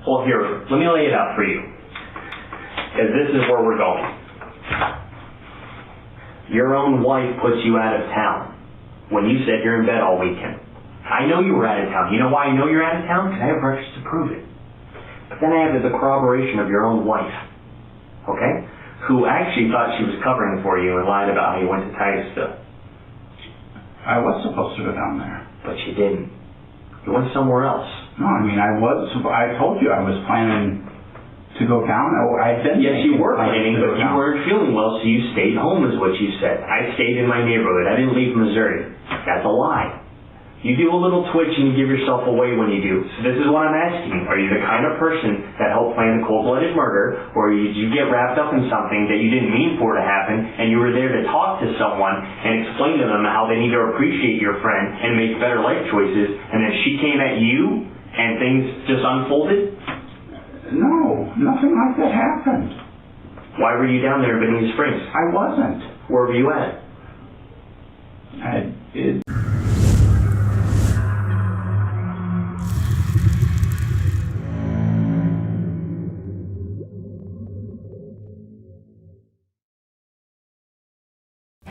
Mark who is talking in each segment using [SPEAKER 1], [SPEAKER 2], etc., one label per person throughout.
[SPEAKER 1] Well, here, let me lay it out for you, because this is where we're going. Your own wife puts you out of town when you said you're in bed all weekend. I know you were out of town. You know why I know you're out of town? Because I have records to prove it. But then I have the corroboration of your own wife, okay, who actually thought she was covering for you and lied about how you went to Titusville.
[SPEAKER 2] I was supposed to go down there.
[SPEAKER 1] But you didn't. You went somewhere else.
[SPEAKER 2] No, I mean, I told you I was planning to go down. I'd been.
[SPEAKER 1] Yes, you were planning, but you weren't feeling well, so you stayed home is what you said. I stayed in my neighborhood. I didn't leave Missouri. That's a lie. You do a little twitch and you give yourself away when you do. So this is what I'm asking you. Are you the kind of person that helped plan the cold-blooded murder, or did you get wrapped up in something that you didn't mean for to happen, and you were there to talk to someone and explain to them how they need to appreciate your friend and make better life choices, and then she came at you and things just unfolded?
[SPEAKER 2] No, nothing like that happened.
[SPEAKER 1] Why were you down there in Bonita Springs?
[SPEAKER 2] I wasn't.
[SPEAKER 1] Where were you at?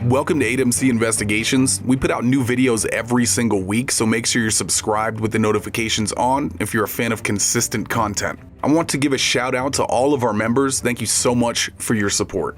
[SPEAKER 3] Welcome to 8MC Investigations. We put out new videos every single week, so make sure you're subscribed with the notifications on if you're a fan of consistent content. I want to give a shout out to all of our members. Thank you so much for your support.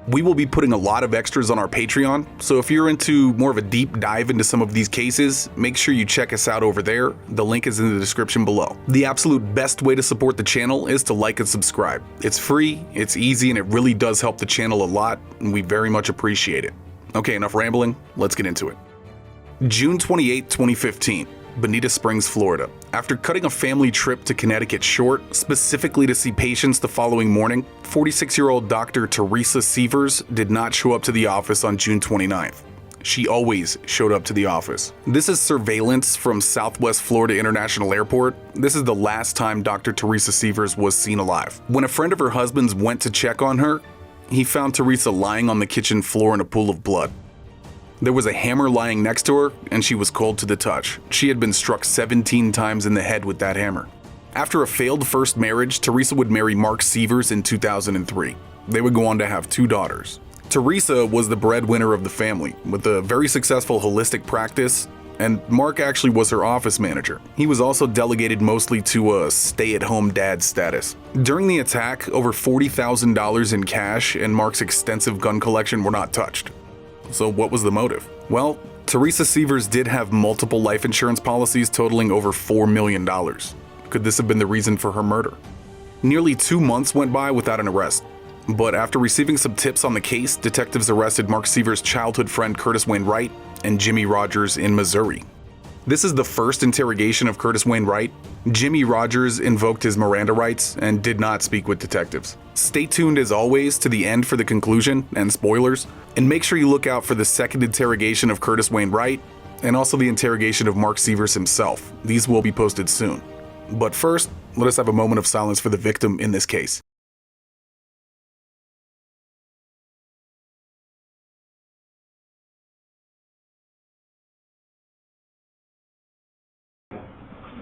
[SPEAKER 3] We will be putting a lot of extras on our Patreon, so if you're into more of a deep dive into some of these cases, make sure you check us out over there. The link is in the description below. The absolute best way to support the channel is to like and subscribe. It's free, it's easy, and it really does help the channel a lot, and we very much appreciate it. Okay, enough rambling, let's get into it. June 28, 2015. Bonita Springs, Florida. After cutting a family trip to Connecticut short, specifically to see patients the following morning, 46-year-old Dr. Teresa Sievers did not show up to the office on June 29th. She always showed up to the office. This is surveillance from Southwest Florida International Airport. This is the last time Dr. Teresa Sievers was seen alive. When a friend of her husband's went to check on her, he found Teresa lying on the kitchen floor in a pool of blood. There was a hammer lying next to her, and she was cold to the touch. She had been struck 17 times in the head with that hammer. After a failed first marriage, Teresa would marry Mark Sievers in 2003. They would go on to have 2 daughters. Teresa was the breadwinner of the family, with a very successful holistic practice, and Mark actually was her office manager. He was also delegated mostly to a stay-at-home dad status. During the attack, over $40,000 in cash and Mark's extensive gun collection were not touched. So what was the motive? Well, Teresa Sievers did have multiple life insurance policies totaling over $4 million. Could this have been the reason for her murder? Nearly 2 months went by without an arrest. But after receiving some tips on the case, detectives arrested Mark Sievers' childhood friend Curtis Wainwright and Jimmy Rogers in Missouri. This is the first interrogation of Curtis Wainwright. Jimmy Rogers invoked his Miranda rights and did not speak with detectives. Stay tuned as always to the end for the conclusion and spoilers, and make sure you look out for the second interrogation of Curtis Wainwright and also the interrogation of Mark Sievers himself. These will be posted soon. But first, let us have a moment of silence for the victim in this case.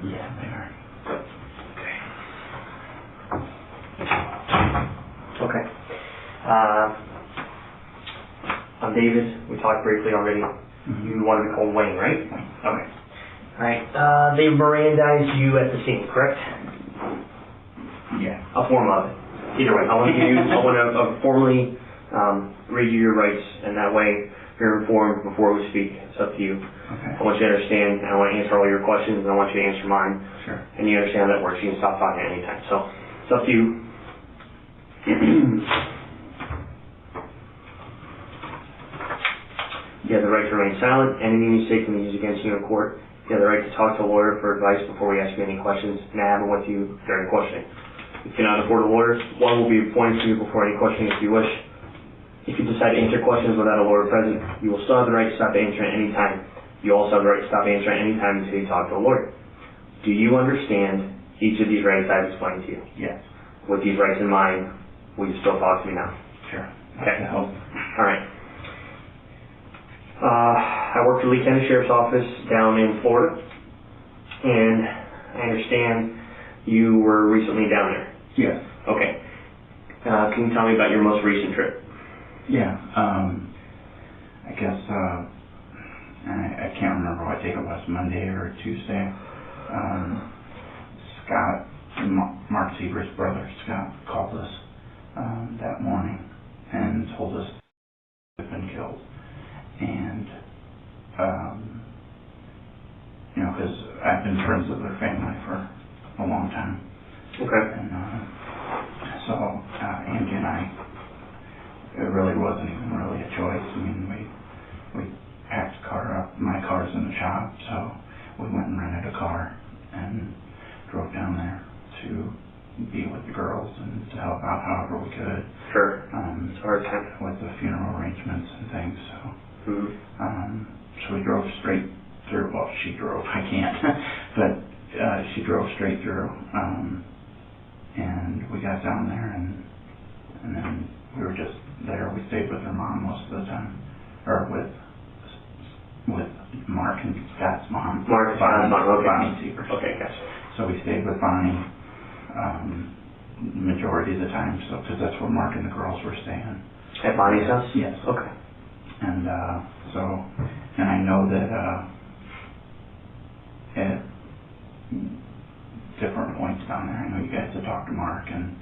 [SPEAKER 2] Yeah, they are.
[SPEAKER 1] Okay. I'm David. We talked briefly already. You wanted to call Wayne, right? Okay. All right. They Mirandized you at the scene, correct?
[SPEAKER 2] Yeah.
[SPEAKER 1] A form of it. Either way, I want to formally read you your rights, and that way you're informed before we speak. It's up to you.
[SPEAKER 2] Okay.
[SPEAKER 1] I want you to understand, and I want to answer all your questions, and I want you to answer mine.
[SPEAKER 2] Sure.
[SPEAKER 1] And you understand how that works. You can stop talking at any time. So it's up to you. You have the right to remain silent. Anything you say can be used against you in court. You have the right to talk to a lawyer for advice before we ask you any questions, and I have it with you during questioning. If you cannot afford a lawyer, one will be appointed to you before any questioning if you wish. If you decide to answer questions without a lawyer present, you will still have the right to stop answering at any time. You also have the right to stop answering at any time until you talk to a lawyer. Do you understand each of these rights I've explained to you?
[SPEAKER 2] Yes.
[SPEAKER 1] With these rights in mind, will you still talk to me now?
[SPEAKER 2] Sure.
[SPEAKER 1] Okay.
[SPEAKER 2] I hope.
[SPEAKER 1] All right. I worked for Lee County Sheriff's Office down in Florida, and I understand you were recently down there.
[SPEAKER 2] Yes.
[SPEAKER 1] Okay. Can you tell me about your most recent trip?
[SPEAKER 2] Yeah. I guess, I can't remember what day it was, Monday or Tuesday. Scott, Mark Sievers' brother, Scott, called us that morning and told us they'd been killed. And, you know, because I've been friends with their family for a long time.
[SPEAKER 1] Okay.
[SPEAKER 2] And so Angie and I, it really wasn't even really a choice. I mean, we packed the car up. My car's in the shop, so we went and rented a car and drove down there to be with the girls and to help out however we could.
[SPEAKER 1] Sure. It's a hard time.
[SPEAKER 2] With the funeral arrangements and things. So, so we drove straight through. Well, she drove. I can't, but she drove straight through. And we got down there, and then we were just there. We stayed with her mom most of the time, or with Mark and Scott's mom.
[SPEAKER 1] Mark and Scott's mom. Okay.
[SPEAKER 2] Bonnie Sievers.
[SPEAKER 1] Okay, gotcha.
[SPEAKER 2] So we stayed with Bonnie majority of the time, so because that's where Mark and the girls were staying.
[SPEAKER 1] At Bonnie's house?
[SPEAKER 2] Yes.
[SPEAKER 1] Okay.
[SPEAKER 2] And so, and I know that at different points down there, I know you guys had talked to Mark and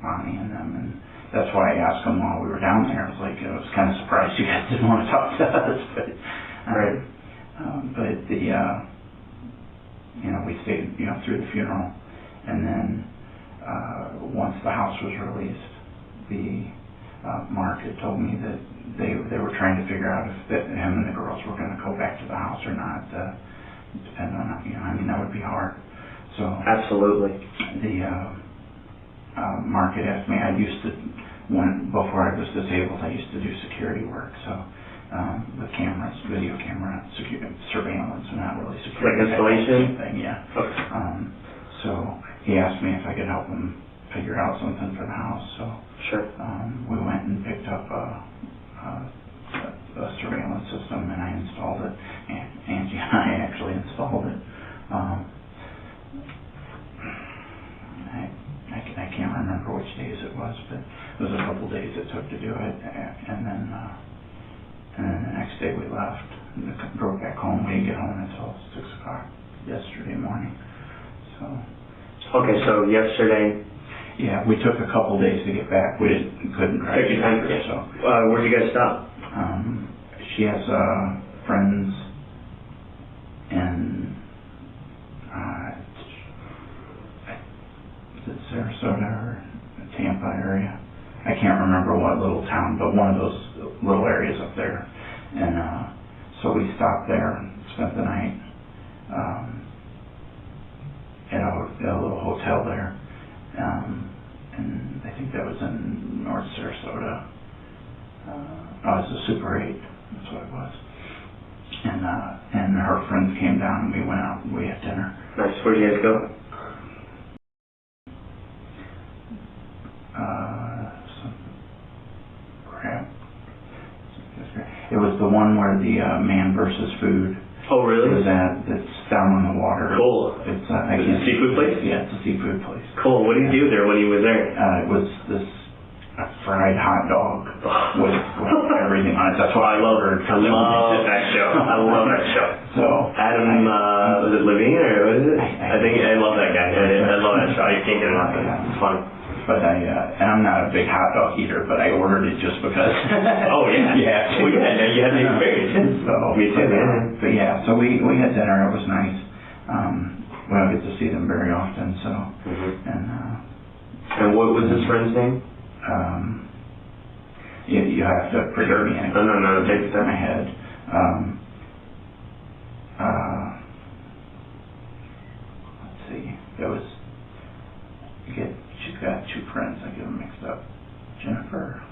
[SPEAKER 2] Bonnie and them, and that's why I asked them while we were down there. I was like, I was kind of surprised you guys didn't want to talk to us, but
[SPEAKER 1] right.
[SPEAKER 2] But the you know, we stayed, you know, through the funeral, and then once the house was released, the Mark had told me that they were trying to figure out if him and the girls were going to go back to the house or not. Depending on, you know, I mean, that would be hard. So
[SPEAKER 1] absolutely.
[SPEAKER 2] The Mark had asked me. I used to, before I was disabled, I used to do security work. So with cameras, video camera, surveillance, and not really security.
[SPEAKER 1] Like installation
[SPEAKER 2] thing, yeah.
[SPEAKER 1] Okay.
[SPEAKER 2] So he asked me if I could help him figure out something for the house. So
[SPEAKER 1] sure.
[SPEAKER 2] We went and picked up a surveillance system, and I installed it. Angie and I actually installed it. I can't remember which days it was, but it was a couple days it took to do it, and then the next day we left and drove back home. We didn't get home until 6 o'clock yesterday morning. So. Okay,
[SPEAKER 1] so yesterday.
[SPEAKER 2] Yeah, we took a couple days to get back. We couldn't drive.
[SPEAKER 1] Take your time.
[SPEAKER 2] So.
[SPEAKER 1] Where'd you guys stop?
[SPEAKER 2] She has friends in is it Sarasota or Tampa area? I can't remember what little town, but one of those little areas up there. And so we stopped there and spent the night at a little hotel there. And I think that was in North Sarasota. It was a Super 8. That's what it was. And her friends came down and we went out and we had dinner.
[SPEAKER 1] Nice. Where'd you guys go?
[SPEAKER 2] Some crap. It was the one where the Man versus Food.
[SPEAKER 1] Oh, really?
[SPEAKER 2] Was at, it's down on the water.
[SPEAKER 1] Cool.
[SPEAKER 2] It's
[SPEAKER 1] Is it a seafood place?
[SPEAKER 2] Yeah, it's a seafood place.
[SPEAKER 1] Cool. What did you do there when you were there?
[SPEAKER 2] It was this fried hot dog with everything on it. That's why I love her.
[SPEAKER 1] I love that show. I love that show.
[SPEAKER 2] So
[SPEAKER 1] Adam, was it Levine or what is it? I think I love that guy. I love that show. You can't get enough of it. It's fun.
[SPEAKER 2] But and I'm not a big hot dog eater, but I ordered it just because.
[SPEAKER 1] Oh yeah.
[SPEAKER 2] Yeah.
[SPEAKER 1] Well, yeah. You had the experience.
[SPEAKER 2] So
[SPEAKER 1] me too, man.
[SPEAKER 2] But yeah, so we had dinner. It was nice. We don't get to see them very often, so.
[SPEAKER 1] And what was his friend's name?
[SPEAKER 2] You have to forgive me.
[SPEAKER 1] No. Take it to
[SPEAKER 2] my head. Let's see. There was. She's got two friends. I get them mixed up. Jennifer.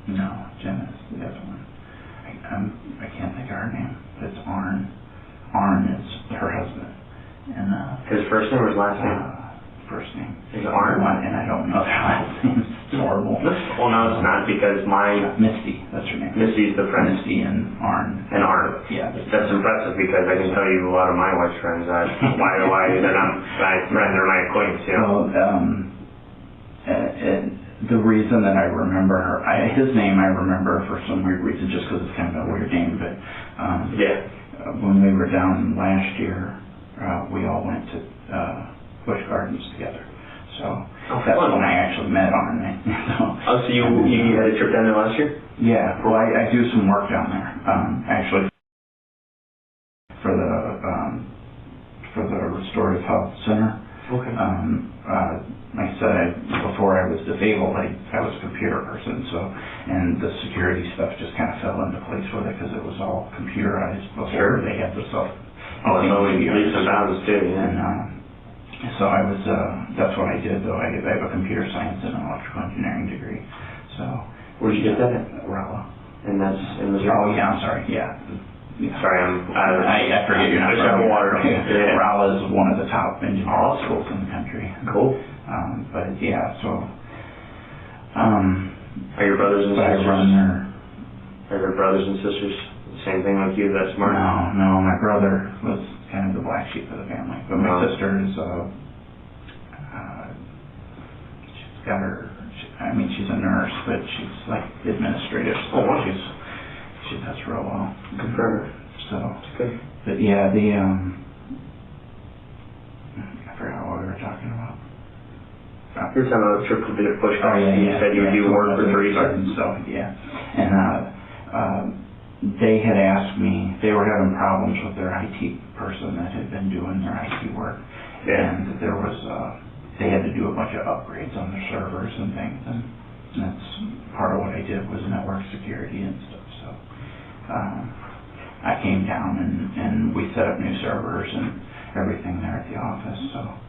[SPEAKER 2] No, Jen is the other one. I can't think of her name. It's Arn. Arn is her husband. And
[SPEAKER 1] his first name or his last name?
[SPEAKER 2] first name.
[SPEAKER 1] Is it Arn?
[SPEAKER 2] And I don't know their last names. It's horrible.
[SPEAKER 1] Well, no, it's not, because
[SPEAKER 2] Misty, that's her name.
[SPEAKER 1] Misty's the friend.
[SPEAKER 2] Misty and Arn.
[SPEAKER 1] And Arn.
[SPEAKER 2] Yeah.
[SPEAKER 1] That's impressive, because I can tell you a lot of my wife's friends that why they're not my friend, they're my acquaintance, you know?
[SPEAKER 2] Well, and the reason that I remember his name I remember for some weird reason, just because it's kind of a weird name, but when we were down last year, we all went to Busch Gardens together. So that's when I actually met Arn.
[SPEAKER 1] So you had a trip down there last year?
[SPEAKER 2] Yeah, well I do some work down there, actually for the Restorative Health Center.
[SPEAKER 1] Okay.
[SPEAKER 2] Like I said, before I was disabled, I was a computer person, and the security stuff just kind of fell into place with it because it was all computerized before they had the stuff.
[SPEAKER 1] Oh, it's only leaps and bounds too, yeah.
[SPEAKER 2] And so I was, that's what I did though. I have a computer science and an electrical engineering degree. So.
[SPEAKER 1] Where'd you get that at?
[SPEAKER 2] Rolla.
[SPEAKER 1] And that's in Missouri?
[SPEAKER 2] Oh yeah, I'm sorry, yeah.
[SPEAKER 1] Sorry,
[SPEAKER 2] I forget you're not
[SPEAKER 1] from water. Yeah.
[SPEAKER 2] Rolla is one of the top engineering schools in the country.
[SPEAKER 1] Cool.
[SPEAKER 2] But yeah, so.
[SPEAKER 1] Are your brothers and sisters? Are your brothers and sisters the same thing like you? That's smart.
[SPEAKER 2] No. My brother was kind of the black sheep of the family, but my sister is. She's got her. She's a nurse, but she's like administrative. So she does real well.
[SPEAKER 1] Good for her.
[SPEAKER 2] So.
[SPEAKER 1] Good.
[SPEAKER 2] But yeah, I forgot what we were talking about.
[SPEAKER 1] You were talking about a trip to the Busch Gardens. You said you would do work for Teresa.
[SPEAKER 2] So, yeah. And they had asked me, they were having problems with their IT person that had been doing their IT work.
[SPEAKER 1] Yeah.
[SPEAKER 2] And there was, they had to do a bunch of upgrades on their servers and things. And that's part of what I did was network security and stuff. So I came down and we set up new servers and everything there at the office. So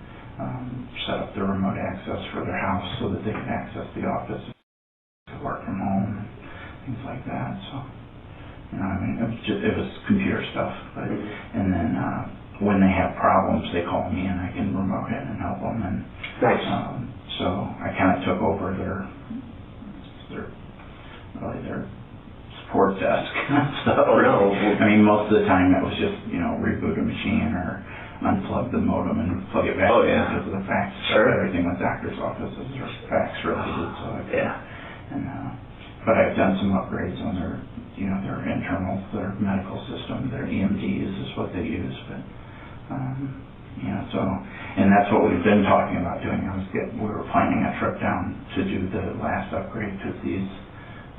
[SPEAKER 2] set up the remote access for their house so that they could access the office to work from home and things like that. So, it was computer stuff. But, and then when they have problems, they call me and I can remote in and help them. And
[SPEAKER 1] nice.
[SPEAKER 2] So I kind of took over their support desk stuff.
[SPEAKER 1] Oh, no.
[SPEAKER 2] Most of the time it was just reboot a machine or unplug the modem and plug it back in because of the fax.
[SPEAKER 1] Sure.
[SPEAKER 2] Everything with doctor's offices are fax related. So but I've done some upgrades on their internal, their medical system, their EMDs is what they use. But and that's what we've been talking about doing. We were planning a trip down to do the last upgrade because these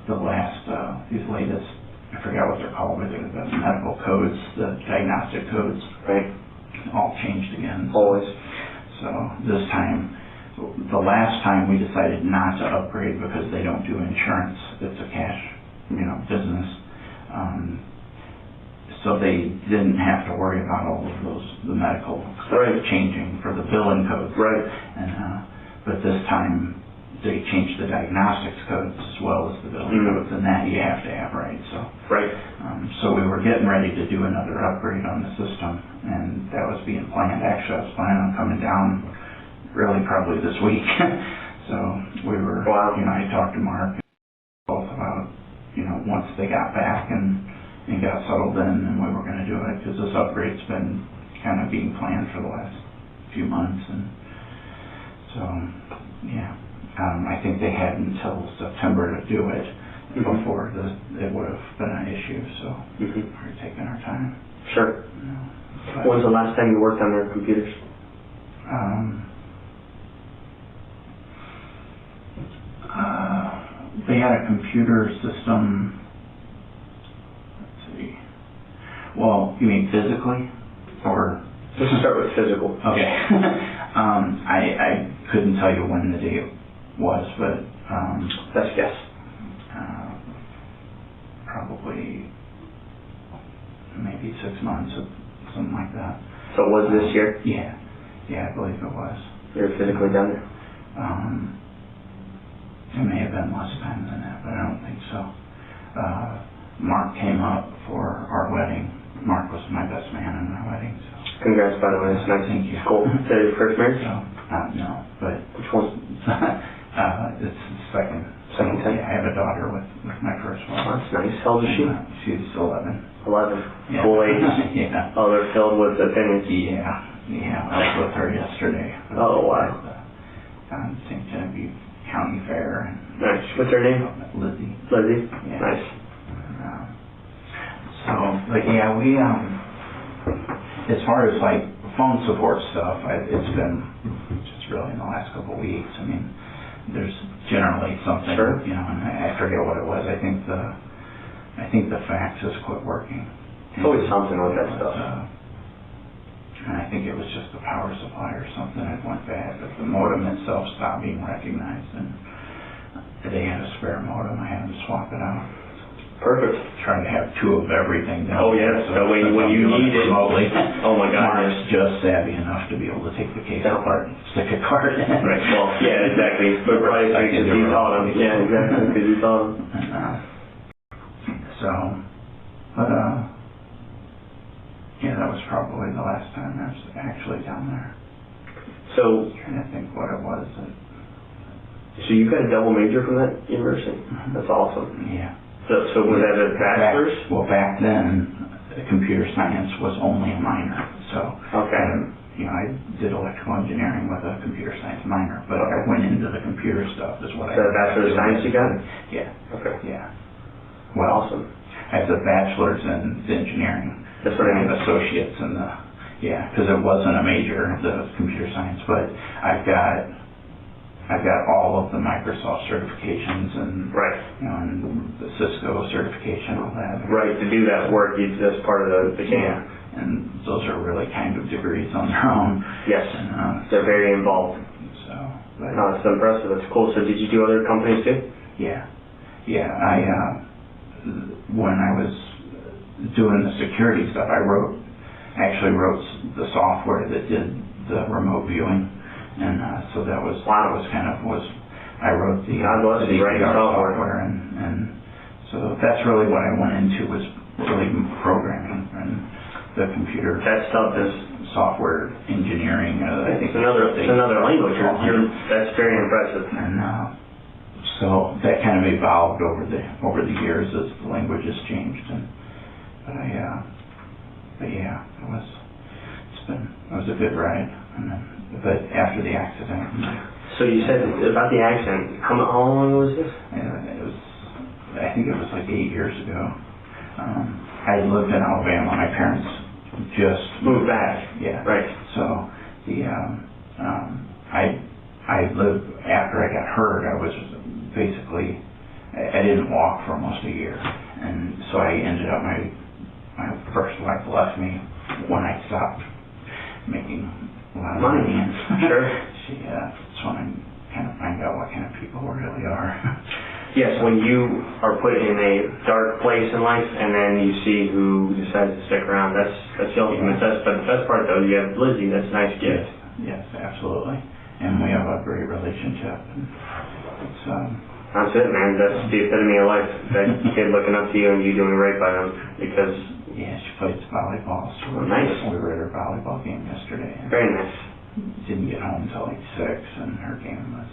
[SPEAKER 2] latest, I forgot what they're called, but they're the medical codes, the diagnostic codes.
[SPEAKER 1] Right.
[SPEAKER 2] All changed again.
[SPEAKER 1] Always.
[SPEAKER 2] So the last time we decided not to upgrade because they don't do insurance. It's a cash, business. So they didn't have to worry about all of the medical stuff changing for the billing codes.
[SPEAKER 1] Right.
[SPEAKER 2] And but this time they changed the diagnostics codes as well as the billing codes, and that you have to have, right? So.
[SPEAKER 1] Right.
[SPEAKER 2] So we were getting ready to do another upgrade on the system, and that was being planned. Actually, I was planning on coming down really probably this week. So we were, I talked to Mark both about, once they got back and got settled in, and we were going to do it, because this upgrade's been kind of being planned for the last few months. And so, I think they had until September to do it. Before it would have been an issue, so we're taking our time.
[SPEAKER 1] Sure. When's the last time you worked on their computers?
[SPEAKER 2] They had a computer system. Let's see. Well, you mean physically, or?
[SPEAKER 1] Let's start with physical.
[SPEAKER 2] Okay. I couldn't tell you when the date was, but
[SPEAKER 1] best guess.
[SPEAKER 2] Probably maybe 6 months or something like that.
[SPEAKER 1] So it was this year?
[SPEAKER 2] Yeah, I believe it was.
[SPEAKER 1] You were physically down there?
[SPEAKER 2] It may have been less time than that, but I don't think so. Mark came up for our wedding Mark was my best man in my wedding. So.
[SPEAKER 1] Congrats, by the way. It's nice.
[SPEAKER 2] Thank you.
[SPEAKER 1] Cool. Is that your first marriage?
[SPEAKER 2] So, no, but
[SPEAKER 1] Which one?
[SPEAKER 2] it's the second.
[SPEAKER 1] Second time?
[SPEAKER 2] Yeah, I have a daughter with my first one.
[SPEAKER 1] Oh, that's nice. How old is she?
[SPEAKER 2] She's 11.
[SPEAKER 1] 11.
[SPEAKER 2] Yeah.
[SPEAKER 1] Cool age.
[SPEAKER 2] Yeah.
[SPEAKER 1] Oh, they're filled with opinions.
[SPEAKER 2] Yeah. I was with her yesterday.
[SPEAKER 1] Oh, wow.
[SPEAKER 2] At the St. Genevieve County Fair. And
[SPEAKER 1] Nice. What's her name?
[SPEAKER 2] Lizzie.
[SPEAKER 1] Lizzie?
[SPEAKER 2] Yeah.
[SPEAKER 1] Nice.
[SPEAKER 2] But yeah, we, as far as like phone support stuff, it's been just really in the last couple of weeks. I mean, there's generally something,
[SPEAKER 1] Sure.
[SPEAKER 2] you know, and I forget what it was. I think the fax has quit working.
[SPEAKER 1] It's always something with that stuff.
[SPEAKER 2] And I think it was just the power supply or something that went bad, but the modem itself stopped being recognized, and they had a spare modem. I had to swap it out.
[SPEAKER 1] Perfect.
[SPEAKER 2] Trying to have two of everything down.
[SPEAKER 1] Oh, yes. So when you need it.
[SPEAKER 2] Remotely.
[SPEAKER 1] Oh, my God.
[SPEAKER 2] Mark's just savvy enough to be able to take the case apart and stick a card in.
[SPEAKER 1] Right. Well, yeah, exactly. But probably because you taught him. Yeah, exactly. Because you taught him.
[SPEAKER 2] Yeah, that was probably the last time I was actually down there.
[SPEAKER 1] So,
[SPEAKER 2] I'm trying to think what it was.
[SPEAKER 1] So you got a double major from that university? That's awesome.
[SPEAKER 2] Yeah.
[SPEAKER 1] So was that a bachelor's?
[SPEAKER 2] Back then, computer science was only a minor. So,
[SPEAKER 1] okay.
[SPEAKER 2] I did electrical engineering with a computer science minor, but I went into the computer stuff is what I.
[SPEAKER 1] The bachelor's of science you got?
[SPEAKER 2] Yeah.
[SPEAKER 1] Okay.
[SPEAKER 2] Yeah. Well,
[SPEAKER 1] awesome.
[SPEAKER 2] I have the bachelor's in engineering.
[SPEAKER 1] That's what I mean.
[SPEAKER 2] Associates in because it wasn't a major, the computer science, but I've got all of the Microsoft certifications and
[SPEAKER 1] right,
[SPEAKER 2] and the Cisco certification, all that.
[SPEAKER 1] Right, to do that work, that's part of the game.
[SPEAKER 2] Yeah, and those are really kind of degrees on their own.
[SPEAKER 1] Yes, and, they're very involved.
[SPEAKER 2] So,
[SPEAKER 1] no, it's impressive. It's cool. So, did you do other companies too?
[SPEAKER 2] Yeah. I when I was doing the security stuff, I actually wrote the software that did the remote viewing. And so that was I wrote the software and so that's really what I went into was really programming and the computer.
[SPEAKER 1] That stuff is
[SPEAKER 2] software engineering. I think
[SPEAKER 1] it's another language. That's very impressive.
[SPEAKER 2] And so that kind of evolved over the years as the language has changed. But yeah, it was a good ride. But after the accident.
[SPEAKER 1] So you said about the accident. How long was this?
[SPEAKER 2] I think it was like 8 years ago. I lived in Alabama. My parents just
[SPEAKER 1] moved back.
[SPEAKER 2] Yeah.
[SPEAKER 1] Right.
[SPEAKER 2] So I lived after I got hurt. I was basically I didn't walk for almost a year, and so I ended up my first wife left me when I stopped making a lot of money.
[SPEAKER 1] Sure.
[SPEAKER 2] That's when I kind of find out what kind of people we really are.
[SPEAKER 1] Yes, when you are put in a dark place in life and then you see who decides to stick around, that's the ultimate test. But the best part though, you have Lizzie, that's a nice gift.
[SPEAKER 2] Yes, absolutely. And we have a great relationship. And it's,
[SPEAKER 1] that's it, man. That's the epitome of life. That kid looking up to you and you doing right by them because...
[SPEAKER 2] Yeah, she plays volleyball. So
[SPEAKER 1] nice.
[SPEAKER 2] We were at her volleyball game yesterday.
[SPEAKER 1] Very nice.
[SPEAKER 2] Didn't get home until like 6, and her game was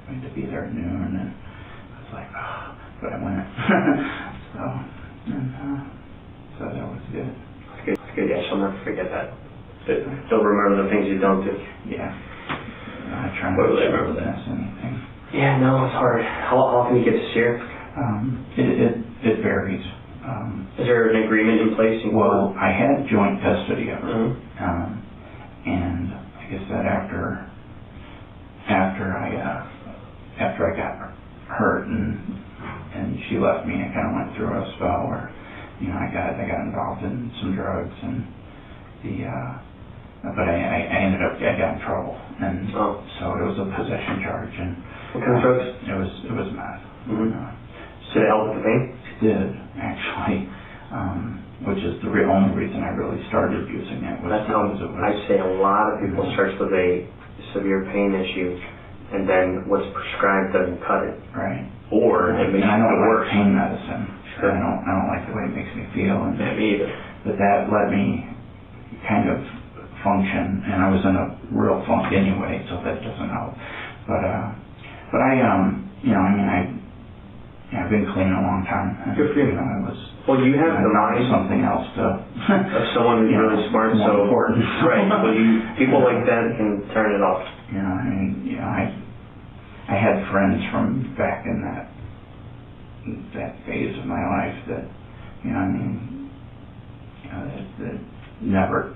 [SPEAKER 2] going to be there at noon, and I was like, oh, but I went. So that was good.
[SPEAKER 1] That's good. That's good. Yeah, she'll never forget that. She'll remember the things you don't do.
[SPEAKER 2] Yeah. I try not to remember anything.
[SPEAKER 1] Yeah, no, it's hard. How often you get to steer?
[SPEAKER 2] It varies.
[SPEAKER 1] Is there an agreement in place?
[SPEAKER 2] Well, I had joint custody of her, and like I said, after I got hurt and she left me, I kind of went through a spell where, I got involved in some drugs and but I ended up I got in trouble, and so it was a possession charge. And
[SPEAKER 1] what kind of drugs?
[SPEAKER 2] It was meth.
[SPEAKER 1] Did it help with the pain?
[SPEAKER 2] It did, actually, which is the only reason I really started using it.
[SPEAKER 1] I'd say a lot of people start with a severe pain issue, and then what's prescribed doesn't cut it.
[SPEAKER 2] Right.
[SPEAKER 1] Or it makes it worse.
[SPEAKER 2] Pain medicine. Sure. I don't like the way it makes me feel. And
[SPEAKER 1] me either.
[SPEAKER 2] but that let me kind of function, and I was in a real funk anyway, so that doesn't help. But I I've been clean a long time. And,
[SPEAKER 1] good for you.
[SPEAKER 2] I was.
[SPEAKER 1] Well, you have the mind
[SPEAKER 2] something else to.
[SPEAKER 1] of someone who's really smart, so
[SPEAKER 2] important.
[SPEAKER 1] Right. Well, people like that can turn it off.
[SPEAKER 2] I had friends from back in that phase of my life that, that never,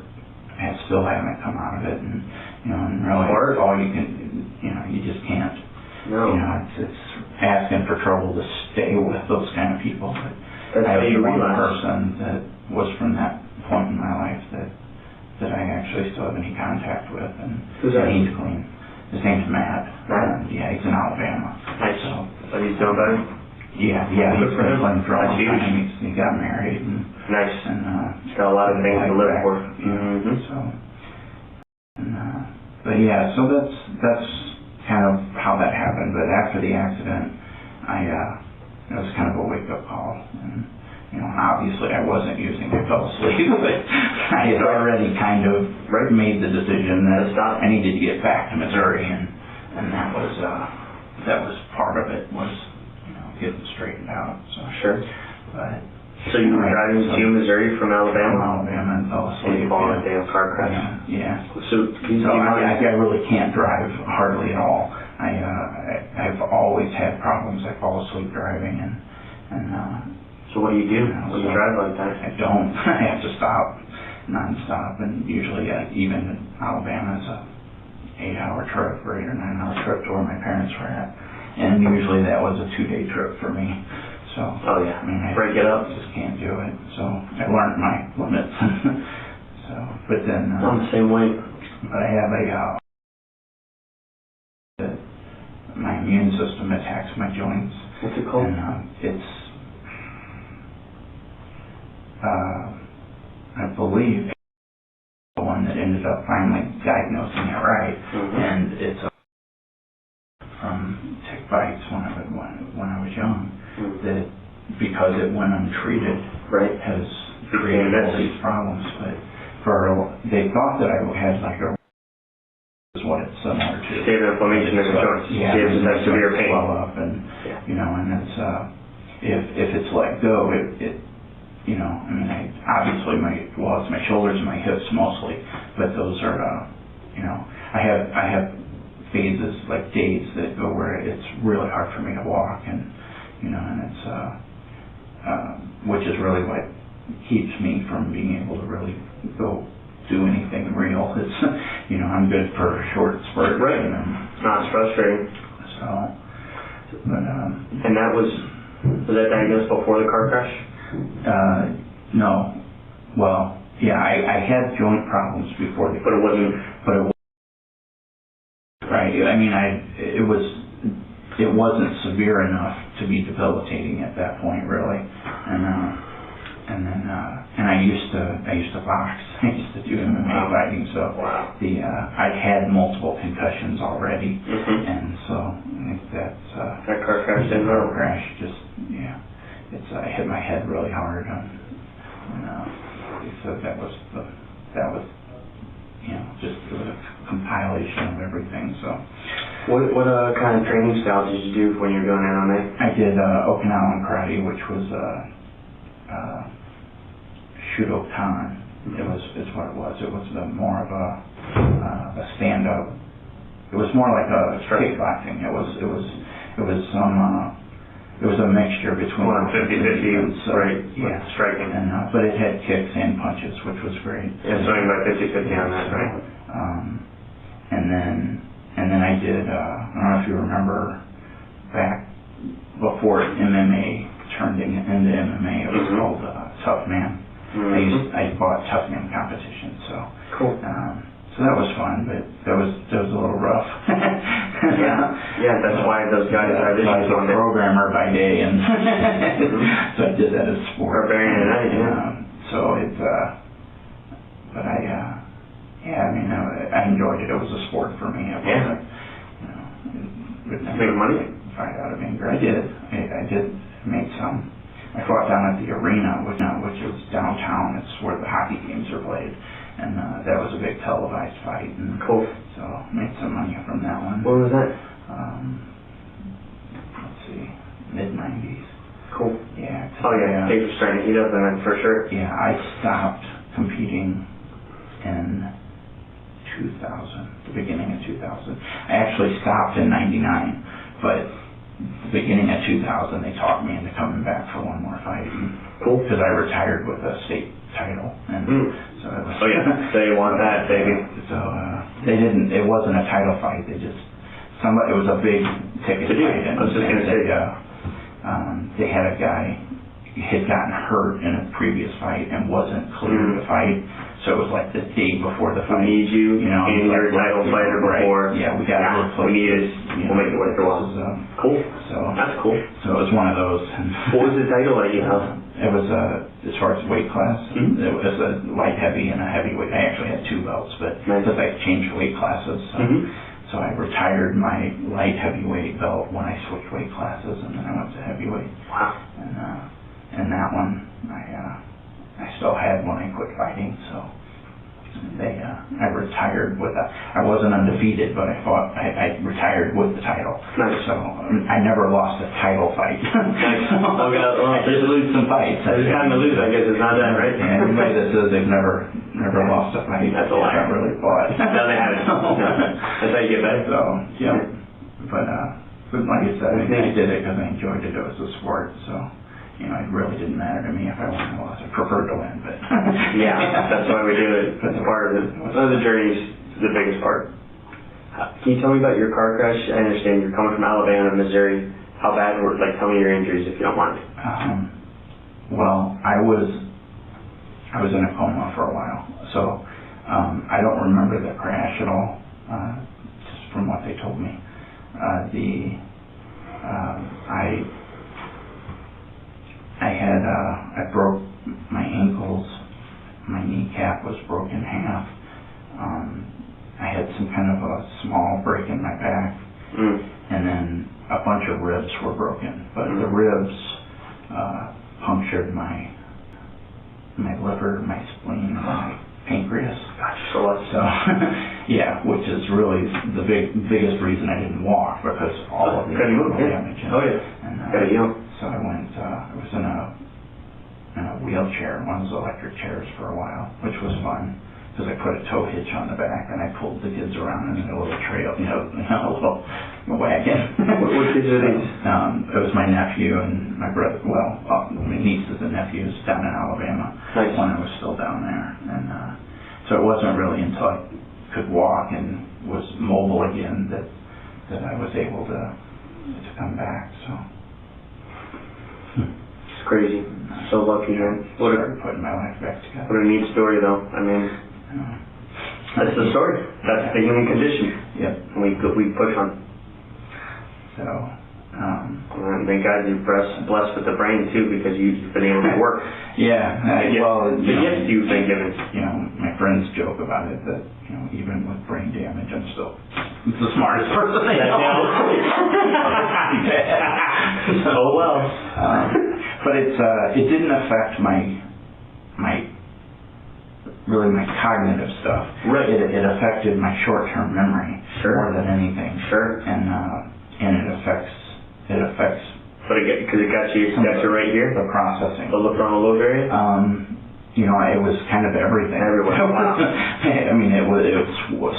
[SPEAKER 2] still haven't come out of it, and and really all you can, you just can't.
[SPEAKER 1] No.
[SPEAKER 2] It's asking for trouble to stay with those kind of people. But
[SPEAKER 1] that's
[SPEAKER 2] I have one
[SPEAKER 1] realize.
[SPEAKER 2] person that was from that point in my life that I actually still have any contact with, and he's clean. His name's Matt. He's in Alabama.
[SPEAKER 1] Nice.
[SPEAKER 2] So,
[SPEAKER 1] but he's doing better?
[SPEAKER 2] Yeah, he's been playing for a long
[SPEAKER 1] huge.
[SPEAKER 2] time. He got married. And,
[SPEAKER 1] nice.
[SPEAKER 2] And
[SPEAKER 1] he's got a lot of things to live
[SPEAKER 2] back,
[SPEAKER 1] for.
[SPEAKER 2] So, but yeah, so that's kind of how that happened. But after the accident, it was kind of a wake-up call. And, obviously I wasn't using it, I fell asleep, but I had already kind of made the decision that I needed to get back to Missouri, and that was part of it, was, getting straightened out. So.
[SPEAKER 1] Sure.
[SPEAKER 2] But,
[SPEAKER 1] so you were driving to Missouri from Alabama?
[SPEAKER 2] From Alabama, and fell asleep.
[SPEAKER 1] And you fall in a damn car crash?
[SPEAKER 2] Yeah.
[SPEAKER 1] So
[SPEAKER 2] I really can't drive hardly at all. I've always had problems. I fall asleep driving, and
[SPEAKER 1] so what do you do when you drive like that?
[SPEAKER 2] I don't. I have to stop nonstop, and usually even in Alabama it's a 8-hour trip or 8 or 9-hour trip to where my parents were at, and usually that was a 2-day trip for me. So
[SPEAKER 1] I break it up.
[SPEAKER 2] Just can't do it. So I learned my limits. So, but then
[SPEAKER 1] I'm the same way.
[SPEAKER 2] But I have my immune system attacks my joints.
[SPEAKER 1] What's it called?
[SPEAKER 2] And it's I believe the one that ended up finally diagnosing it right, and it's from tick bites when I was young, that because it went untreated, has created all these problems. But they thought that I had like is what it's similar to.
[SPEAKER 1] Severe inflammation in the joints.
[SPEAKER 2] Yeah,
[SPEAKER 1] it's severe pain.
[SPEAKER 2] Swell up, and and it's if it's let go, it I obviously it's my shoulders and my hips mostly, but those are I have phases, like days that go where it's really hard for me to walk, and and it's which is really what keeps me from being able to really go do anything real. It's I'm good for a short spurt.
[SPEAKER 1] Right. It's not frustrating.
[SPEAKER 2] So, but
[SPEAKER 1] and that was that diagnosed before the car crash?
[SPEAKER 2] No. Well, yeah, I had joint problems before the.
[SPEAKER 1] But it wasn't.
[SPEAKER 2] Right. It wasn't severe enough to be debilitating at that point, really. And I used to box. I used to do MMA fighting. So I had multiple concussions already, and so that's
[SPEAKER 1] that car crash didn't hurt.
[SPEAKER 2] Crash just I hit my head really hard, and so that was just a compilation of everything. So
[SPEAKER 1] what kind of training style did you do when you were doing MMA?
[SPEAKER 2] I did Okinawan karate, which was Shudokan. It's what it was. It was more of a stand up. It was more like a kickboxing. It was a mixture between
[SPEAKER 1] 50-50, right? Yeah, striking.
[SPEAKER 2] And but it had kicks and punches, which was great.
[SPEAKER 1] Yeah, something about 50-50 on that, right?
[SPEAKER 2] And then I did. I don't know if you remember back before MMA turned into MMA. It was called Tough Man. I fought Tough Man competition. So
[SPEAKER 1] cool.
[SPEAKER 2] So that was fun, but that was a little rough.
[SPEAKER 1] Yeah, that's why those guys are this.
[SPEAKER 2] I was a programmer by day, and so I did that as sport.
[SPEAKER 1] Barbarian at night,
[SPEAKER 2] So it's, but I enjoyed it. It was a sport for me. It wasn't,
[SPEAKER 1] Make money?
[SPEAKER 2] Fight out of anger. I did make some. I fought down at the arena, which is downtown. It's where the hockey games are played, and that was a big televised fight. And
[SPEAKER 1] Cool.
[SPEAKER 2] So made some money from that one.
[SPEAKER 1] When was that?
[SPEAKER 2] Let's see, mid-90s.
[SPEAKER 1] Cool.
[SPEAKER 2] Yeah.
[SPEAKER 1] Oh yeah, things were starting to heat up then for sure.
[SPEAKER 2] Yeah, I stopped competing in 2000, the beginning of 2000. I actually stopped in 99, but the beginning of 2000 they talked me into coming back for one more fight.
[SPEAKER 1] Cool.
[SPEAKER 2] Because I retired with a state title, and so it was.
[SPEAKER 1] Oh yeah, so you want that, baby.
[SPEAKER 2] So they didn't. It wasn't a title fight. It was a big ticket fight.
[SPEAKER 1] I was just gonna say.
[SPEAKER 2] They had a guy had gotten hurt in a previous fight and wasn't cleared to fight, so it was like the day before the fight.
[SPEAKER 1] We need you, in your title fighter before.
[SPEAKER 2] Yeah, we got to replace.
[SPEAKER 1] We need it. We'll make it worth the while. Cool.
[SPEAKER 2] So
[SPEAKER 1] that's cool.
[SPEAKER 2] So it was one of those.
[SPEAKER 1] What was the title that you held?
[SPEAKER 2] It was as far as weight class. It was a light heavy and a heavyweight. I actually had two belts, but because I changed weight classes. So I retired my light heavyweight belt when I switched weight classes, and then I went to heavyweight.
[SPEAKER 1] Wow.
[SPEAKER 2] And that one I still had when I quit fighting. So I retired with I wasn't undefeated, but I retired with the title.
[SPEAKER 1] Nice.
[SPEAKER 2] So I never lost a title fight.
[SPEAKER 1] Nice.
[SPEAKER 2] I just lose some fights.
[SPEAKER 1] There's time to lose, I guess. It's not that, right?
[SPEAKER 2] Yeah, anybody that says they've never lost a fight,
[SPEAKER 1] that's a lie.
[SPEAKER 2] Not really fought.
[SPEAKER 1] No, they haven't. No. That's how you get better.
[SPEAKER 2] So yeah, but like I said, I did it because I enjoyed it. It was a sport, so. It really didn't matter to me if I won or lost. I preferred to win, but
[SPEAKER 1] yeah, that's why we do it. That's part of it. One of the journeys is the biggest part. Can you tell me about your car crash? I understand you're coming from Alabama to Missouri. How bad were, tell me your injuries if you don't mind.
[SPEAKER 2] Well, I was in a coma for a while, so I don't remember the crash at all, just from what they told me. I broke my ankles, my kneecap was broken in half. I had some kind of a small break in my back, and then a bunch of ribs were broken. But the ribs punctured my liver, my spleen, and my pancreas.
[SPEAKER 1] So
[SPEAKER 2] yeah, which is really the biggest reason I didn't walk, because all of the damage.
[SPEAKER 1] Oh yeah.
[SPEAKER 2] And, so I went. I was in a wheelchair, one of those electric chairs, for a while, which was fun because I put a tow hitch on the back and I pulled the kids around in a little trail, a little wagon.
[SPEAKER 1] What kids are these?
[SPEAKER 2] It was my nephew and my brother. Well, my nieces and nephews down in Alabama.
[SPEAKER 1] Nice.
[SPEAKER 2] When I was still down there, and so it wasn't really until I could walk and was mobile again that I was able to come back. So.
[SPEAKER 1] It's crazy. So lucky, man.
[SPEAKER 2] Started putting my life back together.
[SPEAKER 1] What a neat story, though. I mean, that's the story. That's the human condition.
[SPEAKER 2] Yep.
[SPEAKER 1] And we push on.
[SPEAKER 2] So,
[SPEAKER 1] thank God you're blessed with the brain too, because you've been able to work.
[SPEAKER 2] Yeah.
[SPEAKER 1] The gift you've been given.
[SPEAKER 2] My friends joke about it that even with brain damage, I'm still the smartest person I know.
[SPEAKER 1] Oh well.
[SPEAKER 2] But it didn't affect my cognitive stuff.
[SPEAKER 1] Right.
[SPEAKER 2] It affected my short-term memory more than anything.
[SPEAKER 1] Sure.
[SPEAKER 2] And it affects.
[SPEAKER 1] But because it got you right here.
[SPEAKER 2] The processing.
[SPEAKER 1] The frontal lobe area.
[SPEAKER 2] It was kind of everything.
[SPEAKER 1] Everywhere. Wow.
[SPEAKER 2] I mean, it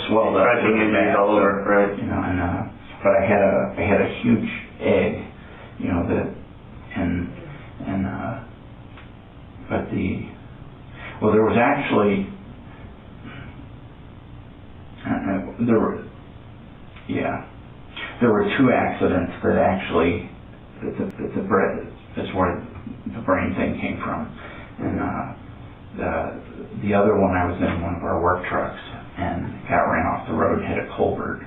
[SPEAKER 2] swelled up.
[SPEAKER 1] Scratching injuries all over, right?
[SPEAKER 2] But I had a huge egg, there was actually there were two accidents that actually that's where the brain thing came from, and the other one, I was in one of our work trucks and got ran off the road, hit a culvert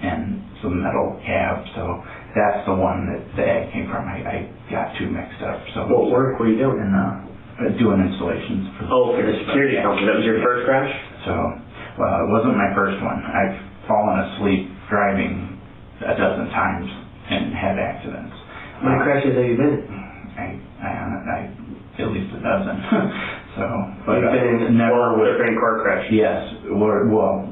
[SPEAKER 2] and some metal cab. So that's the one that the egg came from. I got two mixed up. So
[SPEAKER 1] what work were you doing?
[SPEAKER 2] And doing installations for
[SPEAKER 1] the security company. That was your first crash?
[SPEAKER 2] So, well, it wasn't my first one. I've fallen asleep driving a dozen times and had accidents.
[SPEAKER 1] How many crashes have you been in?
[SPEAKER 2] I at least a dozen. So, but
[SPEAKER 1] You've been in
[SPEAKER 2] never
[SPEAKER 1] different car crashes.
[SPEAKER 2] Yes, well,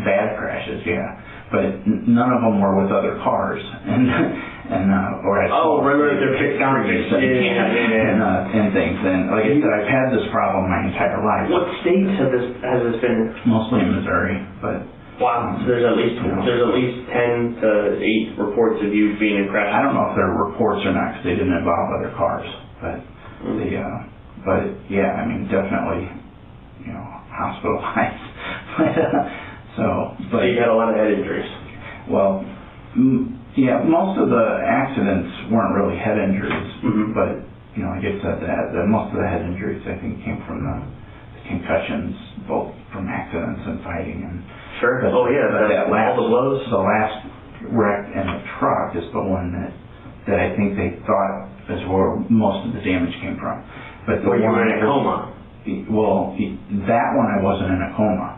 [SPEAKER 2] bad crashes, yeah, but none of them were with other cars, and or at
[SPEAKER 1] remember they're fixed on
[SPEAKER 2] trees and things. And like I said, I've had this problem my entire life.
[SPEAKER 1] What states has this been?
[SPEAKER 2] Mostly in Missouri, but.
[SPEAKER 1] Wow, so there's at least 10 to 8 reports of you being in crashes.
[SPEAKER 2] I don't know if they're reports or not because they didn't involve other cars, but but yeah, I mean definitely, hospitalized. So you
[SPEAKER 1] had a lot of head injuries.
[SPEAKER 2] Well, yeah, most of the accidents weren't really head injuries, but like I said, that most of the head injuries I think came from the concussions, both from accidents and fighting and.
[SPEAKER 1] Sure.
[SPEAKER 2] But,
[SPEAKER 1] all the blows.
[SPEAKER 2] The last wreck in the truck is the one that I think they thought is where most of the damage came from. But the
[SPEAKER 1] you
[SPEAKER 2] one
[SPEAKER 1] were in a coma.
[SPEAKER 2] Well, that one I wasn't in a coma.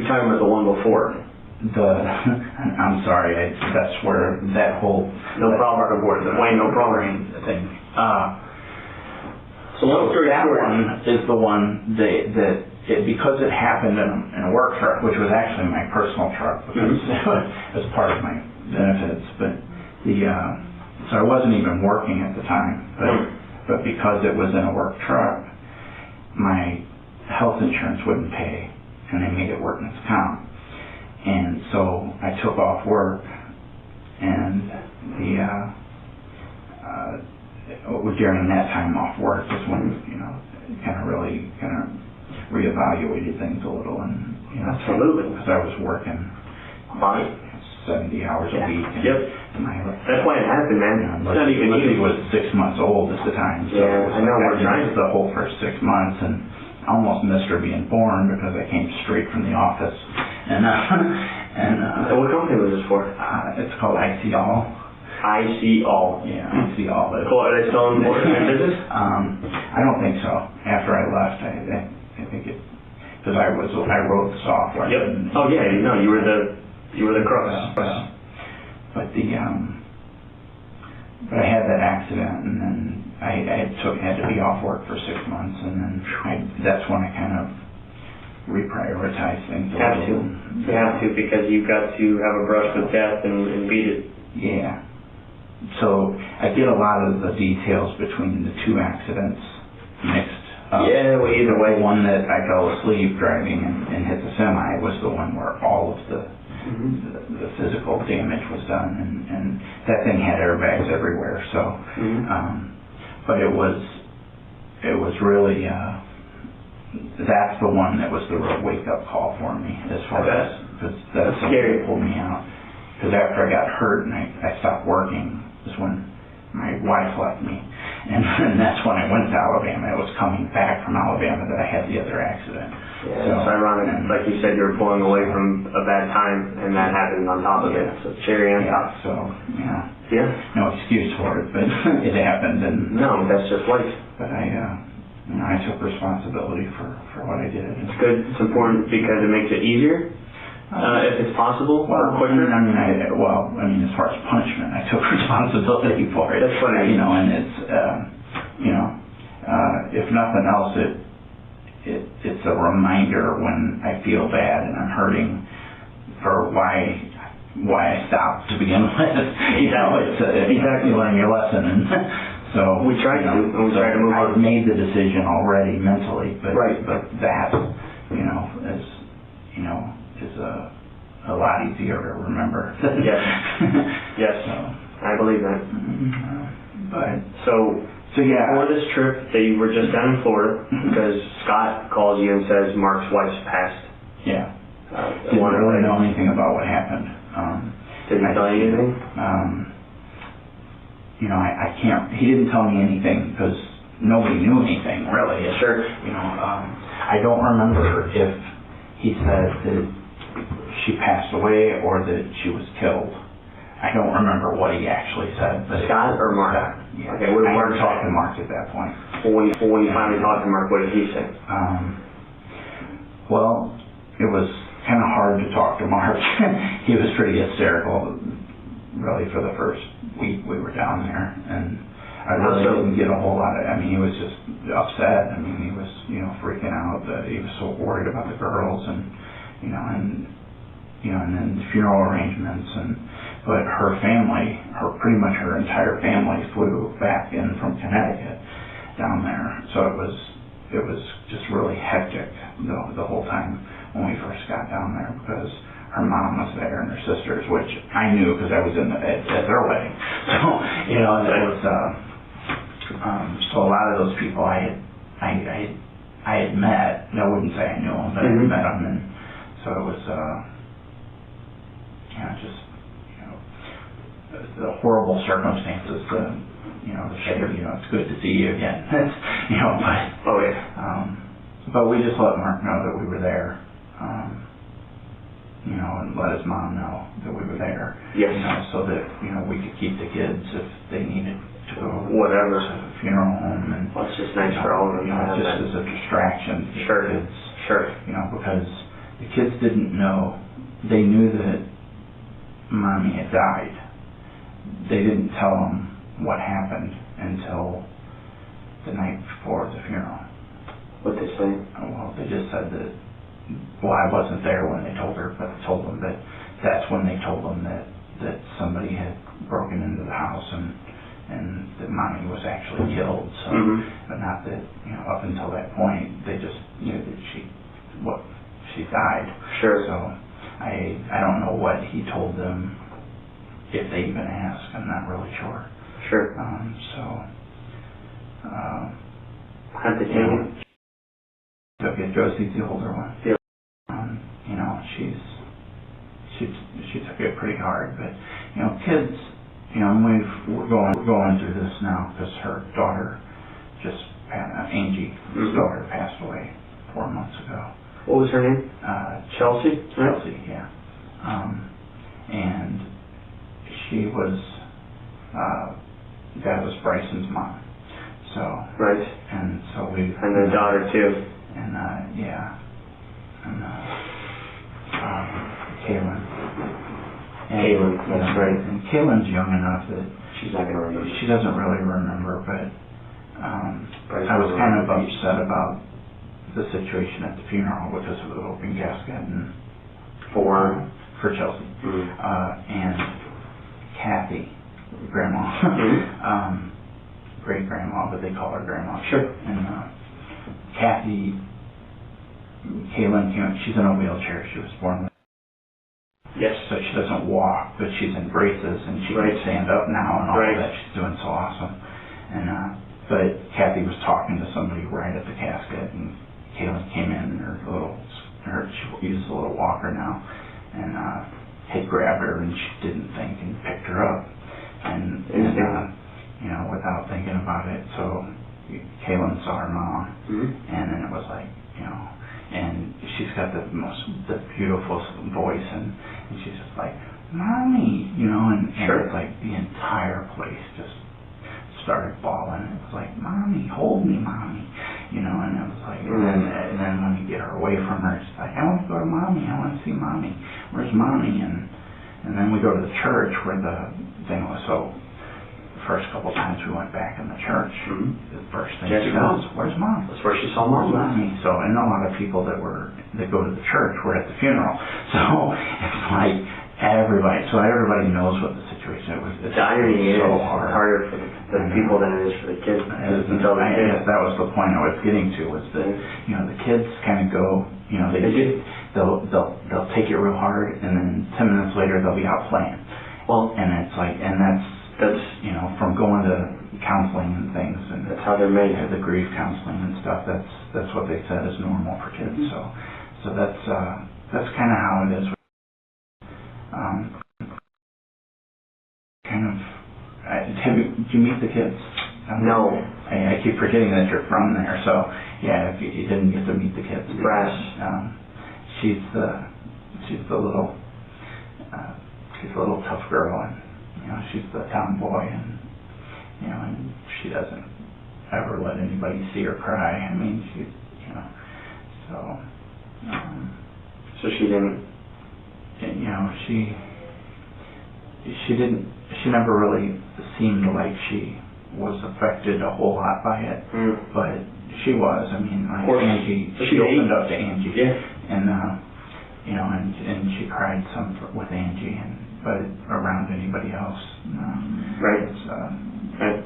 [SPEAKER 1] You're talking about the one before.
[SPEAKER 2] I'm sorry. That's where that whole.
[SPEAKER 1] No problem. Wayne, no problem.
[SPEAKER 2] Thing.
[SPEAKER 1] So long story short,
[SPEAKER 2] one is the one that. Because it happened in a work truck, which was actually my personal truck, because it was part of my benefits. But so I wasn't even working at the time. But because it was in a work truck, my health insurance wouldn't pay, and they made it workman's comp. And so I took off work, and during that time off work is when really reevaluated things a little, and
[SPEAKER 1] absolutely,
[SPEAKER 2] because I was working 70 hours a week. And
[SPEAKER 1] that's why it happened, man. It's not even
[SPEAKER 2] Lizzie was 6 months old at the time, so
[SPEAKER 1] I know. We're trying
[SPEAKER 2] the whole first 6 months, and I almost missed her being born because I came straight from the office. And
[SPEAKER 1] so what company was this for?
[SPEAKER 2] It's called ICAll.
[SPEAKER 1] ICAll.
[SPEAKER 2] Yeah, ICAll.
[SPEAKER 1] Are they still in business?
[SPEAKER 2] I don't think so. After I left, I think it, because I wrote the software.
[SPEAKER 1] Yep. Oh yeah, you were the crux.
[SPEAKER 2] But but I had that accident, and then I had to be off work for 6 months, and then that's when I kind of reprioritized things.
[SPEAKER 1] You have to because you've got to have a brush with death and beat it.
[SPEAKER 2] Yeah. So I get a lot of the details between the two accidents mixed.
[SPEAKER 1] Well, either way.
[SPEAKER 2] The one that I fell asleep driving and hit the semi was the one where all of the physical damage was done, and that thing had airbags everywhere. So, but it was really that's the one that was the real wake up call for me as far as because that's scary. That pulled me out. Because after I got hurt and I stopped working is when my wife left me. And that's when I went to Alabama. I was coming back from Alabama that I had the other accident.
[SPEAKER 1] Yeah, it's ironic. Like you said, you're pulling away from a bad time, and that happened on top of it. So cherry on top.
[SPEAKER 2] So, no excuse for it, but it happened. And
[SPEAKER 1] no, that's just life.
[SPEAKER 2] But I took responsibility for what I did.
[SPEAKER 1] It's good. It's important because it makes it easier. If it's possible, or quicker.
[SPEAKER 2] As far as punishment, I took responsibility for it.
[SPEAKER 1] That's funny.
[SPEAKER 2] And it's, if nothing else, it's a reminder when I feel bad and I'm hurting for why I stopped to begin with. It's exactly learning your lesson, and so
[SPEAKER 1] we try to move on.
[SPEAKER 2] I've made the decision already mentally, but that is a lot easier to remember.
[SPEAKER 1] Yes. So, I believe that.
[SPEAKER 2] But
[SPEAKER 1] for this trip that you were just down in Florida, because Scott calls you and says Mark's wife's passed.
[SPEAKER 2] Yeah. Didn't really know anything about what happened.
[SPEAKER 1] Did he tell you anything?
[SPEAKER 2] I can't. He didn't tell me anything because nobody knew anything really.
[SPEAKER 1] Sure.
[SPEAKER 2] I don't remember if he said that she passed away or that she was killed. I don't remember what he actually said. But
[SPEAKER 1] Scott or Mark?
[SPEAKER 2] Yeah.
[SPEAKER 1] Okay, what did Mark say?
[SPEAKER 2] I talked to Mark at that point.
[SPEAKER 1] When you finally talked to Mark, what did he say?
[SPEAKER 2] Well, it was kind of hard to talk to Mark. He was pretty hysterical, really, for the first week we were down there. And I really didn't get a whole lot of, I mean, he was just upset. I mean, he was, you know, freaking out that he was so worried about the girls and then the funeral arrangements but her family, pretty much her entire family flew back in from Connecticut down there. So it was just really hectic the whole time when we first got down there, because her mom was there and her sisters, which I knew because I was at their wedding. So, you know, it was, so a lot of those people I had met. I wouldn't say I knew them, but I had met them, and so it was, just, the horrible circumstances to, to say, it's good to see you again. But we just let Mark know that we were there, and let his mom know that we were there.
[SPEAKER 1] Yes.
[SPEAKER 2] So that, we could keep the kids if they needed to go
[SPEAKER 1] whatever
[SPEAKER 2] to the funeral home. And
[SPEAKER 1] well, it's just nice for all of them to have
[SPEAKER 2] just
[SPEAKER 1] that.
[SPEAKER 2] as a distraction to
[SPEAKER 1] Sure.
[SPEAKER 2] the kids.
[SPEAKER 1] Sure.
[SPEAKER 2] Because the kids didn't know. They knew that Mommy had died. They didn't tell them what happened until the night before the funeral.
[SPEAKER 1] What'd they say?
[SPEAKER 2] Well, they just said that, I wasn't there when they told her, but they told them that that's when they told them that somebody had broken into the house and that Mommy was actually killed. So, but not that, up until that point, they just knew that she died.
[SPEAKER 1] Sure.
[SPEAKER 2] So I don't know what he told them, if they even asked. I'm not really sure.
[SPEAKER 1] Sure. How'd they take it?
[SPEAKER 2] Okay, Josie's the older one.
[SPEAKER 1] Yeah.
[SPEAKER 2] She took it pretty hard, but kids, we're going through this now because her daughter Angie's daughter passed away 4 months ago.
[SPEAKER 1] What was her name? Chelsea?
[SPEAKER 2] Chelsea, yeah. And she was, that was Bryson's mom. So.
[SPEAKER 1] Right.
[SPEAKER 2] And so we.
[SPEAKER 1] And their daughter too.
[SPEAKER 2] And, yeah. And, Kaylin.
[SPEAKER 1] Kaylin, that's right.
[SPEAKER 2] And Kaylin's young enough that
[SPEAKER 1] she's not going to remember.
[SPEAKER 2] She doesn't really remember, but I was kind of upset about the situation at the funeral because of the open casket and for Chelsea. And Kathy, grandma, great grandma, but they call her grandma.
[SPEAKER 1] Sure.
[SPEAKER 2] And Kathy, Kaylin, she's in a wheelchair. She was born with.
[SPEAKER 1] Yes.
[SPEAKER 2] So she doesn't walk, but she's in braces and she can stand up now and all of that. She's doing so awesome. And but Kathy was talking to somebody right at the casket, and Kaylin came in she uses a little walker now, and had grabbed her, and she didn't think and picked her up, and without thinking about it. So Kaylin saw her mom, and then it was like, and she's got the beautiful voice, and she's just like, Mommy, and it's like the entire place just started bawling. It was like, Mommy, hold me, Mommy, and it was like, and then when you get her away from her, it's like, I want to go to Mommy, I want to see Mommy, where's Mommy? And then we go to the church where the thing was. So the first couple times we went back in the church, the first thing she goes, where's Mom?
[SPEAKER 1] That's where she saw Mom.
[SPEAKER 2] Where's Mommy? So, and a lot of people that go to the church were at the funeral. So it's like everybody knows what the situation was.
[SPEAKER 1] The irony is
[SPEAKER 2] so hard.
[SPEAKER 1] Harder for the people than it is for the kids.
[SPEAKER 2] I guess that was the point I was getting to, was that the kids kind of go, they'll take it real hard, and then 10 minutes later they'll be out playing. Well, and it's like, and that's from going to counseling and things, and
[SPEAKER 1] that's how they're made.
[SPEAKER 2] The grief counseling and stuff. That's what they said is normal for kids. So that's kind of how it is. Did you meet the kids?
[SPEAKER 1] No.
[SPEAKER 2] I keep forgetting that you're from there. So yeah, if you didn't get to meet the kids.
[SPEAKER 1] Brass.
[SPEAKER 2] She's the little tough girl, and she's the tomboy, and and she doesn't ever let anybody see her cry. I mean, she's
[SPEAKER 1] so she didn't.
[SPEAKER 2] She never really seemed like she was affected a whole lot by it, but she was. I mean, like Angie, she opened up to Angie, and you know, and she cried some with Angie, but around anybody else,
[SPEAKER 1] right?
[SPEAKER 2] It's,
[SPEAKER 1] right.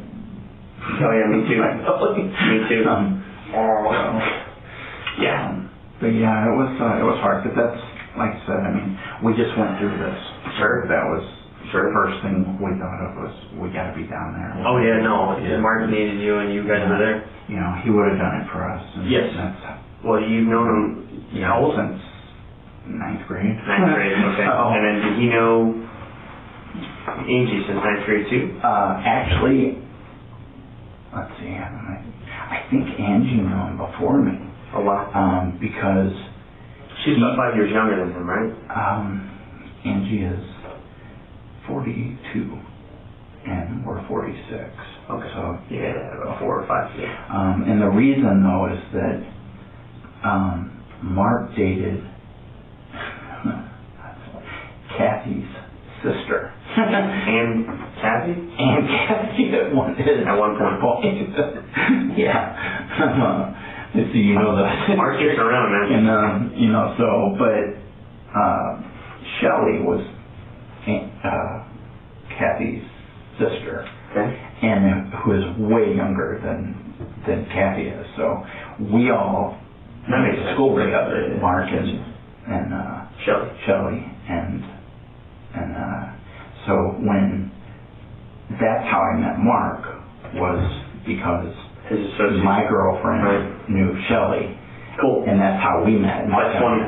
[SPEAKER 1] Oh yeah, me too. Me too.
[SPEAKER 2] But yeah, it was hard. But that's, like I said, I mean, we just went through this.
[SPEAKER 1] Sure.
[SPEAKER 2] That was the first thing we thought of was we got to be down there.
[SPEAKER 1] Oh yeah, no. Mark needed you, and you guys were there.
[SPEAKER 2] You know, he would have done it for us. And
[SPEAKER 1] yes. Well, you've known him how old?
[SPEAKER 2] Since 9th grade.
[SPEAKER 1] 9th grade. Okay. And then did he know Angie since 9th grade too?
[SPEAKER 2] Actually, let's see. I think Angie knew him before me.
[SPEAKER 1] Oh wow.
[SPEAKER 2] Because
[SPEAKER 1] she's about 5 years younger than him, right?
[SPEAKER 2] Angie is 42, and we're 46.
[SPEAKER 1] Okay.
[SPEAKER 2] So
[SPEAKER 1] about 4 or 5 years.
[SPEAKER 2] And the reason though is that Mark dated Kathy's sister.
[SPEAKER 1] And Kathy?
[SPEAKER 2] And Kathy at one point. Yeah. So you know that.
[SPEAKER 1] Mark gets around, man.
[SPEAKER 2] And you know, so but Shelley was Kathy's sister, and who is way younger than Kathy is. So we all went to school together, Mark and Shelley, and so when that's how I met Mark was because my girlfriend knew Shelley.
[SPEAKER 1] Cool.
[SPEAKER 2] And that's how we met.
[SPEAKER 1] That's one.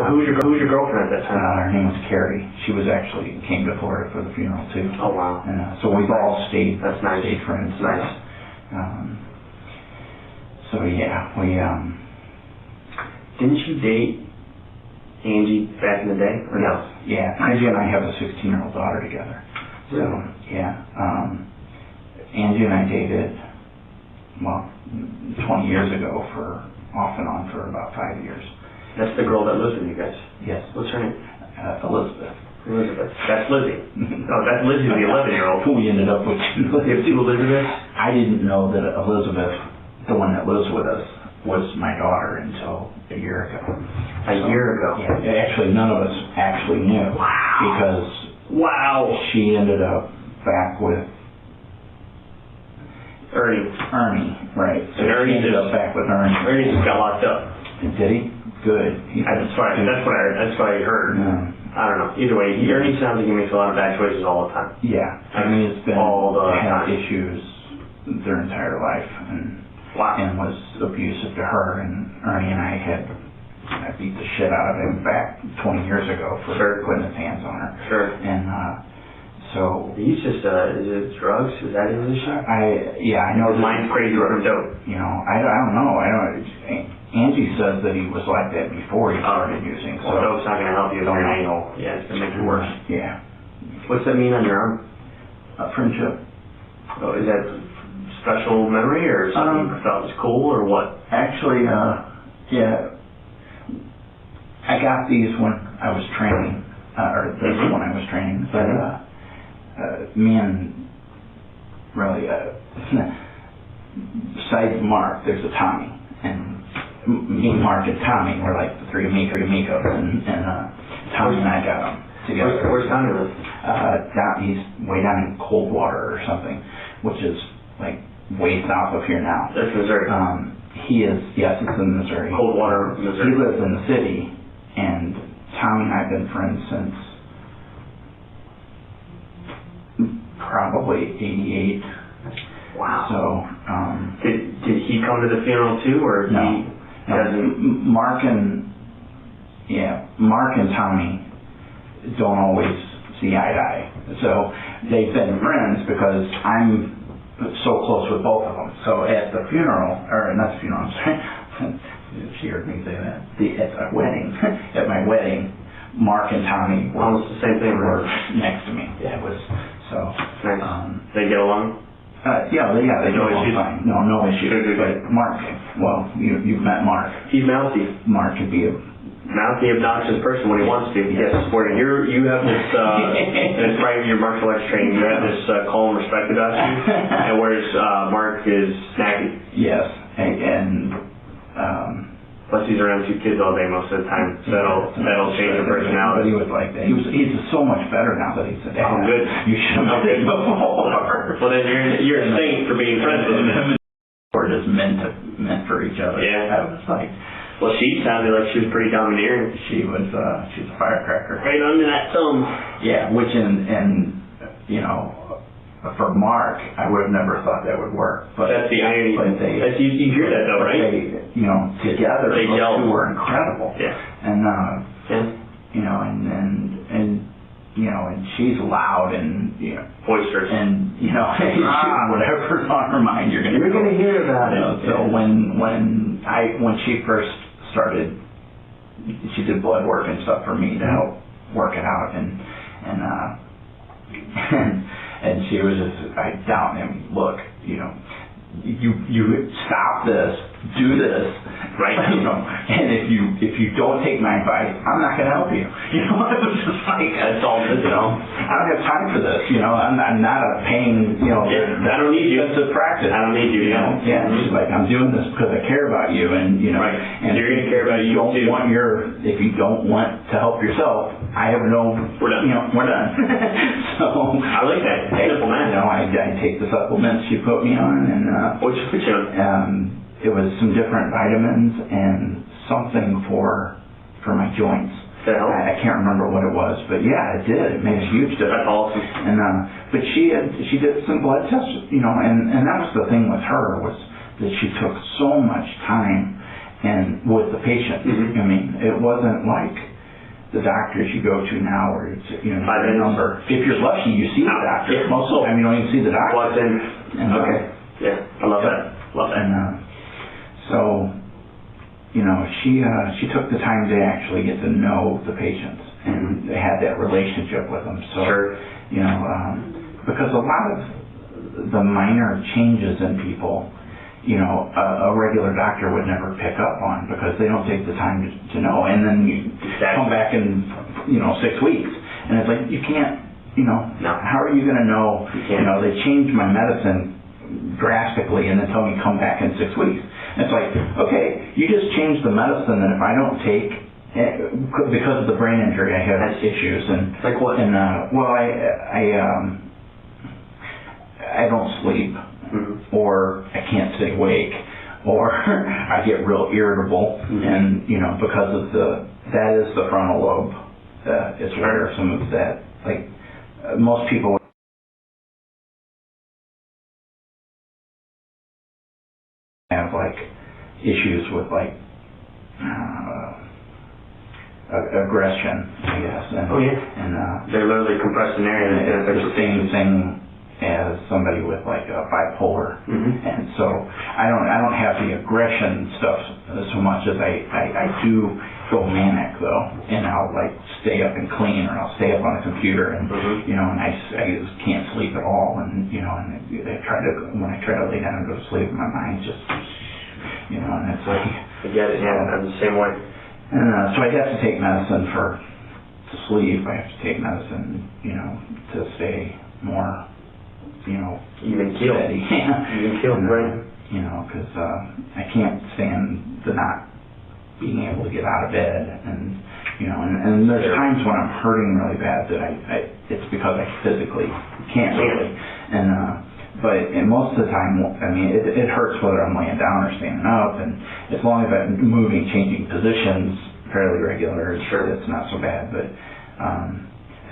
[SPEAKER 1] Who was your girlfriend at that time?
[SPEAKER 2] Her name was Carrie. She came to Florida for the funeral too.
[SPEAKER 1] Oh wow.
[SPEAKER 2] And so we've all stayed.
[SPEAKER 1] That's nice.
[SPEAKER 2] Stayed friends.
[SPEAKER 1] Nice.
[SPEAKER 2] So yeah, we.
[SPEAKER 1] Didn't you date Angie back in the day? Or no?
[SPEAKER 2] Yeah. Angie and I have a 16-year-old daughter together. So yeah. Angie and I dated 20 years ago off and on for about 5 years.
[SPEAKER 1] That's the girl that lives with you guys?
[SPEAKER 2] Yes.
[SPEAKER 1] What's her name?
[SPEAKER 2] Elizabeth.
[SPEAKER 1] That's Lizzie. Oh, that's Lizzie, the 11-year-old.
[SPEAKER 2] We ended up with
[SPEAKER 1] you have two Elizabeths?
[SPEAKER 2] I didn't know that Elizabeth, the one that lives with us, was my daughter until a year ago.
[SPEAKER 1] A year ago?
[SPEAKER 2] Yeah. Actually, none of us actually knew.
[SPEAKER 1] Wow.
[SPEAKER 2] Because she ended up back with Ernie, right. So
[SPEAKER 1] and
[SPEAKER 2] he ended up back with Ernie.
[SPEAKER 1] Ernie just got locked up.
[SPEAKER 2] Did he? Good.
[SPEAKER 1] That's what I heard.
[SPEAKER 2] Yeah.
[SPEAKER 1] I don't know. Either way, Ernie sounds like he makes a lot of bad choices all the time.
[SPEAKER 2] Yeah. I mean, it's been
[SPEAKER 1] all the
[SPEAKER 2] had
[SPEAKER 1] time.
[SPEAKER 2] issues their entire life and was abusive to her, and Ernie and I beat the shit out of him back 20 years ago for putting his hands on her.
[SPEAKER 1] Sure.
[SPEAKER 2] And so
[SPEAKER 1] he's just is it drugs? Is that his issue?
[SPEAKER 2] I know.
[SPEAKER 1] Mine's crazy from dope.
[SPEAKER 2] You know, I don't know. Angie says that he was like that before he started using.
[SPEAKER 1] Well, dope's not going to help you with your angle. Yeah, it's going to make it worse.
[SPEAKER 2] Yeah.
[SPEAKER 1] What's that mean on your arm?
[SPEAKER 2] Friendship.
[SPEAKER 1] Oh, is that special memory or something you felt was cool or what?
[SPEAKER 2] Actually, yeah. I got these when I was training, or this when I was training, but me and besides Mark, there's a Tommy, and me, Mark, and Tommy were like the three amigos, and Tommy and I got them together.
[SPEAKER 1] Where's Tommy live?
[SPEAKER 2] He's way down in Coldwater or something, which is like way south of here now.
[SPEAKER 1] That's Missouri.
[SPEAKER 2] Yes, it's in Missouri.
[SPEAKER 1] Coldwater, Missouri.
[SPEAKER 2] He lives in the city, and Tommy and I have been friends since probably 88.
[SPEAKER 1] Wow.
[SPEAKER 2] So,
[SPEAKER 1] did he come to the funeral too, or
[SPEAKER 2] no?
[SPEAKER 1] He doesn't?
[SPEAKER 2] Mark and Tommy don't always see eye to eye. So they've been friends because I'm so close with both of them. So at the funeral, or not the funeral, I'm sorry, she heard me say that. At my wedding, Mark and Tommy were
[SPEAKER 1] almost the same thing.
[SPEAKER 2] Were next to me. Yeah, it was so.
[SPEAKER 1] Nice. They get along.
[SPEAKER 2] They get along fine. No issues.
[SPEAKER 1] Good.
[SPEAKER 2] But Mark, well, you've met Mark.
[SPEAKER 1] He's mouthy.
[SPEAKER 2] Mark could be a
[SPEAKER 1] mount the obnoxious person when he wants to. Yes, where you have this, and it's probably your martial arts training, you have this calm, respected attitude, and whereas Mark is snappy.
[SPEAKER 2] Yes, and
[SPEAKER 1] plus he's around 2 kids all day most of the time, so that'll change the personality.
[SPEAKER 2] But he was like that. He's so much better now that he's a dad.
[SPEAKER 1] Oh, good.
[SPEAKER 2] You should have been before.
[SPEAKER 1] Well, then you're a saint for being friends with him.
[SPEAKER 2] We're just meant for each other.
[SPEAKER 1] Yeah.
[SPEAKER 2] I was like,
[SPEAKER 1] well, she sounded like she was pretty domineering.
[SPEAKER 2] she's a firecracker.
[SPEAKER 1] Right under that thumb.
[SPEAKER 2] Yeah, which and you know, for Mark, I would have never thought that would work. But
[SPEAKER 1] that's the irony.
[SPEAKER 2] But
[SPEAKER 1] you hear that though, right?
[SPEAKER 2] They, you know, together,
[SPEAKER 1] they
[SPEAKER 2] those
[SPEAKER 1] gel.
[SPEAKER 2] two were incredible.
[SPEAKER 1] Yeah.
[SPEAKER 2] And
[SPEAKER 1] yeah.
[SPEAKER 2] you know, and you know, and she's loud and you know,
[SPEAKER 1] boisterous,
[SPEAKER 2] and you know, whatever's on her mind, you're gonna
[SPEAKER 1] hear about it.
[SPEAKER 2] So when she first started, she did blood work and stuff for me to help work it out, and she was just, I doubt him. Look, you know, you stop this, do this,
[SPEAKER 1] right?
[SPEAKER 2] You know, and if you don't take my advice, I'm not going to help you. You know, it was just like,
[SPEAKER 1] that's all. You
[SPEAKER 2] know, I don't have time for this. You know, I'm not a paying. You know,
[SPEAKER 1] I don't need you.
[SPEAKER 2] That's a practice.
[SPEAKER 1] I don't need you.
[SPEAKER 2] You know, yeah. She's like, I'm doing this because I care about you, and you know,
[SPEAKER 1] right.
[SPEAKER 2] And
[SPEAKER 1] you're going to care about you too.
[SPEAKER 2] If you don't want to help yourself, I have no.
[SPEAKER 1] We're done.
[SPEAKER 2] You know, we're done. So
[SPEAKER 1] I like that. Simple man.
[SPEAKER 2] You know, I take the supplements she put me on, and
[SPEAKER 1] what you put you on?
[SPEAKER 2] It was some different vitamins and something for my joints. I can't remember what it was, but yeah, it did. It made a huge difference.
[SPEAKER 1] That's awesome.
[SPEAKER 2] And but she did some blood tests, you know, and that was the thing with her, was that she took so much time and with the patient.
[SPEAKER 1] Mm-hmm.
[SPEAKER 2] I mean, it wasn't like the doctors you go to now, where it's, you know, a number. If you're lucky, you see the doctor.
[SPEAKER 1] Yeah.
[SPEAKER 2] Most of the time, you don't even see the doctor.
[SPEAKER 1] Plugged in.
[SPEAKER 2] And,
[SPEAKER 1] okay. Yeah, I love that. Love that.
[SPEAKER 2] And so, you know, she took the time to actually get to know the patients, and they had that relationship with them. So,
[SPEAKER 1] sure.
[SPEAKER 2] You know, because a lot of the minor changes in people, you know, a regular doctor would never pick up on, because they don't take the time to know. And then you come back in, you know, 6 weeks, and it's like, you can't, you know, how are you going to know? You know, they changed my medicine drastically and then tell me come back in 6 weeks. And it's like, okay, you just changed the medicine, and if I don't take, because of the brain injury, I have issues. And
[SPEAKER 1] like what?
[SPEAKER 2] And well, I don't sleep. Mm-hmm. Or I can't stay awake, or I get real irritable, mm-hmm. and you know, because of that is the frontal lobe. It's where some of that, like most people have like issues with like aggression, I guess. And,
[SPEAKER 1] and they're literally compressed in area.
[SPEAKER 2] And it's the same thing as somebody with like a bipolar.
[SPEAKER 1] Mm-hmm.
[SPEAKER 2] And so I don't have the aggression stuff so much as I do go manic though, and I'll like stay up and clean, or I'll stay up on the computer, and
[SPEAKER 1] mm-hmm.
[SPEAKER 2] you know, and I just can't sleep at all, and you know, and when I try to lay down and go to sleep, my mind's just, you know, and it's like,
[SPEAKER 1] I get it. Yeah, I'm the same way.
[SPEAKER 2] And so I have to take medicine to sleep. I have to take medicine, you know, to stay more, you know,
[SPEAKER 1] even keel.
[SPEAKER 2] Steady.
[SPEAKER 1] Even keel, right?
[SPEAKER 2] You know, because I can't stand the not being able to get out of bed, and you know, and there's times when I'm hurting really bad that it's because I physically can't really, and most of the time, I mean, it hurts whether I'm laying down or standing up, and as long as I'm moving, changing positions fairly regular, it's not so bad, but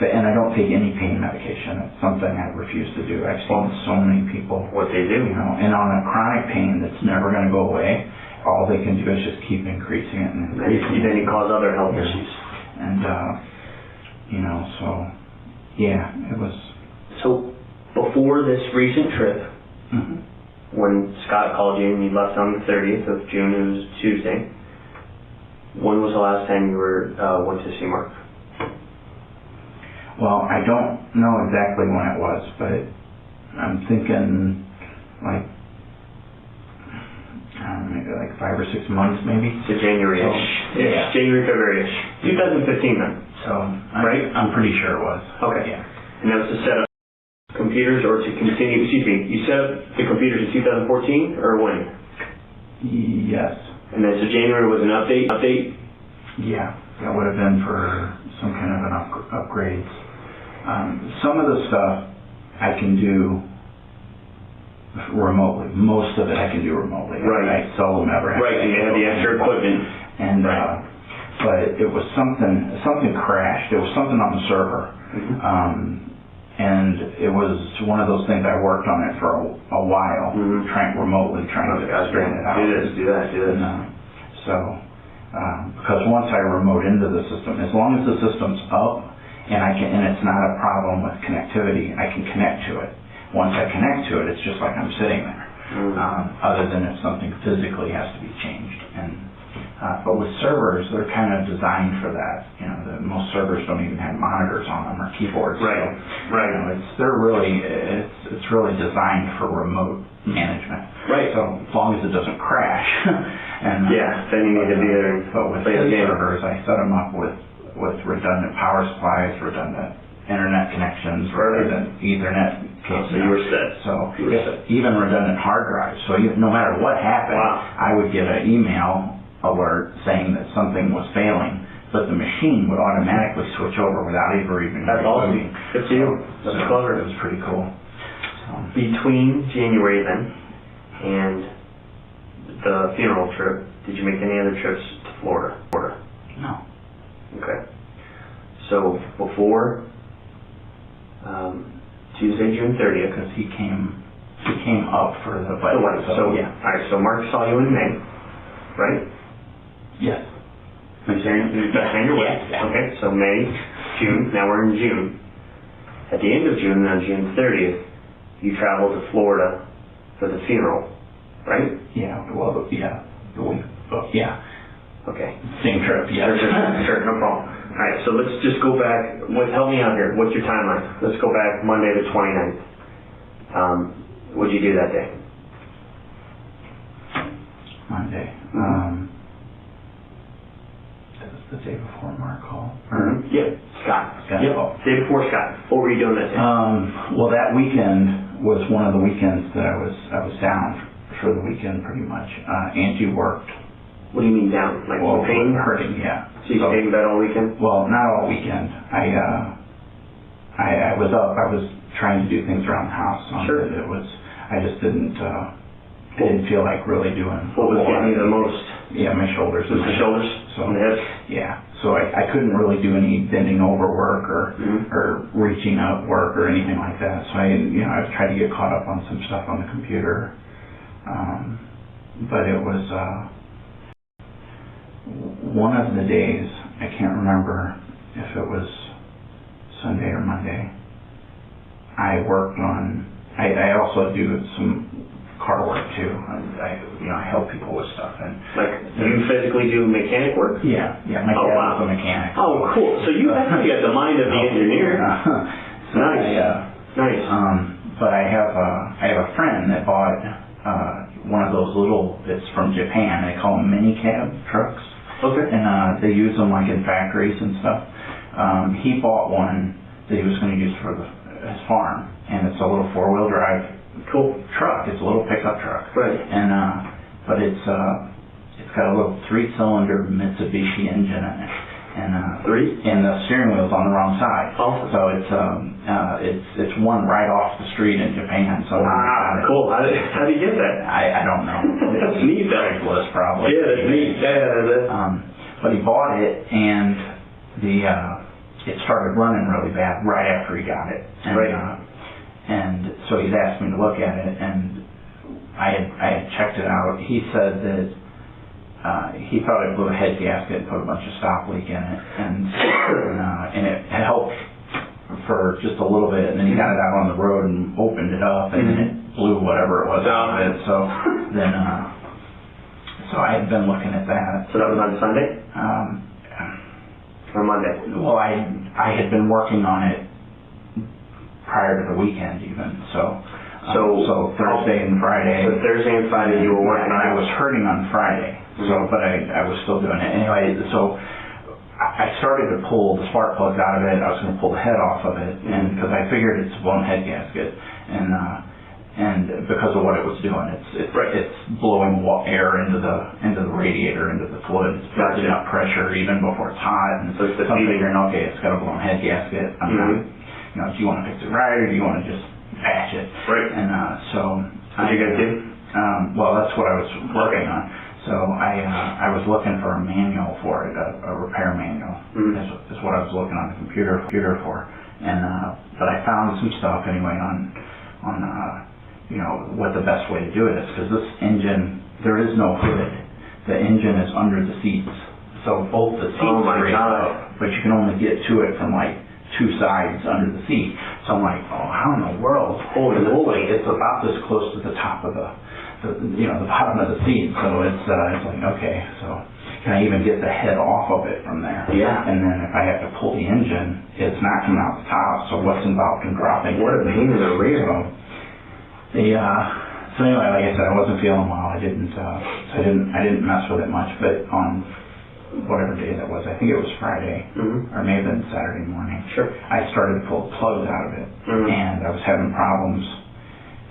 [SPEAKER 2] and I don't take any pain medication. It's something I refuse to do. I've seen so many people.
[SPEAKER 1] What they do.
[SPEAKER 2] You know, and on a chronic pain that's never going to go away, all they can do is just keep increasing it and increasing it.
[SPEAKER 1] Then you cause other health issues.
[SPEAKER 2] And, you know, so, yeah, it was.
[SPEAKER 1] So, before this recent trip,
[SPEAKER 2] mm-hmm.
[SPEAKER 1] when Scott called you and you left on the 30th of June, it was Tuesday, when was the last time you went to see Mark?
[SPEAKER 2] Well, I don't know exactly when it was, but I'm thinking like, maybe like 5 or 6 months maybe.
[SPEAKER 1] So January-ish.
[SPEAKER 2] So, yeah.
[SPEAKER 1] January, February-ish. 2015 then.
[SPEAKER 2] So,
[SPEAKER 1] Right?
[SPEAKER 2] I'm pretty sure it was.
[SPEAKER 1] Okay.
[SPEAKER 2] Yeah.
[SPEAKER 1] And that was to set up computers or to continue, excuse me, you set up the computers in 2014 or when?
[SPEAKER 2] Yes.
[SPEAKER 1] And then so January was an update?
[SPEAKER 2] Yeah, that would have been for some kind of an upgrades. Some of the stuff I can do remotely. Most of it I can do remotely.
[SPEAKER 1] Right.
[SPEAKER 2] I seldom ever have.
[SPEAKER 1] Right, and you have the extra equipment.
[SPEAKER 2] And
[SPEAKER 1] Right.
[SPEAKER 2] but it was something crashed. It was something on the server. And it was one of those things I worked on it for a while, trying to straighten it out.
[SPEAKER 1] Do this.
[SPEAKER 2] And, because once I remote into the system, as long as the system's up and it's not a problem with connectivity, I can connect to it. Once I connect to it, it's just like I'm sitting there. Other than if something physically has to be changed. But with servers, they're kind of designed for that. You know, most servers don't even have monitors on them or keyboards.
[SPEAKER 1] Right.
[SPEAKER 2] So,
[SPEAKER 1] Right.
[SPEAKER 2] You know, it's really designed for remote management.
[SPEAKER 1] Right.
[SPEAKER 2] So as long as it doesn't crash. And
[SPEAKER 1] then you need to be there.
[SPEAKER 2] But with
[SPEAKER 1] play the game.
[SPEAKER 2] servers, I set them up with redundant power supplies, redundant internet connections, redundant Ethernet cables.
[SPEAKER 1] So you were set.
[SPEAKER 2] So even redundant hard drives. So no matter what happened, I would get an email alert saying that something was failing, but the machine would automatically switch over without ever even
[SPEAKER 1] That's awesome. Good to you. That's clever.
[SPEAKER 2] It was pretty cool.
[SPEAKER 1] Between January then and the funeral trip, did you make any other trips to Florida?
[SPEAKER 2] No.
[SPEAKER 1] Okay. So before Tuesday, June 30th.
[SPEAKER 2] Because he came up for the wedding.
[SPEAKER 1] So
[SPEAKER 2] yeah.
[SPEAKER 1] All right. So Mark saw you in May, right?
[SPEAKER 2] Yes.
[SPEAKER 1] You're saying your way.
[SPEAKER 2] Yeah.
[SPEAKER 1] Okay. So May, June. Now we're in June. At the end of June, on June 30th, you traveled to Florida for the funeral, right?
[SPEAKER 2] Yeah. Well, yeah. Yeah.
[SPEAKER 1] Okay.
[SPEAKER 2] Same trip. Yeah.
[SPEAKER 1] Sure. No problem. All right. So let's just go back. Help me out here. What's your timeline? Let's go back Monday the 29th. What'd you do that day?
[SPEAKER 2] Monday. That was the day before Mark called.
[SPEAKER 1] Yeah, Scott. Yep. Day before Scott. What were you doing that day?
[SPEAKER 2] Well, that weekend was one of the weekends that I was down for the weekend pretty much. Angie worked.
[SPEAKER 1] What do you mean down? Like pain?
[SPEAKER 2] Hurting, yeah.
[SPEAKER 1] So you stayed in bed all weekend?
[SPEAKER 2] Well, not all weekend. I was up. I was trying to do things around the house.
[SPEAKER 1] Sure.
[SPEAKER 2] I just didn't feel like really doing.
[SPEAKER 1] What was getting you the most?
[SPEAKER 2] Yeah, my shoulders.
[SPEAKER 1] The shoulders?
[SPEAKER 2] So,
[SPEAKER 1] and the hips?
[SPEAKER 2] Yeah. So I couldn't really do any bending over work or reaching up work or anything like that. So I tried to get caught up on some stuff on the computer. But it was one of the days, I can't remember if it was Sunday or Monday, I worked on, I also do some car work too. I help people with stuff. And
[SPEAKER 1] like, do you physically do mechanic work?
[SPEAKER 2] Yeah. My dad was a mechanic.
[SPEAKER 1] Oh, cool. So you actually got the mind of the engineer. Nice.
[SPEAKER 2] But I have a friend that bought one of those little, it's from Japan, they call them mini cab trucks.
[SPEAKER 1] Okay.
[SPEAKER 2] And they use them like in factories and stuff. He bought one that he was going to use for his farm, and it's a little 4-wheel drive truck. It's a little pickup truck.
[SPEAKER 1] Right.
[SPEAKER 2] And but it's got a little 3-cylinder Mitsubishi engine in it. And and the steering wheel's on the wrong side.
[SPEAKER 1] Awesome.
[SPEAKER 2] So it's one right off the street in Japan. So
[SPEAKER 1] cool. How do you get that?
[SPEAKER 2] I don't know.
[SPEAKER 1] That's neat though.
[SPEAKER 2] Craigslist probably.
[SPEAKER 1] Yeah, that's neat. Yeah.
[SPEAKER 2] But he bought it, and it started running really bad right after he got it. And, and so he's asked me to look at it, and I had checked it out. He said that he thought it blew a head gasket and put a bunch of stop leak in it, and it helped for just a little bit, and then he got it out on the road and opened it up, and then it blew whatever it was out of it. So then, so I had been looking at that.
[SPEAKER 1] So that was on Sunday? Or Monday?
[SPEAKER 2] Well, I had been working on it prior to the weekend even. So So Thursday and Friday.
[SPEAKER 1] So Thursday and Friday you were working on it.
[SPEAKER 2] I was hurting on Friday, but I was still doing it. Anyway, so I started to pull the spark plugs out of it. I was going to pull the head off of it, and because I figured it's a blown head gasket, and because of what it was doing, it's blowing air into the radiator, into the fluid. It's building up pressure even before it's hot. And so I'm figuring, okay, it's got a blown head gasket. I'm not, do you want to fix it right, or do you want to just patch it?
[SPEAKER 1] Right.
[SPEAKER 2] And so
[SPEAKER 1] what you gonna do?
[SPEAKER 2] Well, that's what I was working on. So I was looking for a manual for it, a repair manual. Is what I was looking on the computer for. And but I found some stuff anyway on what the best way to do it is, because this engine, there is no hood. The engine is under the seats. So both the seats are raised up, but you can only get to it from like two sides under the seat. So I'm like, oh, how in the world? Holy moly, it's about this close to the top of the bottom of the seat. So it's like, okay, so can I even get the head off of it from there?
[SPEAKER 1] Yeah.
[SPEAKER 2] And then if I have to pull the engine, it's not coming out the top. So what's involved in dropping?
[SPEAKER 1] What a pain in the rear.
[SPEAKER 2] So anyway, like I said, I wasn't feeling well. I didn't mess with it much. But on whatever day that was, I think it was Friday, or may have been Saturday morning.
[SPEAKER 1] Sure.
[SPEAKER 2] I started to pull the plugs out of it, and I was having problems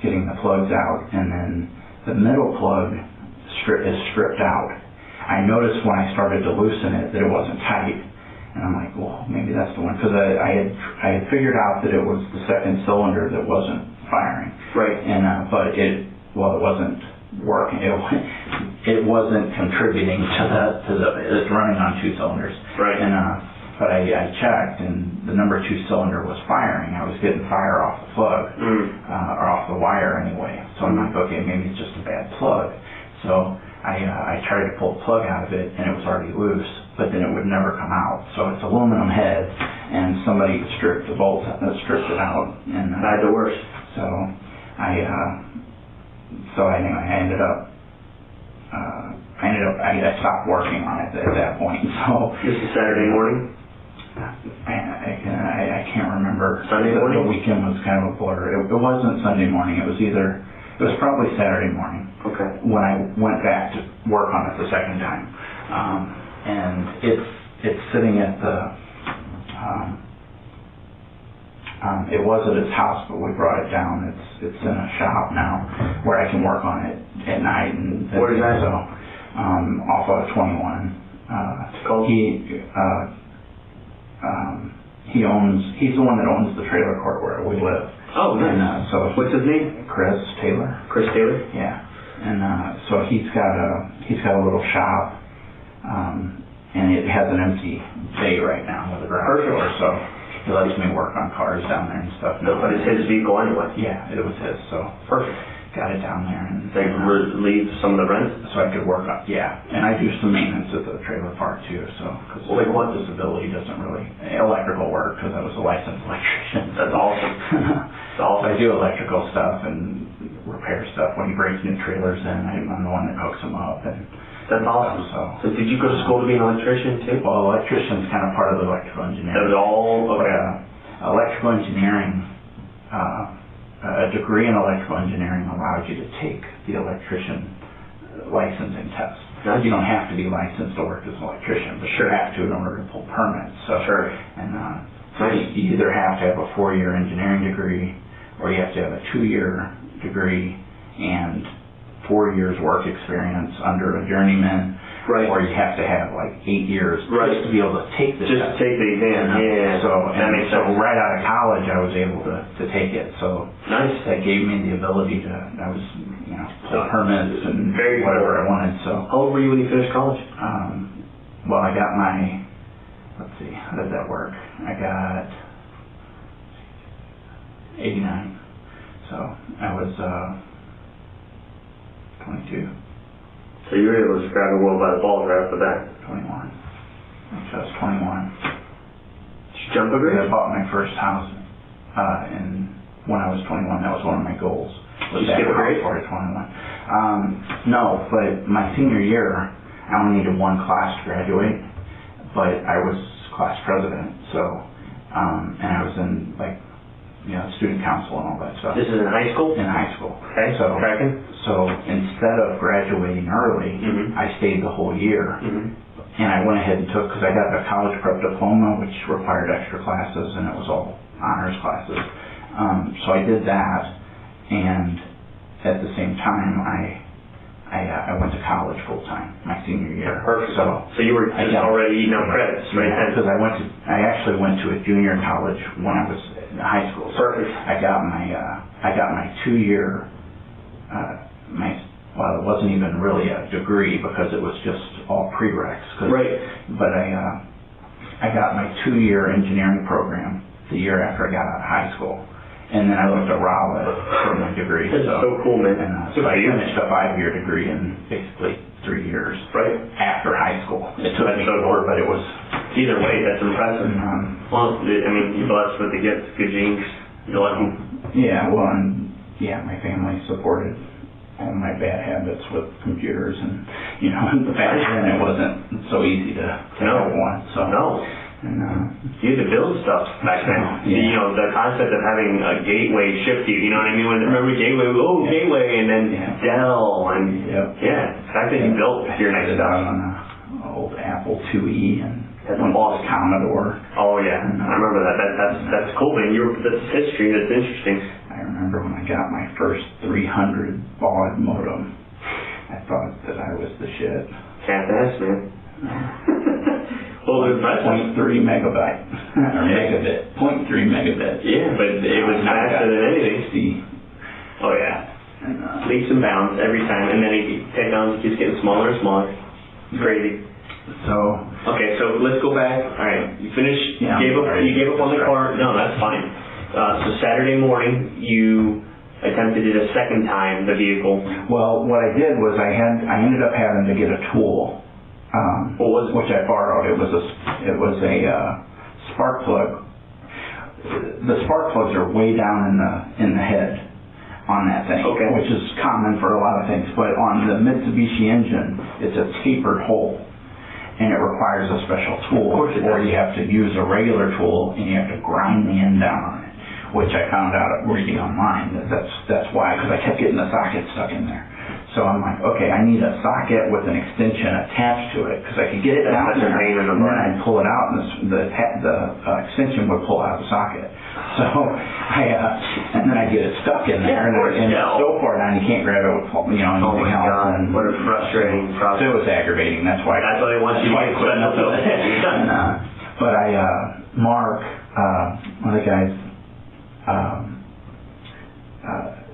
[SPEAKER 2] getting the plugs out, and then the middle plug is stripped out. I noticed when I started to loosen it that it wasn't tight, and I'm like, well, maybe that's the one, because I had figured out that it was the second cylinder that wasn't firing. Right. And but it wasn't working. It wasn't contributing to it's running on two cylinders. Right. And but I checked, and the number 2 cylinder was firing. I was getting fire off the plug, or off the wire anyway. So I'm like, okay, maybe it's just a bad plug. So I tried to pull the plug out of it, and it was already loose, but then it would never come out. So it's aluminum head, and somebody stripped the bolts, stripped it out, and
[SPEAKER 1] I had the worst.
[SPEAKER 2] So I stopped working on it at that point. So
[SPEAKER 1] this is Saturday morning.
[SPEAKER 2] I can't remember.
[SPEAKER 1] Sunday morning.
[SPEAKER 2] The weekend was kind of a blur. It wasn't Sunday morning. It was probably Saturday morning. Okay. When I went back to work on it the second time, and it's sitting at the. It was at his house, but we brought it down. It's in a shop now where I can work on it at night. And
[SPEAKER 1] where is that?
[SPEAKER 2] So, off of 21. He's the one that owns the trailer court where we live.
[SPEAKER 1] Oh, nice.
[SPEAKER 2] And, so
[SPEAKER 1] what's his name?
[SPEAKER 2] Chris Taylor.
[SPEAKER 1] Chris Taylor?
[SPEAKER 2] Yeah. And so he's got a little shop, and it has an empty bay right now with a garage door. So he lets me work on cars down there and stuff.
[SPEAKER 1] No, but it's his vehicle anyway.
[SPEAKER 2] Yeah, it was his. So
[SPEAKER 1] perfect.
[SPEAKER 2] Got it down there, and
[SPEAKER 1] they relieve some of the rent,
[SPEAKER 2] so I could work on. Yeah, and I do some maintenance at the trailer park too. So because what disability doesn't really electrical work, because I was a licensed electrician.
[SPEAKER 1] That's awesome. That's awesome.
[SPEAKER 2] So I do electrical stuff and repair stuff. When he brings new trailers in, I'm the one that hooks them up. And
[SPEAKER 1] that's awesome. So did you go to school to be an electrician too?
[SPEAKER 2] Well, electrician's kind of part of the electrical engineering.
[SPEAKER 1] That was all okay.
[SPEAKER 2] Electrical engineering. A degree in electrical engineering allows you to take the electrician licensing test. Now, you don't have to be licensed to work as an electrician, but you have to in order to pull permits. So, and so you either have to have a 4-year engineering degree, or you have to have a 2-year degree and 4 years work experience under a journeyman. Right. Or you have to have like 8 years just to be able to take the test.
[SPEAKER 1] Just take the exam. Yeah.
[SPEAKER 2] So right out of college, I was able to take it. So nice. That gave me the ability to. I was pull permits and whatever I wanted. So
[SPEAKER 1] how old were you when you finished college?
[SPEAKER 2] Well, I got my. Let's see. How did that work? I got 89. So I was 22.
[SPEAKER 1] So you were able to grab the world by the balls right off the bat.
[SPEAKER 2] 21. I was 21.
[SPEAKER 1] Did you jump a grade?
[SPEAKER 2] I bought my first house when I was 21. That was one of my goals.
[SPEAKER 1] Did you skip a grade?
[SPEAKER 2] Before I was 21. No, but my senior year, I only needed one class to graduate, but I was class president. So, and I was in like student council and all that stuff.
[SPEAKER 1] This is in high school?
[SPEAKER 2] In high school.
[SPEAKER 1] Okay,
[SPEAKER 2] So,
[SPEAKER 1] tracking?
[SPEAKER 2] so instead of graduating early, I stayed the whole year. And I went ahead and took, because I got a college prep diploma, which required extra classes, and it was all honors classes. So I did that, and at the same time, I went to college full time my senior year.
[SPEAKER 1] Perfect. So you were just already eating up credits, right?
[SPEAKER 2] Because I actually went to a junior college when I was in high school. So
[SPEAKER 1] Perfect.
[SPEAKER 2] I got my 2-year well, it wasn't even really a degree because it was just all prereqs.
[SPEAKER 1] Right.
[SPEAKER 2] But I got my 2-year engineering program the year after I got out of high school. And then I went to Raleigh for my degree.
[SPEAKER 1] That's so cool, man.
[SPEAKER 2] And so I finished a 5-year degree in basically 3 years.
[SPEAKER 1] Right.
[SPEAKER 2] After high school. It took me
[SPEAKER 1] so
[SPEAKER 2] 4, but it was...
[SPEAKER 1] Either way, that's impressive. Well, I mean, you're blessed with the gifts, good genes. You're lucky.
[SPEAKER 2] Yeah, well, and my family supported all my bad habits with computers, and back then it wasn't so easy to have one. So
[SPEAKER 1] no.
[SPEAKER 2] And,
[SPEAKER 1] you had to build stuff back then.
[SPEAKER 2] Yeah.
[SPEAKER 1] The concept of having a gateway shift you know what I mean? Remember gateway? Oh, gateway, and then Dell, and the fact that you built your nice stuff.
[SPEAKER 2] On an old Apple IIe and
[SPEAKER 1] that's awesome.
[SPEAKER 2] Commodore.
[SPEAKER 1] Oh yeah, I remember that. That's cool, man. That's history. That's interesting.
[SPEAKER 2] I remember when I got my first 300 baud modem. I thought that I was the shit.
[SPEAKER 1] Can't ask, man. Well, it was impressive.
[SPEAKER 2] 0.3 megabyte. Or megabit. 0.3 megabit.
[SPEAKER 1] Yeah, but it was faster than anything. Oh yeah.
[SPEAKER 2] And,
[SPEAKER 1] leaps and bounds every time, and then technology keeps getting smaller and smaller. It's crazy.
[SPEAKER 2] So.
[SPEAKER 1] Okay, so let's go back. All right, you finished.
[SPEAKER 2] Yeah,
[SPEAKER 1] you gave up on the car. No, that's fine. So Saturday morning, you attempted it a second time, the vehicle.
[SPEAKER 2] Well, what I did was I ended up having to get a tool,
[SPEAKER 1] what was it?
[SPEAKER 2] which I borrowed. It was a spark plug. The spark plugs are way down in the head on that thing, which is common for a lot of things. But on the Mitsubishi engine, it's a tapered hole, and it requires a special tool, or you have to use a regular tool and you have to grind the end down on it. Which I found out reading online that's why, because I kept getting the socket stuck in there. So I'm like, okay, I need a socket with an extension attached to it, because I could get it down there, and then I'd pull it out, and the extension would pull out of the socket. So and then I get it stuck in there, and it's so far down you can't grab it with anything else.
[SPEAKER 1] Oh my God, what a frustrating process.
[SPEAKER 2] So it was aggravating. That's why
[SPEAKER 1] they want you to quit.
[SPEAKER 2] But Mark, one of the guys.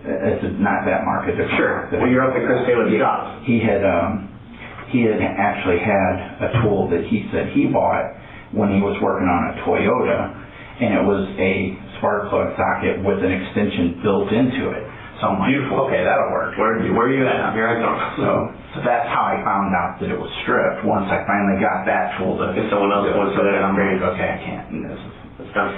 [SPEAKER 2] It's not that market.
[SPEAKER 1] Sure. Well, you're up at Chris Taylor's shop.
[SPEAKER 2] He had actually had a tool that he said he bought when he was working on a Toyota, and it was a spark plug socket with an extension built into it. So I'm like, beautiful. Okay, that'll work.
[SPEAKER 1] Where are you at? Here I come.
[SPEAKER 2] So that's how I found out that it was stripped. Once I finally got that tool to
[SPEAKER 1] if someone else wants to,
[SPEAKER 2] I'm like, okay, I can't.
[SPEAKER 1] It's done.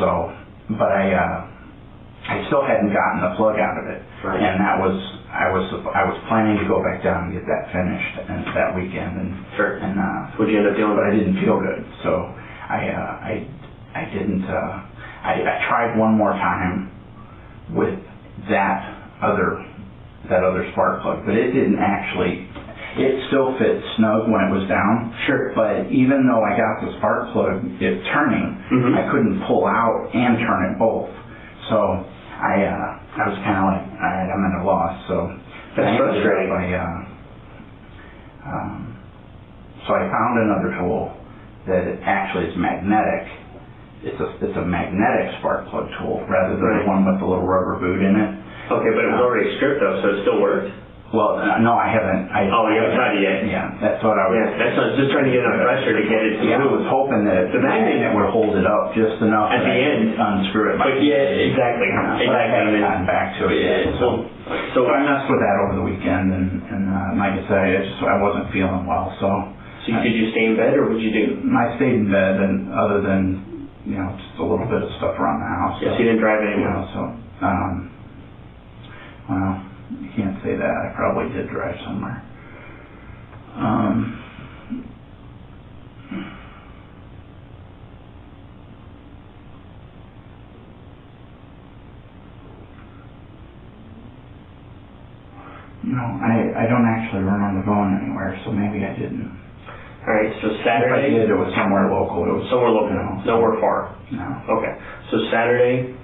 [SPEAKER 2] So. But I still hadn't gotten the plug out of it,
[SPEAKER 1] right.
[SPEAKER 2] And I was planning to go back down and get that finished that weekend, and
[SPEAKER 1] sure.
[SPEAKER 2] And
[SPEAKER 1] what did you end up doing?
[SPEAKER 2] But I didn't feel good, so I didn't. I tried one more time with that other spark plug, but it didn't actually. It still fit snug when it was down.
[SPEAKER 1] Sure.
[SPEAKER 2] But even though I got the spark plug turning, I couldn't pull out and turn it both. So I was kind of like, all right, I'm at a loss. So
[SPEAKER 1] that's frustrating.
[SPEAKER 2] So I found another tool that actually is magnetic. It's a magnetic spark plug tool rather than the one with the little rubber boot in it.
[SPEAKER 1] Okay, but it was already stripped though, so it still worked.
[SPEAKER 2] Well, no, I haven't.
[SPEAKER 1] You haven't tried it yet?
[SPEAKER 2] Yeah, that's what I was...
[SPEAKER 1] Yeah, that's just trying to get enough pressure to get it to
[SPEAKER 2] move. I was hoping that the magnet would hold it up just enough
[SPEAKER 1] at the end.
[SPEAKER 2] Unscrew it.
[SPEAKER 1] But exactly.
[SPEAKER 2] But I haven't gotten back to it yet. So I messed with that over the weekend, and like I said, I wasn't feeling well, so...
[SPEAKER 1] So did you stay in bed, or what did you do?
[SPEAKER 2] I stayed in bed, and other than, just a little bit of stuff around the house.
[SPEAKER 1] Yes, you didn't drive anywhere.
[SPEAKER 2] Well... You can't say that. I probably did drive somewhere. I don't actually remember going anywhere, so maybe I didn't.
[SPEAKER 1] All right, so
[SPEAKER 2] If I
[SPEAKER 1] Saturday.
[SPEAKER 2] did, it was somewhere local. It was
[SPEAKER 1] Somewhere local, nowhere far.
[SPEAKER 2] No.
[SPEAKER 1] Okay, so Saturday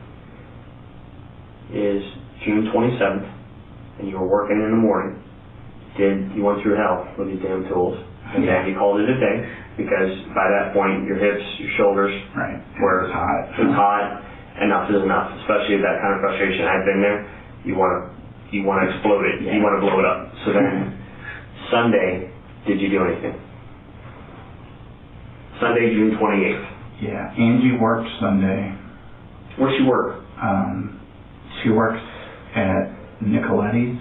[SPEAKER 1] is June 27th, and you were working in the morning. You went through hell with these damn tools, and then you called it a day, because by that point, your hips, your shoulders were
[SPEAKER 2] It was hot.
[SPEAKER 1] It was hot. Enough is enough, especially that kind of frustration. I've been there. You want to explode it.
[SPEAKER 2] Yeah.
[SPEAKER 1] You want to blow it up. So then, Sunday, did you do anything? Sunday, June 28th.
[SPEAKER 2] Yeah, Angie worked Sunday.
[SPEAKER 1] Where'd she work?
[SPEAKER 2] She works at Nicoletti's.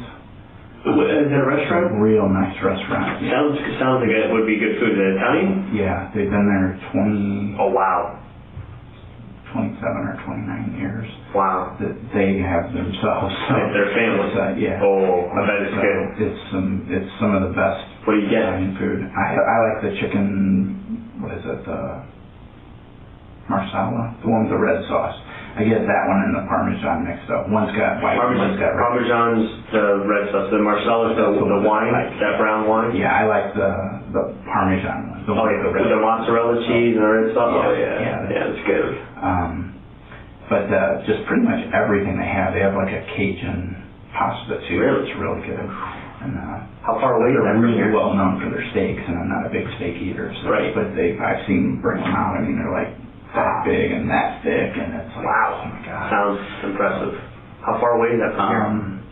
[SPEAKER 1] Is that a restaurant?
[SPEAKER 2] A real nice restaurant.
[SPEAKER 1] Sounds like it would be good food. Is it Italian?
[SPEAKER 2] Yeah, they've been there 27
[SPEAKER 1] Oh, wow.
[SPEAKER 2] or 29 years.
[SPEAKER 1] Wow.
[SPEAKER 2] That they have themselves. So
[SPEAKER 1] It's their family.
[SPEAKER 2] Yeah.
[SPEAKER 1] Oh, I bet it's
[SPEAKER 2] So
[SPEAKER 1] good.
[SPEAKER 2] It's some of the best
[SPEAKER 1] What do you get?
[SPEAKER 2] Italian food. I like the chicken, what is it, the marsala? The one with the red sauce. I get that one and the Parmesan mixed up. One's got white, one's got red.
[SPEAKER 1] Parmesan's the red sauce. The Marcella's the wine, that brown wine.
[SPEAKER 2] Yeah, I like the Parmesan one. The
[SPEAKER 1] Oh,
[SPEAKER 2] one
[SPEAKER 1] yeah,
[SPEAKER 2] with
[SPEAKER 1] with the mozzarella cheese and the red sauce. Oh,
[SPEAKER 2] Yeah.
[SPEAKER 1] Yeah, it's good.
[SPEAKER 2] But just pretty much everything they have. They have like a Cajun pasta too.
[SPEAKER 1] Really?
[SPEAKER 2] It's really good. And
[SPEAKER 1] How far away is
[SPEAKER 2] they're
[SPEAKER 1] that from
[SPEAKER 2] really
[SPEAKER 1] here?
[SPEAKER 2] well known for their steaks, and I'm not a big steak eater. So,
[SPEAKER 1] Right.
[SPEAKER 2] But I've seen them bring them out. I mean, they're like that big and that thick, and it's like,
[SPEAKER 1] Wow.
[SPEAKER 2] oh my god.
[SPEAKER 1] Sounds impressive. How far away is that from here?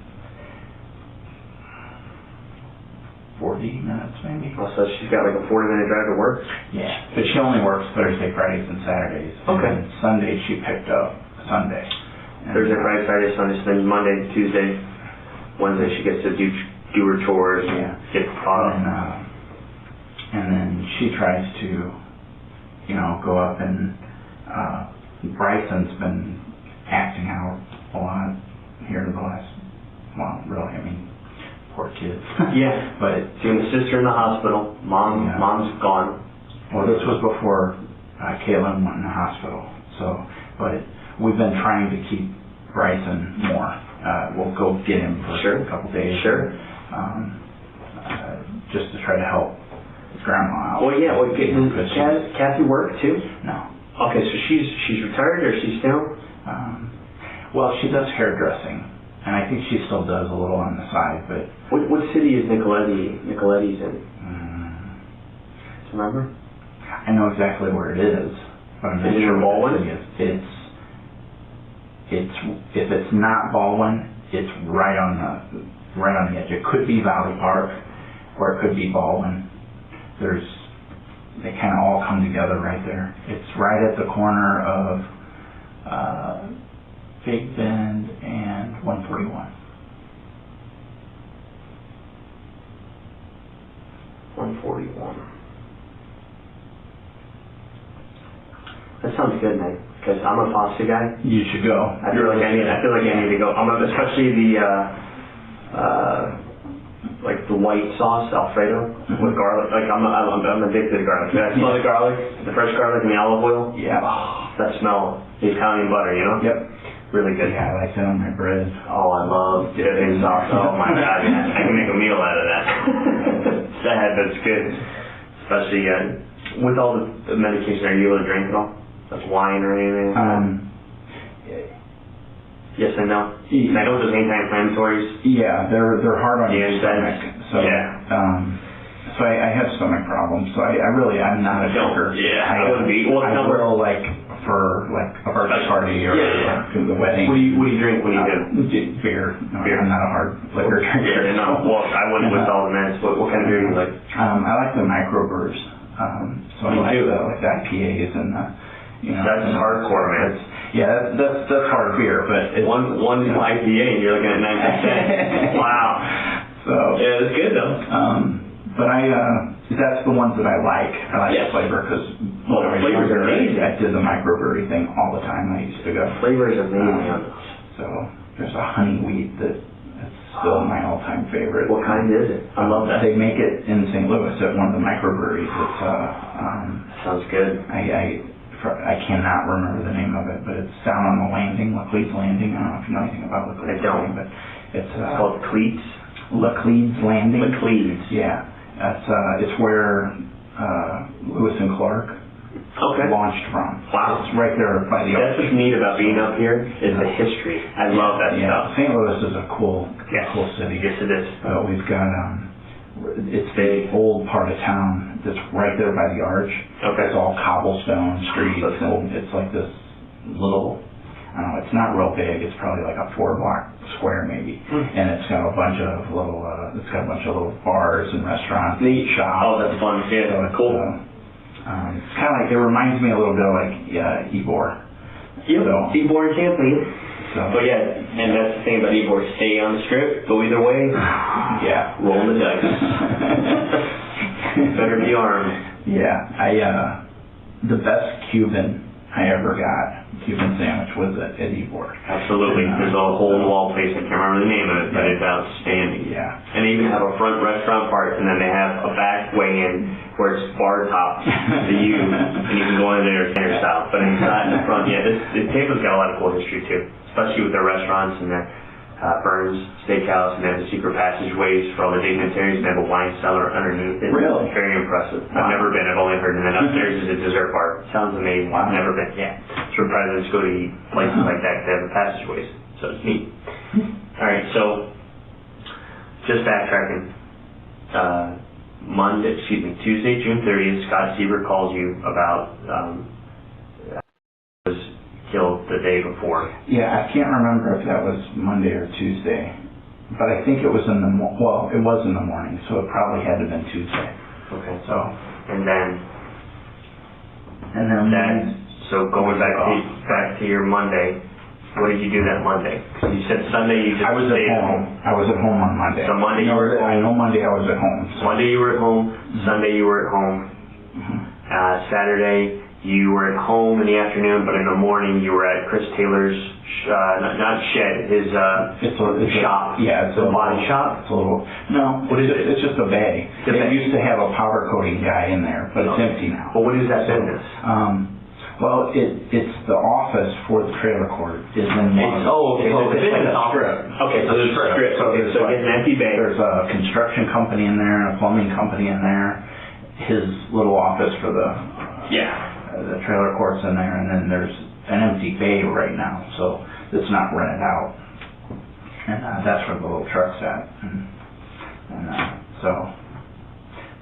[SPEAKER 2] 40 minutes maybe.
[SPEAKER 1] Oh, so she's got like a 40-minute drive to work?
[SPEAKER 2] Yeah, but she only works Thursday, Fridays, and Saturdays.
[SPEAKER 1] Okay.
[SPEAKER 2] And Sunday she picked up Sunday. And,
[SPEAKER 1] Thursday, Friday, Saturday, Sunday, so then Monday, Tuesday, Wednesday she gets to do her chores and
[SPEAKER 2] Yeah.
[SPEAKER 1] get caught up.
[SPEAKER 2] And then she tries to, go up and Bryson's been acting out a lot here the last, really, poor kids.
[SPEAKER 1] Yeah.
[SPEAKER 2] But
[SPEAKER 1] Seeing the sister in the hospital, mom's gone.
[SPEAKER 2] well, this was before Caitlin went in the hospital. So, but we've been trying to keep Bryson more. We'll go get him for a couple days.
[SPEAKER 1] Sure.
[SPEAKER 2] Just to try to help his grandma out.
[SPEAKER 1] Well, yeah. Well, does Kathy work too?
[SPEAKER 2] No.
[SPEAKER 1] Okay, so she's retired or she's still?
[SPEAKER 2] Well, she does hairdressing, and I think she still does a little on the side, but...
[SPEAKER 1] What city is Nicoletti's in? Do you remember?
[SPEAKER 2] I know exactly where it is, but I'm not
[SPEAKER 1] Is it
[SPEAKER 2] sure
[SPEAKER 1] in
[SPEAKER 2] what
[SPEAKER 1] Baldwin?
[SPEAKER 2] the city is. If it's not Baldwin, it's right on the edge. It could be Valley Park, or it could be Baldwin. They kind of all come together right there. It's right at the corner of Big Bend and 141.
[SPEAKER 1] That sounds good, man. Because I'm a pasta guy.
[SPEAKER 2] You should go.
[SPEAKER 1] I feel like I need to go. Especially the white sauce Alfredo with garlic. Like I'm addicted to garlic. I smell the garlic, the fresh garlic and the olive oil.
[SPEAKER 2] Yeah.
[SPEAKER 1] Oh, that smell, the Italian butter,
[SPEAKER 2] Yep.
[SPEAKER 1] Really good.
[SPEAKER 2] Yeah, I like that on my bread.
[SPEAKER 1] Oh, I love dipping sauce. Oh my god, man. I can make a meal out of that. That's good. Especially with all the medication, are you able to drink at all? Like wine or anything? Yes and no. I know those anti-inflammatories.
[SPEAKER 2] Yeah, they're hard on your
[SPEAKER 1] Yeah,
[SPEAKER 2] stomach. So, so I have stomach problems. So I'm not a drinker.
[SPEAKER 1] Yeah, I wouldn't be. Well,
[SPEAKER 2] I will for a birthday party or the wedding.
[SPEAKER 1] What do you drink when you do?
[SPEAKER 2] Beer. No, I'm not a hard liquor drinker.
[SPEAKER 1] Yeah, no. Well, I wouldn't with all the meds. What kind of beer do you like?
[SPEAKER 2] I like the microbrews. So I like the IPAs and
[SPEAKER 1] That's hardcore, man.
[SPEAKER 2] That's hard beer, but it's
[SPEAKER 1] one IPA and you're looking at 9%. Wow.
[SPEAKER 2] So
[SPEAKER 1] yeah, it's good though.
[SPEAKER 2] But that's the ones that I like. I like the flavor because
[SPEAKER 1] the flavor's amazing.
[SPEAKER 2] I did the microbrewery thing all the time. I used to go.
[SPEAKER 1] Flavor is amazing on those.
[SPEAKER 2] So there's a honey wheat that's still my all-time favorite.
[SPEAKER 1] What kind is it? I love that.
[SPEAKER 2] They make it in St. Louis at one of the microbreweries. It's
[SPEAKER 1] sounds good.
[SPEAKER 2] I cannot remember the name of it, but it's down on the landing, Laclete's Landing. I don't know if you know anything about Laclete's Landing, but it's
[SPEAKER 1] called Cleats.
[SPEAKER 2] Laclede's Landing.
[SPEAKER 1] Laclede's.
[SPEAKER 2] Yeah, that's it's where Lewis and Clark launched from.
[SPEAKER 1] Wow.
[SPEAKER 2] It's right there by the
[SPEAKER 1] That's
[SPEAKER 2] arch.
[SPEAKER 1] what's neat about being up here is the history. I love that stuff.
[SPEAKER 2] St. Louis is a cool city.
[SPEAKER 1] Yes, it is.
[SPEAKER 2] We've got it's the old part of town that's right there by the arch.
[SPEAKER 1] Okay.
[SPEAKER 2] It's all cobblestone streets,
[SPEAKER 1] That's cool.
[SPEAKER 2] and it's like this little. I don't know. It's not real big. It's probably like a 4-block square maybe, and it's got a bunch of little. It's got a bunch of little bars and restaurants, shops.
[SPEAKER 1] Oh, that's fun. Yeah,
[SPEAKER 2] So it's,
[SPEAKER 1] cool.
[SPEAKER 2] It's kind of like, it reminds me a little bit of like Ybor.
[SPEAKER 1] Yep.
[SPEAKER 2] So,
[SPEAKER 1] Ybor and Champlain.
[SPEAKER 2] so
[SPEAKER 1] But yeah, and that's the thing about Ybor. Stay on the strip. Go either way.
[SPEAKER 2] yeah.
[SPEAKER 1] Roll the dice. Better be armed.
[SPEAKER 2] Yeah. The best Cuban I ever got, Cuban sandwich, was at Ybor.
[SPEAKER 1] Absolutely.
[SPEAKER 2] And,
[SPEAKER 1] There's a hole in the wall place. I can't remember the name of it, but it's outstanding.
[SPEAKER 2] Yeah.
[SPEAKER 1] And they even have a front restaurant part, and then they have a back way in where it's bar top, the U, and you can go in there center style. But inside in the front, Tampa's got a lot of cool history too, especially with their restaurants and their Burns Steakhouse, and they have the secret passageways for all the dignitaries, and they have a wine cellar underneath it.
[SPEAKER 2] Really?
[SPEAKER 1] Very impressive.
[SPEAKER 2] Wow.
[SPEAKER 1] I've never been, I've only heard, and then upstairs is a dessert bar. Sounds amazing.
[SPEAKER 2] Wow.
[SPEAKER 1] I've never been, It's where presidents go to eat, places like that, 'cause they have the passageways. So it's neat. Alright, so, just backtracking. Tuesday, June 30th, Scott Sievers calls you about was killed the day before.
[SPEAKER 2] Yeah, I can't remember if that was Monday or Tuesday, but I think it was in the it was in the morning, so it probably had to have been Tuesday.
[SPEAKER 1] Okay.
[SPEAKER 2] So,
[SPEAKER 1] And then so going back to your Monday, what did you do that Monday? 'Cause you said Sunday you just
[SPEAKER 2] I was
[SPEAKER 1] stayed
[SPEAKER 2] at home. I was at home on Monday.
[SPEAKER 1] So Monday you were at home.
[SPEAKER 2] I know Monday I was at home. So.
[SPEAKER 1] Monday you were at home, Sunday you were at home, Saturday you were at home in the afternoon, but in the morning you were at Chris Taylor's, not shed, his shop.
[SPEAKER 2] It's
[SPEAKER 1] a body shop?
[SPEAKER 2] It's a little, no,
[SPEAKER 1] What is it?
[SPEAKER 2] It's just a bay.
[SPEAKER 1] The bay.
[SPEAKER 2] It used to have a powder coating guy in there, but it's empty now.
[SPEAKER 1] Well, what is that business?
[SPEAKER 2] Well, it's the office for the trailer court is in one.
[SPEAKER 1] Okay, so it's a business
[SPEAKER 2] strip.
[SPEAKER 1] Okay, so there's a strip.
[SPEAKER 2] So
[SPEAKER 1] Okay, so it's an empty bay.
[SPEAKER 2] There's a construction company in there, and a plumbing company in there. His little office for the trailer court's in there, and then there's an empty bay right now, so it's not rented out. And that's where the little truck's at. And so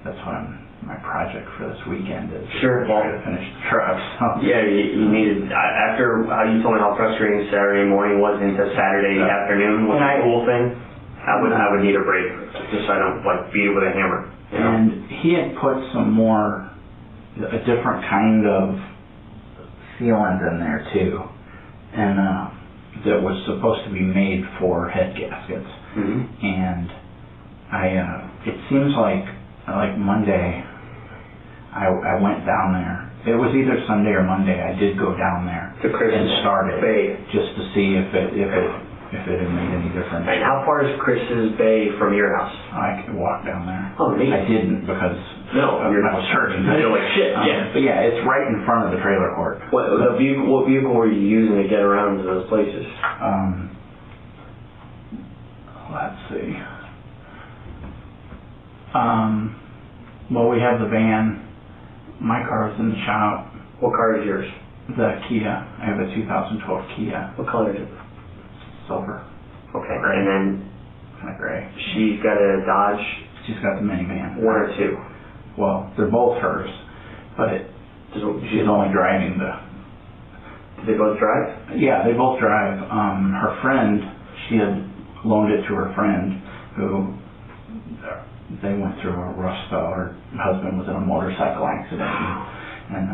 [SPEAKER 2] that's what my project for this weekend is.
[SPEAKER 1] Sure.
[SPEAKER 2] Try to finish the trucks.
[SPEAKER 1] Yeah, you needed, after how you told me how frustrating Saturday morning was into Saturday afternoon with the school thing, I would need a break, just so I don't beat it with a hammer. You know?
[SPEAKER 2] And he had put a different kind of sealant in there too, and that was supposed to be made for head gaskets.
[SPEAKER 1] Mm-hmm.
[SPEAKER 2] And it seems like Monday, I went down there. It was either Sunday or Monday. I did go down there and start it just to see if it had made any difference.
[SPEAKER 1] And how far is Chris's Bay from your house?
[SPEAKER 2] I could walk down there.
[SPEAKER 1] Oh, neat.
[SPEAKER 2] I didn't because I was hurting.
[SPEAKER 1] You're like shit.
[SPEAKER 2] But yeah, it's right in front of the trailer court.
[SPEAKER 1] What vehicle were you using to get around to those places?
[SPEAKER 2] Let's see. Well, we have the van. My car is in the shop.
[SPEAKER 1] What car is yours?
[SPEAKER 2] The Kia. I have a 2012 Kia.
[SPEAKER 1] What color is it?
[SPEAKER 2] Silver.
[SPEAKER 1] Okay.
[SPEAKER 2] Gray.
[SPEAKER 1] And then
[SPEAKER 2] Kind of gray.
[SPEAKER 1] she's got a Dodge.
[SPEAKER 2] She's got the minivan.
[SPEAKER 1] One or two.
[SPEAKER 2] Well, they're both hers, but she's only driving the.
[SPEAKER 1] Do they both drive?
[SPEAKER 2] Yeah, they both drive. Her friend, she had loaned it to her friend who. They went through a rough spell. Her husband was in a motorcycle accident, and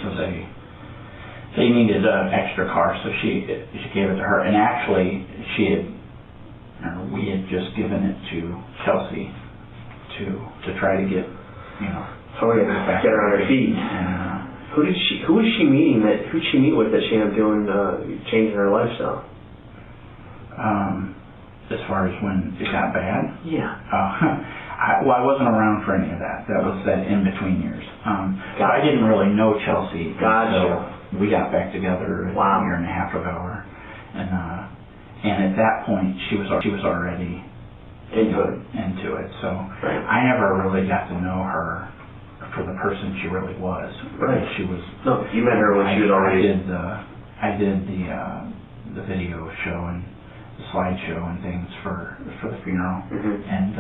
[SPEAKER 2] so they needed an extra car, so she gave it to her. And actually, we had just given it to Chelsea to try to get
[SPEAKER 1] get her on her feet.
[SPEAKER 2] And,
[SPEAKER 1] who was she meeting? Who did she meet with that she ended up doing changing her lifestyle?
[SPEAKER 2] As far as when it got bad.
[SPEAKER 1] Yeah.
[SPEAKER 2] I wasn't around for any of that. That was that in-between years. I didn't really know Chelsea.
[SPEAKER 1] Gotcha.
[SPEAKER 2] So we got back together a year and a half ago. And at that point, she was already into it. So I never really got to know her for the person she really was.
[SPEAKER 1] Right.
[SPEAKER 2] She was.
[SPEAKER 1] No, you met her when she was already.
[SPEAKER 2] I did the video show and the slideshow and things for the funeral, and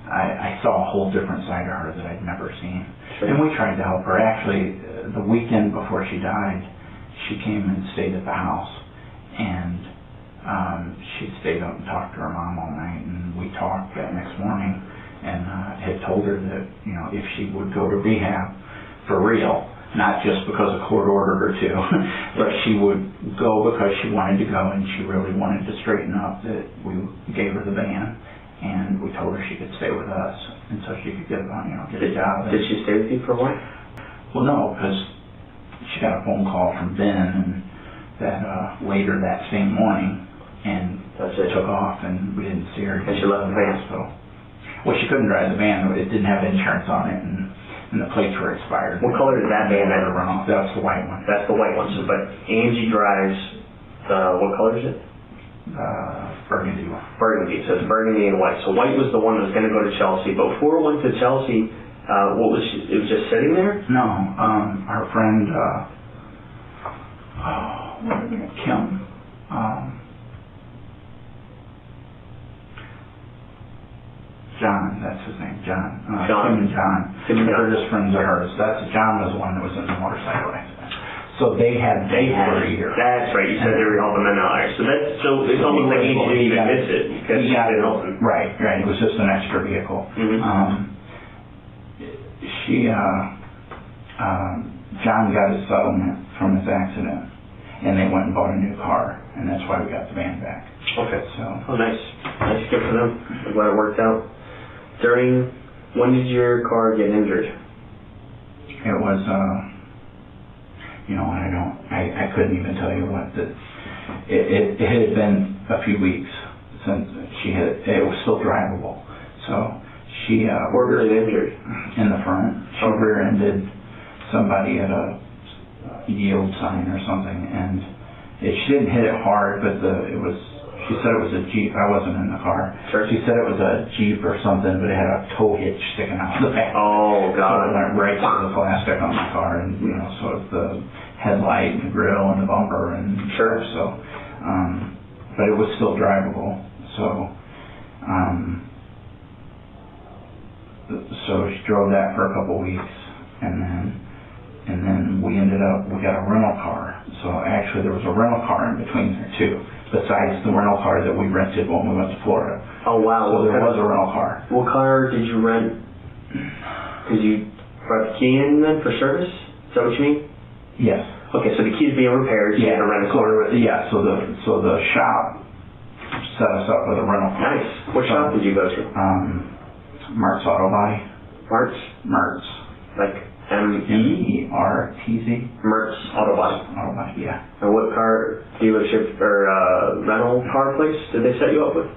[SPEAKER 2] I saw a whole different side of her that I'd never seen. Sure. And we tried to help her. Actually, the weekend before she died, she came and stayed at the house, and she stayed up and talked to her mom all night, and we talked that next morning, and had told her that, you know, if she would go to rehab for real, not just because a court ordered her to, but she would go because she wanted to go and she really wanted to straighten up, that we gave her the van, and we told her she could stay with us, and so she could get a job.
[SPEAKER 1] Did she stay with you for a while?
[SPEAKER 2] Well, no, because she got a phone call from Ben, and that later that same morning, and took off, and we didn't see her.
[SPEAKER 1] And she left the van.
[SPEAKER 2] So, well, she couldn't drive the van. It didn't have insurance on it, and the plates were expired.
[SPEAKER 1] What color is that van?
[SPEAKER 2] That's the white one.
[SPEAKER 1] That's the white one. So, but Angie drives what color is it?
[SPEAKER 2] Burgundy one.
[SPEAKER 1] Burgundy. So it's burgundy and white. So white was the one that was going to go to Chelsea. But before it went to Chelsea, what was she? It was just sitting there?
[SPEAKER 2] No. Our friend, Kim. John, that's his name, John. Kim and John. They're just friends of hers. John was the one that was in the motorcycle accident. So they had for a year.
[SPEAKER 1] That's right. You said they were helping them out. So it's almost like he didn't even miss it because she didn't help him.
[SPEAKER 2] Right. It was just an extra vehicle. John got his settlement from his accident, and they went and bought a new car, and that's why we got the van back.
[SPEAKER 1] Okay.
[SPEAKER 2] So.
[SPEAKER 1] Oh, nice. Nice good for them. I'm glad it worked out. When did your car get injured?
[SPEAKER 2] It was, I couldn't even tell you what it had been a few weeks since it was still drivable. So she,
[SPEAKER 1] where was it injured?
[SPEAKER 2] In the front. She rear-ended somebody at a yield sign or something, and she didn't hit it hard, but she said it was a Jeep. I wasn't in the car.
[SPEAKER 1] Sure.
[SPEAKER 2] She said it was a Jeep or something, but it had a tow hitch sticking out of the back.
[SPEAKER 1] Oh, God.
[SPEAKER 2] So it went right through the plastic on the car, and, so it's the headlight and the grill and the bumper and
[SPEAKER 1] sure.
[SPEAKER 2] So, but it was still drivable. So, so she drove that for a couple weeks, and then we got a rental car. So actually there was a rental car in between there too, besides the rental car that we rented when we went to Florida.
[SPEAKER 1] Oh, wow.
[SPEAKER 2] So there was a rental car.
[SPEAKER 1] What car did you rent? Did you brought the key in then for service? Is that what you mean?
[SPEAKER 2] Yes.
[SPEAKER 1] Okay, so the key's being repaired, so you had to rent a car.
[SPEAKER 2] Yeah, so the shop set us up with a rental car.
[SPEAKER 1] Nice. What shop did you go to?
[SPEAKER 2] Mark's Auto Body.
[SPEAKER 1] Mertz. Like
[SPEAKER 2] M-E-R-T-Z.
[SPEAKER 1] Mertz Auto Body.
[SPEAKER 2] Auto Body, yeah.
[SPEAKER 1] And what car dealership or rental car place did they set you up with?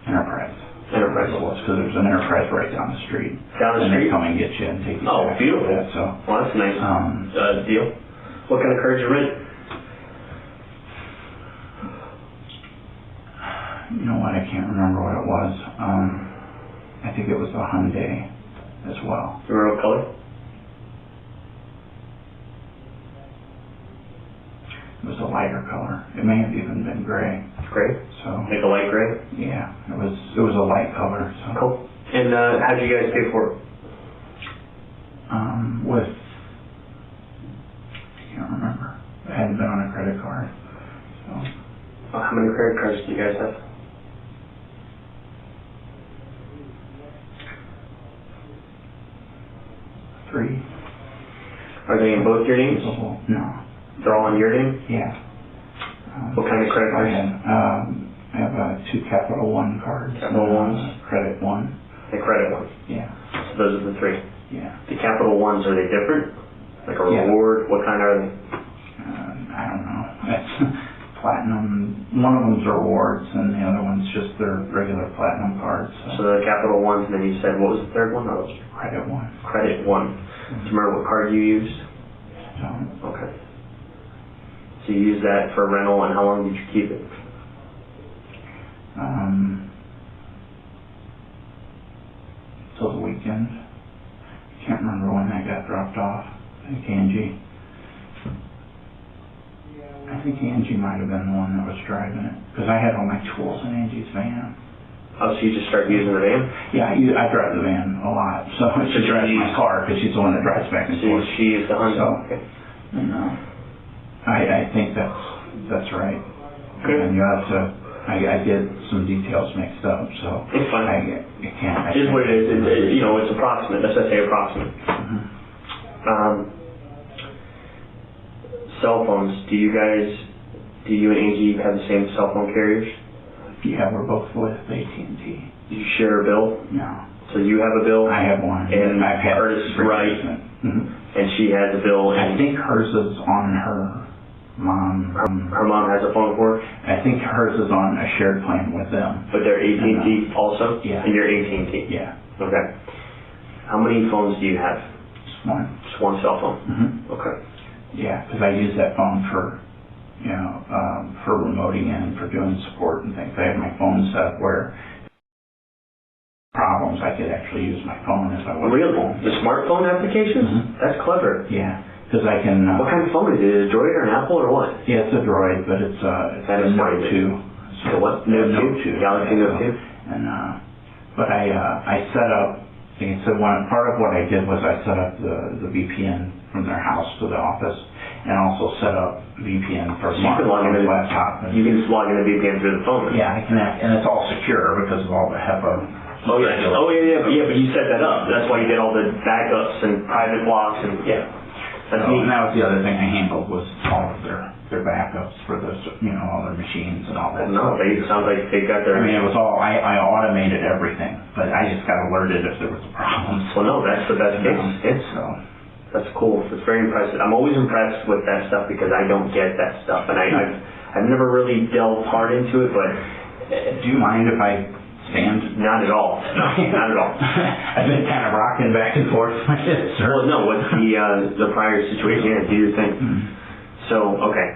[SPEAKER 2] Enterprise.
[SPEAKER 1] Enterprise.
[SPEAKER 2] Because there's an Enterprise right down the street.
[SPEAKER 1] Down the street?
[SPEAKER 2] And they come and get you and take you.
[SPEAKER 1] Oh, beautiful.
[SPEAKER 2] That, so.
[SPEAKER 1] Well, that's a nice deal. What kind of car did you rent?
[SPEAKER 2] You know what? I can't remember what it was. I think it was a Hyundai as well.
[SPEAKER 1] Do you remember what color?
[SPEAKER 2] It was a lighter color. It may have even been gray.
[SPEAKER 1] Gray?
[SPEAKER 2] So.
[SPEAKER 1] Like a light gray?
[SPEAKER 2] Yeah. It was a light color. So.
[SPEAKER 1] Cool. And how did you guys pay for it?
[SPEAKER 2] I can't remember. It hadn't been on a credit card. So.
[SPEAKER 1] How many credit cards do you guys have?
[SPEAKER 2] 3.
[SPEAKER 1] Are they in both your names?
[SPEAKER 2] No.
[SPEAKER 1] They're all in your name?
[SPEAKER 2] Yeah.
[SPEAKER 1] What kind of credit cards?
[SPEAKER 2] I have 2 Capital One cards.
[SPEAKER 1] Capital Ones?
[SPEAKER 2] Credit One.
[SPEAKER 1] The Credit One?
[SPEAKER 2] Yeah.
[SPEAKER 1] So those are the 3?
[SPEAKER 2] Yeah.
[SPEAKER 1] The Capital Ones, are they different? Like a reward? What kind are they?
[SPEAKER 2] I don't know. It's platinum. One of them's rewards, and the other one's just their regular platinum cards.
[SPEAKER 1] So the Capital Ones, and then you said, what was the third one?
[SPEAKER 2] Credit One.
[SPEAKER 1] Credit One. Do you remember what card you used?
[SPEAKER 2] Don't.
[SPEAKER 1] Okay. So you used that for rental, and how long did you keep it?
[SPEAKER 2] think Angie might have been the one that was driving it, because I had all my tools in Angie's van.
[SPEAKER 1] Oh, so you just started using the van?
[SPEAKER 2] Yeah, I drive the van a lot, so she drives my car, because she's the one that drives back and forth.
[SPEAKER 1] She used the Honda?
[SPEAKER 2] So,
[SPEAKER 1] okay.
[SPEAKER 2] And, I think that's right.
[SPEAKER 1] Good.
[SPEAKER 2] And you have to, I get some details mixed up, so.
[SPEAKER 1] It's fine.
[SPEAKER 2] I can't.
[SPEAKER 1] It is what it is. It's approximate. That's what I say, approximate.
[SPEAKER 2] Mm-hmm.
[SPEAKER 1] Cell phones, do you and Angie have the same cell phone carriers?
[SPEAKER 2] Yeah, we're both with AT&T.
[SPEAKER 1] Do you share a bill?
[SPEAKER 2] No.
[SPEAKER 1] So you have a bill?
[SPEAKER 2] I have one.
[SPEAKER 1] And
[SPEAKER 2] I've had
[SPEAKER 1] hers is right?
[SPEAKER 2] Mm-hmm.
[SPEAKER 1] And she has a bill?
[SPEAKER 2] I think hers is on her mom.
[SPEAKER 1] Her mom has a phone for her?
[SPEAKER 2] I think hers is on a shared plan with them.
[SPEAKER 1] But they're AT&T also?
[SPEAKER 2] Yeah.
[SPEAKER 1] And you're AT&T?
[SPEAKER 2] Yeah.
[SPEAKER 1] Okay. How many phones do you have?
[SPEAKER 2] Just one.
[SPEAKER 1] Just one cell phone?
[SPEAKER 2] Mm-hmm.
[SPEAKER 1] Okay.
[SPEAKER 2] Yeah, because I use that phone for, for remoting in, for doing support and things. I have my phone set up where problems, I could actually use my phone if I wasn't
[SPEAKER 1] Really?
[SPEAKER 2] home.
[SPEAKER 1] The smartphone applications?
[SPEAKER 2] Mm-hmm.
[SPEAKER 1] That's clever.
[SPEAKER 2] Yeah, because I can...
[SPEAKER 1] what kind of phone is it? Is it a Droid or an Apple or what?
[SPEAKER 2] Yeah, it's a Droid, but it's
[SPEAKER 1] That
[SPEAKER 2] a
[SPEAKER 1] is
[SPEAKER 2] Note 2.
[SPEAKER 1] So what? Note 2? Galaxy Note 2?
[SPEAKER 2] And, but I set up, like I said, part of what I did was I set up the VPN from their house to the office, and also set up VPN for Mark on his laptop.
[SPEAKER 1] You can just log in the VPN through the phone.
[SPEAKER 2] Yeah, I can, and it's all secure because of all the HEPA.
[SPEAKER 1] Oh yeah, but you set that up. That's why you did all the backups and private blocks and
[SPEAKER 2] yeah.
[SPEAKER 1] That's neat.
[SPEAKER 2] And that was the other thing I handled was all of their backups for those, all their machines and all that.
[SPEAKER 1] No, it sounds like they got their.
[SPEAKER 2] I mean, it was all I automated everything, but I just got alerted if there was a problem.
[SPEAKER 1] Well, no, that's the best case. That's cool. It's very impressive. I'm always impressed with that stuff because I don't get that stuff, and I've never really delved hard into it. But
[SPEAKER 2] do you mind if I stand?
[SPEAKER 1] Not at all. No, not at all.
[SPEAKER 2] I've been kind of rocking back and forth.
[SPEAKER 1] Well, no. What's the prior situation? Yeah, do your thing.
[SPEAKER 2] Mm-hmm.
[SPEAKER 1] So okay,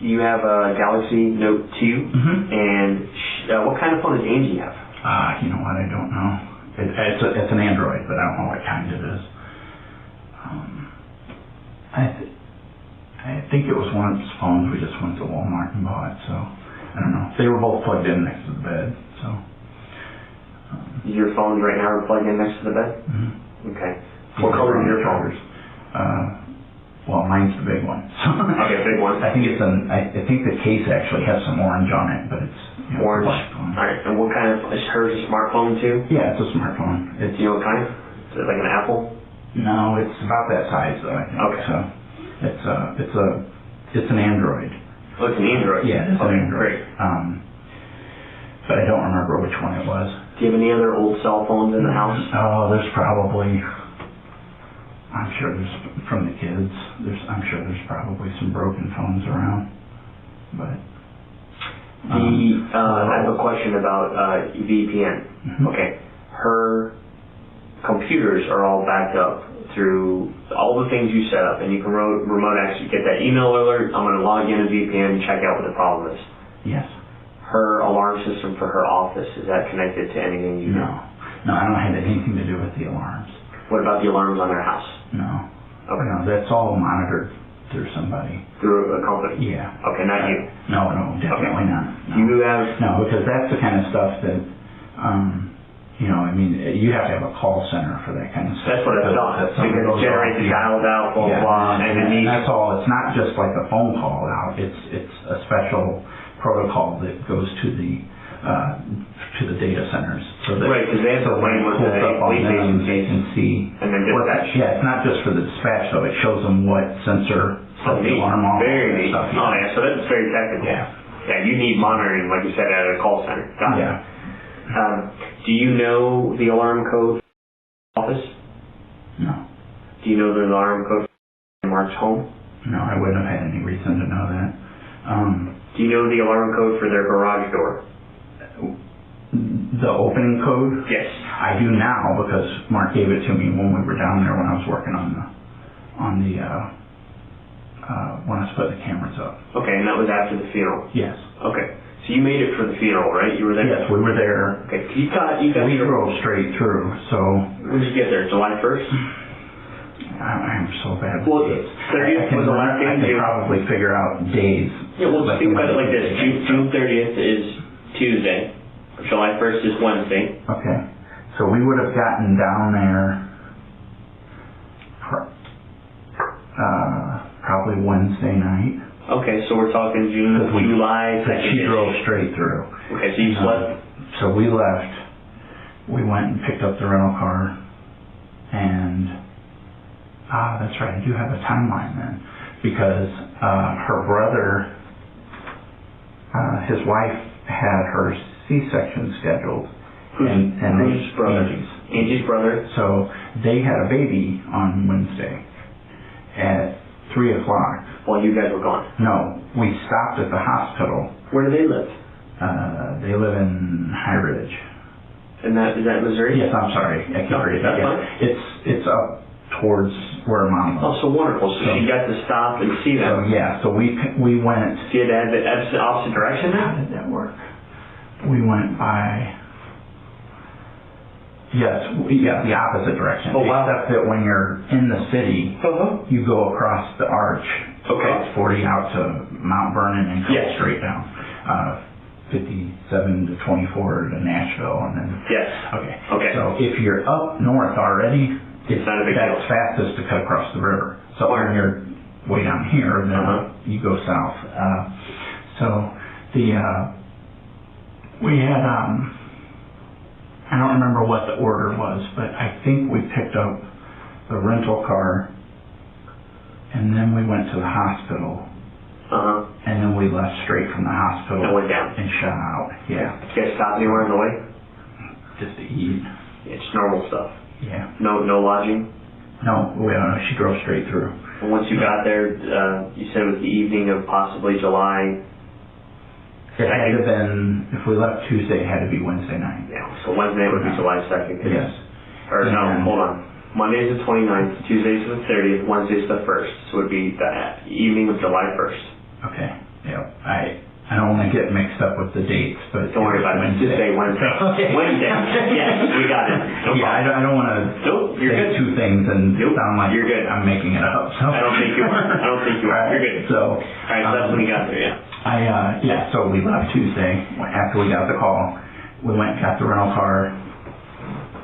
[SPEAKER 1] you have a Galaxy Note 2,
[SPEAKER 2] mm-hmm.
[SPEAKER 1] and what kind of phone does Angie have?
[SPEAKER 2] You know what? I don't know. It's an Android, but I don't know what kind it is. I think it was one of those phones we just went to Walmart and bought, so I don't know. They were both plugged in next to the bed, so.
[SPEAKER 1] Your phones right now are plugged in next to the bed?
[SPEAKER 2] Mm-hmm.
[SPEAKER 1] Okay. What color are your phones?
[SPEAKER 2] Well, mine's the big one.
[SPEAKER 1] Okay, big one.
[SPEAKER 2] I think I think the case actually has some orange on it, but it's
[SPEAKER 1] orange.
[SPEAKER 2] Black phone.
[SPEAKER 1] All right. And what kind of is hers a smartphone too?
[SPEAKER 2] Yeah, it's a smartphone.
[SPEAKER 1] Do you know what kind? Is it like an Apple?
[SPEAKER 2] No, it's about that size though. I think. Okay. So it's an Android.
[SPEAKER 1] Oh, it's an Android.
[SPEAKER 2] Yeah, it's an Android.
[SPEAKER 1] Great.
[SPEAKER 2] But I don't remember which one it was.
[SPEAKER 1] Do you have any other old cell phones in the house?
[SPEAKER 2] Oh, there's probably. I'm sure there's from the kids. I'm sure there's probably some broken phones around, but.
[SPEAKER 1] I have a question about VPN.
[SPEAKER 2] Mm-hmm.
[SPEAKER 1] Okay, her computers are all backed up through all the things you set up, and you can remote actually get that email alert. I'm going to log in a VPN and check out what the problem is.
[SPEAKER 2] Yes.
[SPEAKER 1] Her alarm system for her office, is that connected to anything you do?
[SPEAKER 2] No, I don't have anything to do with the alarms.
[SPEAKER 1] What about the alarms on their house?
[SPEAKER 2] No.
[SPEAKER 1] Okay.
[SPEAKER 2] No, that's all monitored through somebody.
[SPEAKER 1] Through a company?
[SPEAKER 2] Yeah.
[SPEAKER 1] Okay, not you?
[SPEAKER 2] No, definitely not. No.
[SPEAKER 1] You have...
[SPEAKER 2] No, because that's the kind of stuff that, I mean, you have to have a call center for that kind of stuff.
[SPEAKER 1] That's what I thought. Because it generates the dials out, blah, blah, and it needs...
[SPEAKER 2] That's all. It's not just like a phone call out. It's a special protocol that goes to the data centers. So that,
[SPEAKER 1] right, because they have to lane with the police
[SPEAKER 2] they can see.
[SPEAKER 1] And then dispatch.
[SPEAKER 2] Yeah, it's not just for the dispatch though. It shows them what sensor set the alarm off.
[SPEAKER 1] Very neat.
[SPEAKER 2] Stuff,
[SPEAKER 1] Oh yeah, so that's very technical. Yeah, you need monitoring, like you said, at a call center. Got it. Do you know the alarm code for office?
[SPEAKER 2] No.
[SPEAKER 1] Do you know the alarm code for Mark's home?
[SPEAKER 2] No, I wouldn't have had any reason to know that.
[SPEAKER 1] Do you know the alarm code for their garage door?
[SPEAKER 2] The opening code?
[SPEAKER 1] Yes.
[SPEAKER 2] I do now because Mark gave it to me when we were down there when I was working on the when I was putting the cameras up.
[SPEAKER 1] Okay, and that was after the funeral?
[SPEAKER 2] Yes.
[SPEAKER 1] Okay. So you made it for the funeral, right? You were there?
[SPEAKER 2] Yes, we were there.
[SPEAKER 1] Okay. We drove
[SPEAKER 2] straight through, so...
[SPEAKER 1] When did you get there? July 1st?
[SPEAKER 2] I'm so bad with
[SPEAKER 1] Well,
[SPEAKER 2] dates.
[SPEAKER 1] 30th was the last day
[SPEAKER 2] I
[SPEAKER 1] in
[SPEAKER 2] can
[SPEAKER 1] June.
[SPEAKER 2] probably figure out days.
[SPEAKER 1] Yeah, well, just think about it like this. June 30th is Tuesday. July 1st is Wednesday.
[SPEAKER 2] Okay. So we would have gotten down there probably Wednesday night.
[SPEAKER 1] Okay, so we're talking July 2nd.
[SPEAKER 2] She drove straight through.
[SPEAKER 1] Okay, so you slept?
[SPEAKER 2] So we left. We went and picked up the rental car, and that's right. I do have a timeline then, because her brother, his wife had her C-section scheduled.
[SPEAKER 1] Whose brother? Angie's brother.
[SPEAKER 2] So they had a baby on Wednesday at 3 o'clock.
[SPEAKER 1] While you guys were gone?
[SPEAKER 2] No, we stopped at the hospital.
[SPEAKER 1] Where do they live?
[SPEAKER 2] They live in High Ridge.
[SPEAKER 1] And is that Missouri?
[SPEAKER 2] Yes, I'm sorry. I can't read that. It's up towards where Mom
[SPEAKER 1] Oh,
[SPEAKER 2] was.
[SPEAKER 1] so wonderful. So you got to stop and see them.
[SPEAKER 2] So we went.
[SPEAKER 1] So you had to head the opposite direction then?
[SPEAKER 2] How did that work? We went by. Yes, the opposite direction.
[SPEAKER 1] Oh, wow.
[SPEAKER 2] Except that when you're in the city, you go across the arch.
[SPEAKER 1] Okay.
[SPEAKER 2] Across 40 out to Mount Vernon and go straight down. 57 to 24 to Nashville, and then.
[SPEAKER 1] Yes.
[SPEAKER 2] Okay. So if you're up north already,
[SPEAKER 1] it's not a big deal.
[SPEAKER 2] That's fastest to cut across the river. So when you're way down here, then you go south. So we had I don't remember what the order was, but I think we picked up the rental car, and then we went to the hospital. And then we left straight from the hospital.
[SPEAKER 1] And went down.
[SPEAKER 2] And shot out. Yeah.
[SPEAKER 1] Did you guys stop anywhere on the way?
[SPEAKER 2] Just to eat.
[SPEAKER 1] It's normal stuff.
[SPEAKER 2] Yeah.
[SPEAKER 1] No lodging?
[SPEAKER 2] No, she drove straight through.
[SPEAKER 1] And once you got there, you said it was the evening of possibly July.
[SPEAKER 2] It had to have been, if we left Tuesday, it had to be Wednesday night.
[SPEAKER 1] Yeah, so Wednesday would be July 2nd.
[SPEAKER 2] Yes.
[SPEAKER 1] Or no, hold on. Monday's the 29th, Tuesday's the 30th, Wednesday's the 1st. So it would be the evening of July 1st.
[SPEAKER 2] Okay. Yeah. I don't want to get mixed up with the dates, but
[SPEAKER 1] don't worry about it. Just say Wednesday.
[SPEAKER 2] Okay.
[SPEAKER 1] Wednesday. Yes, we got it. No problem.
[SPEAKER 2] I don't want to say two things and sound like
[SPEAKER 1] you're good.
[SPEAKER 2] I'm making it up. So.
[SPEAKER 1] I don't think you are. You're good.
[SPEAKER 2] So.
[SPEAKER 1] All right, so that's when we got there. Yeah.
[SPEAKER 2] So we left Tuesday after we got the call. We went, got the rental car.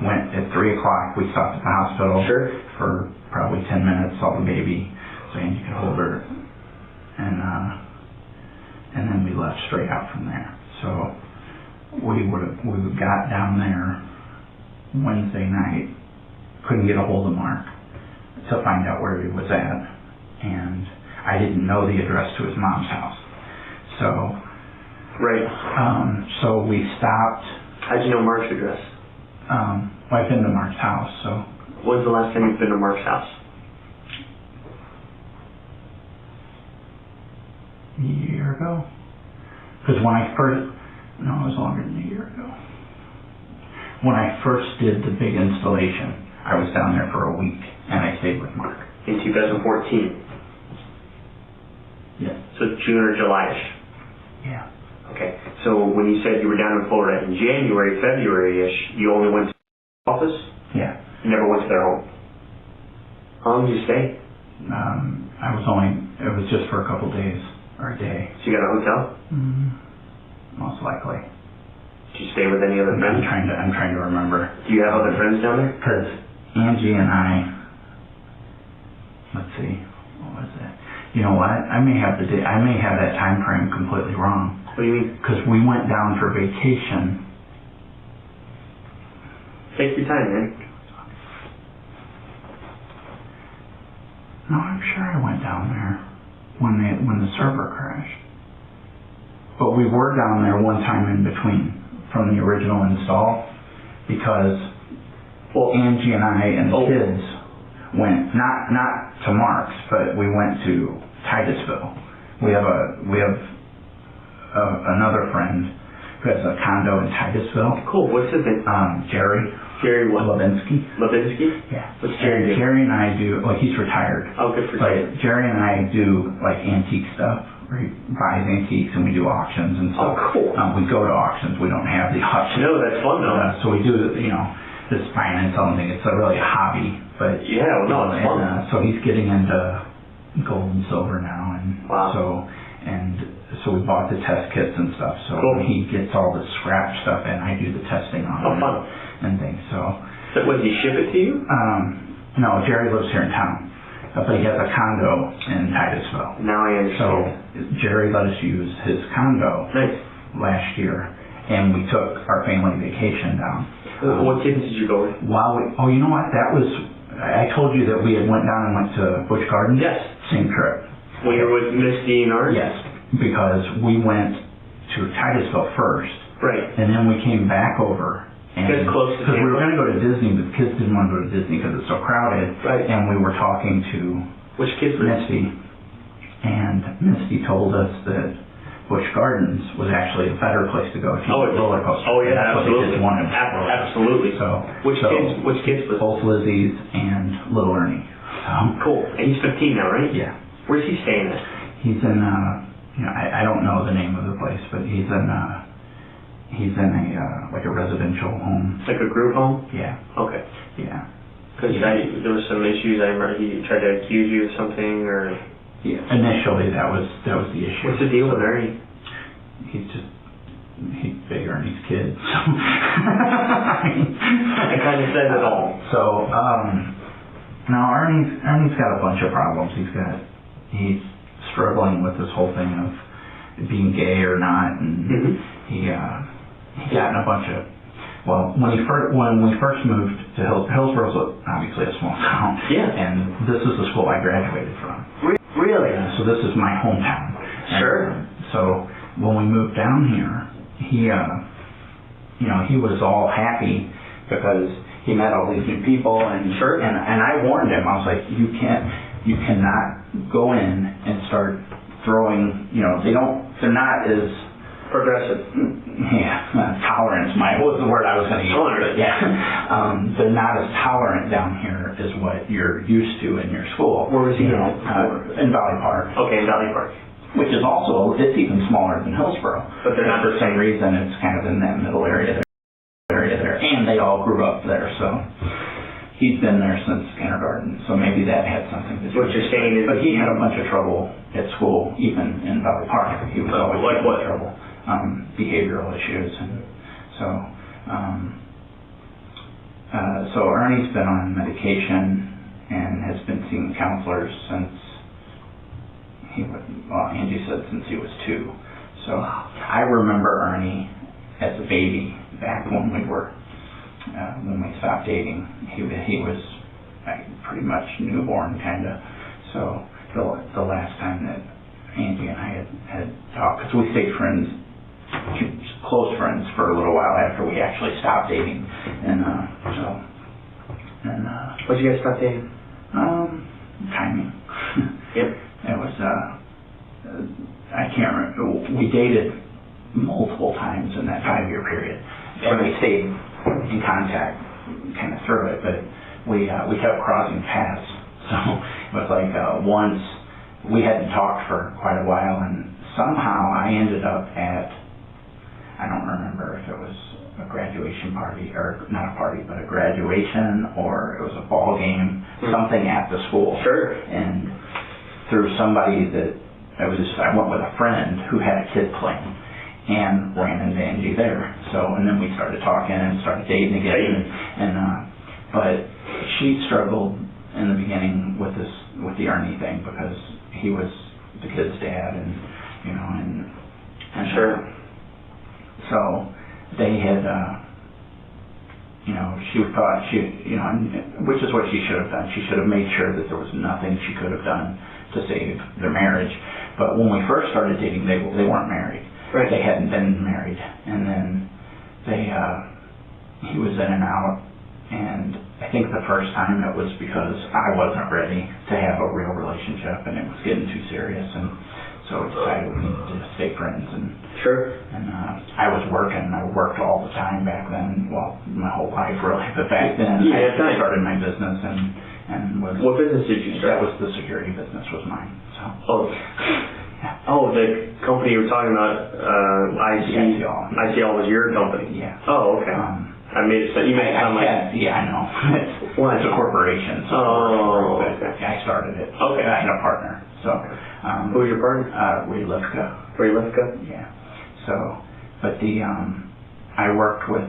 [SPEAKER 2] Went at 3 o'clock. We stopped at the hospital.
[SPEAKER 1] Sure.
[SPEAKER 2] For probably 10 minutes. Saw the baby, so Angie could hold her. And then we left straight out from there. So we got down there Wednesday night, couldn't get a hold of Mark to find out where he was at, and I didn't know the address to his mom's house. So so we stopped.
[SPEAKER 1] How'd you know Mark's address?
[SPEAKER 2] I've been to Mark's house. So
[SPEAKER 1] when's the last time you've been to Mark's house?
[SPEAKER 2] A year ago? Because when I first, no, it was longer than a year ago. When I first did the big installation, I was down there for a week, and I stayed with Mark.
[SPEAKER 1] In 2014?
[SPEAKER 2] Yeah.
[SPEAKER 1] So June or July-ish?
[SPEAKER 2] Yeah.
[SPEAKER 1] Okay, so when you said you were down in Florida in January, February-ish, you only went to the office?
[SPEAKER 2] Yeah.
[SPEAKER 1] You never went to their home? How long did you stay?
[SPEAKER 2] It was just for a couple days. Or a day.
[SPEAKER 1] So you got a hotel?
[SPEAKER 2] Most likely.
[SPEAKER 1] Did you stay with any other friends?
[SPEAKER 2] I'm trying to remember.
[SPEAKER 1] Do you have other friends down there?
[SPEAKER 2] Because Angie and I, let's see, what was that? You know what? I may have that time frame completely wrong.
[SPEAKER 1] What do you mean?
[SPEAKER 2] Because we went down for vacation.
[SPEAKER 1] Take your time, man.
[SPEAKER 2] No, I'm sure I went down there when the server crashed. But we were down there one time in between from the original install because Angie and I and the kids went not to Mark's, but we went to Titusville. We have another friend who has a condo in Titusville.
[SPEAKER 1] Cool. What's his name?
[SPEAKER 2] Jerry.
[SPEAKER 1] Jerry what?
[SPEAKER 2] Levinsky.
[SPEAKER 1] Levinsky?
[SPEAKER 2] Yeah.
[SPEAKER 1] What's Jerry do?
[SPEAKER 2] Jerry and I do, he's retired.
[SPEAKER 1] Oh, good for you.
[SPEAKER 2] But Jerry and I do, antique stuff, where he buys antiques and we do auctions and stuff.
[SPEAKER 1] Oh, cool.
[SPEAKER 2] We go to auctions. We don't have the auction.
[SPEAKER 1] No, that's fun, though.
[SPEAKER 2] So we do, this finance something. It's a really hobby, But
[SPEAKER 1] yeah, well, no, it's fun.
[SPEAKER 2] So he's getting into gold and silver now, and
[SPEAKER 1] wow.
[SPEAKER 2] So we bought the test kits and stuff. So
[SPEAKER 1] cool.
[SPEAKER 2] when he gets all the scratch stuff, and I do the testing on it
[SPEAKER 1] fun.
[SPEAKER 2] and things. So
[SPEAKER 1] would he ship it to you?
[SPEAKER 2] No, Jerry lives here in town, but he has a condo in Titusville.
[SPEAKER 1] Now I understand.
[SPEAKER 2] So Jerry let us use his condo last year, and we took our family vacation down.
[SPEAKER 1] What kids did you go with?
[SPEAKER 2] You know what? That was, I told you that we had went down and went to Busch Gardens?
[SPEAKER 1] Yes.
[SPEAKER 2] Same trip.
[SPEAKER 1] When you were with Misty and Art?
[SPEAKER 2] Yes, because we went to Titusville first.
[SPEAKER 1] Right.
[SPEAKER 2] And then we came back over.
[SPEAKER 1] Because
[SPEAKER 2] we were going to go to Disney, but the kids didn't want to go to Disney because it's so crowded.
[SPEAKER 1] Right.
[SPEAKER 2] And we were talking to
[SPEAKER 1] which kids were
[SPEAKER 2] Misty. And Misty told us that Busch Gardens was actually a better place to go if you want a roller coaster.
[SPEAKER 1] Oh yeah,
[SPEAKER 2] that's
[SPEAKER 1] absolutely.
[SPEAKER 2] What the kids wanted.
[SPEAKER 1] Absolutely. Which kids was?
[SPEAKER 2] Both Lizzie's and little Ernie.
[SPEAKER 1] Cool. And he's 15 now, right?
[SPEAKER 2] Yeah.
[SPEAKER 1] Where's he staying at?
[SPEAKER 2] He's in I don't know the name of the place, but he's in a like a residential home.
[SPEAKER 1] Like a group home?
[SPEAKER 2] Yeah.
[SPEAKER 1] Okay.
[SPEAKER 2] Yeah.
[SPEAKER 1] Because there was some issues. I remember he tried to accuse you of something, or.
[SPEAKER 2] Yeah. Initially, that was the issue.
[SPEAKER 1] What's the deal with Ernie?
[SPEAKER 2] He's big Ernie's kid.
[SPEAKER 1] I kind of said it all.
[SPEAKER 2] So no, Ernie's got a bunch of problems. He's struggling with this whole thing of being gay or not, and he got in a bunch of. Well, when we first moved to Hillsboro's obviously a small town. Yeah. And this is the school I graduated from.
[SPEAKER 1] Really?
[SPEAKER 2] So this is my hometown.
[SPEAKER 1] Sure.
[SPEAKER 2] So when we moved down here, he was all happy because he met all these new people, and I warned him. I was like, you cannot go in and start throwing. They're not as
[SPEAKER 1] progressive.
[SPEAKER 2] Yeah, tolerance. What was the word I was going to use?
[SPEAKER 1] Tolerant.
[SPEAKER 2] Yeah. They're not as tolerant down here as what you're used to in your school.
[SPEAKER 1] Where was he?
[SPEAKER 2] In Valley Park.
[SPEAKER 1] Okay, in Valley Park.
[SPEAKER 2] Which is also, it's even smaller than Hillsboro.
[SPEAKER 1] But they're not
[SPEAKER 2] for some reason. It's kind of in that middle area there. And they all grew up there, so he's been there since kindergarten. So maybe that had something to do with it.
[SPEAKER 1] What you're saying is...
[SPEAKER 2] But he had a bunch of trouble at school, even in Valley Park. He was always having trouble. Behavioral issues. And so Ernie's been on medication and has been seeing counselors since Angie said since he was 2. So I remember Ernie as a baby back when we stopped dating. He was pretty much newborn, kind of. So the last time that Angie and I had talked, because we stayed close friends for a little while after we actually stopped dating,
[SPEAKER 1] what'd you guys stop dating?
[SPEAKER 2] Timing.
[SPEAKER 1] Yep.
[SPEAKER 2] It was I can't remember. We dated multiple times in that 5-year period, and we stayed in contact kind of through it, but we kept crossing paths. So it was like once we hadn't talked for quite a while, and somehow I ended up at, I don't remember if it was a graduation party, or not a party, but a graduation, or it was a ball game, something at the school.
[SPEAKER 1] Sure.
[SPEAKER 2] And through somebody I went with a friend who had a kid playing, and ran into Angie there. So, and then we started talking and started dating again, but she struggled in the beginning with the Ernie thing, because he was the kid's dad, and
[SPEAKER 1] sure.
[SPEAKER 2] So they had, she thought which is what she should have done. She should have made sure that there was nothing she could have done to save their marriage. But when we first started dating, they weren't married.
[SPEAKER 1] Right.
[SPEAKER 2] They hadn't been married, and then he was in and out. And I think the first time it was because I wasn't ready to have a real relationship, and it was getting too serious, and so we decided we needed to stay friends. And
[SPEAKER 1] sure.
[SPEAKER 2] And I was working. I worked all the time back then. Well, my whole life really, but back then I started my business and was.
[SPEAKER 1] What business did you start?
[SPEAKER 2] That was the security business was mine. So.
[SPEAKER 1] Oh. Yeah. Oh, the company you were talking about, ICL was your company?
[SPEAKER 2] Yeah.
[SPEAKER 1] Oh, okay. I made it. You made it sound like.
[SPEAKER 2] Yeah, I know. It's a corporation. So
[SPEAKER 1] okay.
[SPEAKER 2] I started it.
[SPEAKER 1] Okay.
[SPEAKER 2] I had a partner. So.
[SPEAKER 1] Who was your partner?
[SPEAKER 2] Ray Lifka.
[SPEAKER 1] Ray Lifka.
[SPEAKER 2] Yeah. So, but I worked with.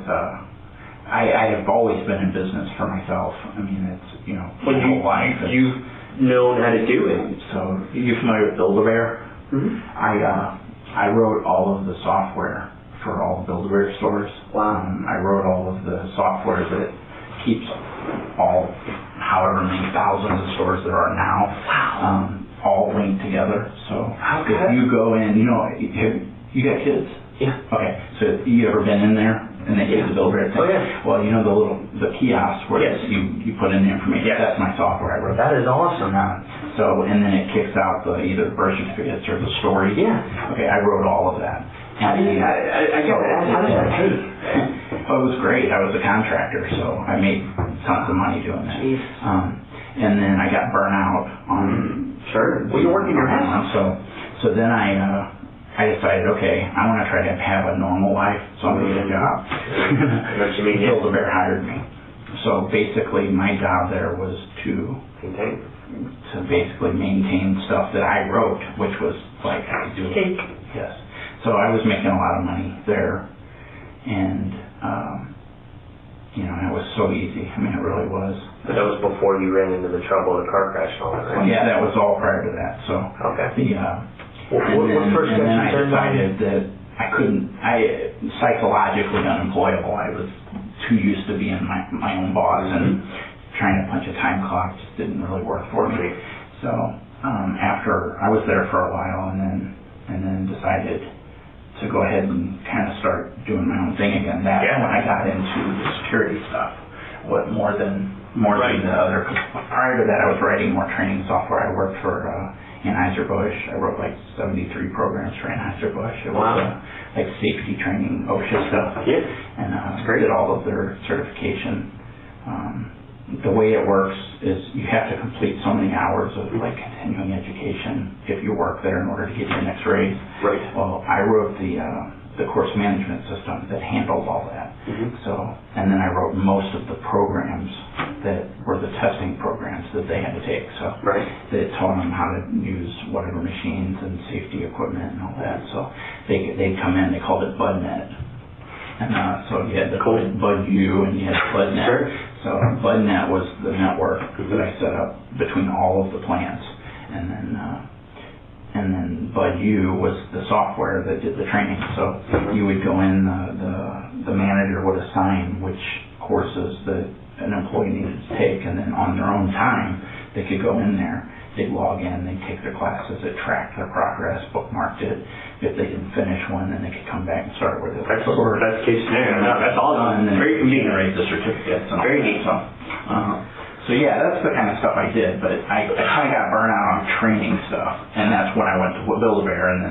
[SPEAKER 2] I have always been in business for myself. I mean, it's my whole life.
[SPEAKER 1] You've known how to do it.
[SPEAKER 2] So, you're familiar with Build-A-Bear?
[SPEAKER 1] Mm-hmm.
[SPEAKER 2] I wrote all of the software for all the Build-A-Bear stores.
[SPEAKER 1] Wow.
[SPEAKER 2] I wrote all of the software that keeps all however many thousands of stores there are now.
[SPEAKER 1] Wow.
[SPEAKER 2] All linked together. So
[SPEAKER 1] okay.
[SPEAKER 2] If you go in, you got kids?
[SPEAKER 1] Yeah.
[SPEAKER 2] Okay. So you ever been in there and they give the Build-A-Bear thing?
[SPEAKER 1] Oh yeah.
[SPEAKER 2] Well, the kiosks where you put in the information.
[SPEAKER 1] Yes.
[SPEAKER 2] That's my software I wrote.
[SPEAKER 1] That is awesome.
[SPEAKER 2] And then it kicks out either the birth certificates or the stories.
[SPEAKER 1] Yeah.
[SPEAKER 2] Okay, I wrote all of that.
[SPEAKER 1] How did that pay?
[SPEAKER 2] Well, it was great. I was a contractor, so I made tons of money doing that.
[SPEAKER 1] Jeez.
[SPEAKER 2] And then I got burnt out on.
[SPEAKER 1] Sure. Well, you're working your ass off.
[SPEAKER 2] So then I decided, okay, I want to try to have a normal life, so I'm going to get a job.
[SPEAKER 1] What you mean?
[SPEAKER 2] Build-A-Bear hired me. So basically, my job there was to basically maintain stuff that I wrote, which was like I do. Yes. So I was making a lot of money there, and it was so easy. I mean, it really was.
[SPEAKER 1] But that was before you ran into the trouble of the car crash and all that, right?
[SPEAKER 2] Well, yeah, that was all prior to that. So
[SPEAKER 1] okay.
[SPEAKER 2] And then I decided that I couldn't. I psychologically unemployable. I was too used to being my own boss, and trying to punch a time clock just didn't really work for me. So after I was there for a while, and then decided to go ahead and kind of start doing my own thing again. That's when I got into the security stuff. More than the other. Prior to that, I was writing more training software. I worked for Anheuser-Busch. I wrote like 73 programs for Anheuser-Busch. It was like safety training, OSHA stuff.
[SPEAKER 1] Yeah.
[SPEAKER 2] And did all of their certification. The way it works is you have to complete so many hours of like continuing education if you work there in order to get your next raise.
[SPEAKER 1] Right.
[SPEAKER 2] Well, I wrote the course management system that handled all that.
[SPEAKER 1] Mm-hmm.
[SPEAKER 2] So, and then I wrote most of the programs that were the testing programs that they had to take. So they taught them how to use whatever machines and safety equipment and all that. So they'd come in, they called it BudNet. And so you had the BudU and you had BudNet.
[SPEAKER 1] Sure.
[SPEAKER 2] So BudNet was the network that I set up between all of the plants. And then BudU was the software that did the training. So you would go in, the manager would assign which courses that an employee needed to take, and then on their own time, they could go in there, they'd log in, they'd take their classes, they'd track their progress, bookmarked it. If they didn't finish one, then they could come back and start with it.
[SPEAKER 1] That's best case scenario. No, that's awesome.
[SPEAKER 2] And then
[SPEAKER 1] very convenient.
[SPEAKER 2] Generate the certificates. And
[SPEAKER 1] very neat.
[SPEAKER 2] So yeah, that's the kind of stuff I did, but I kind of got burned out on training stuff, and that's when I went to Build-A-Bear, and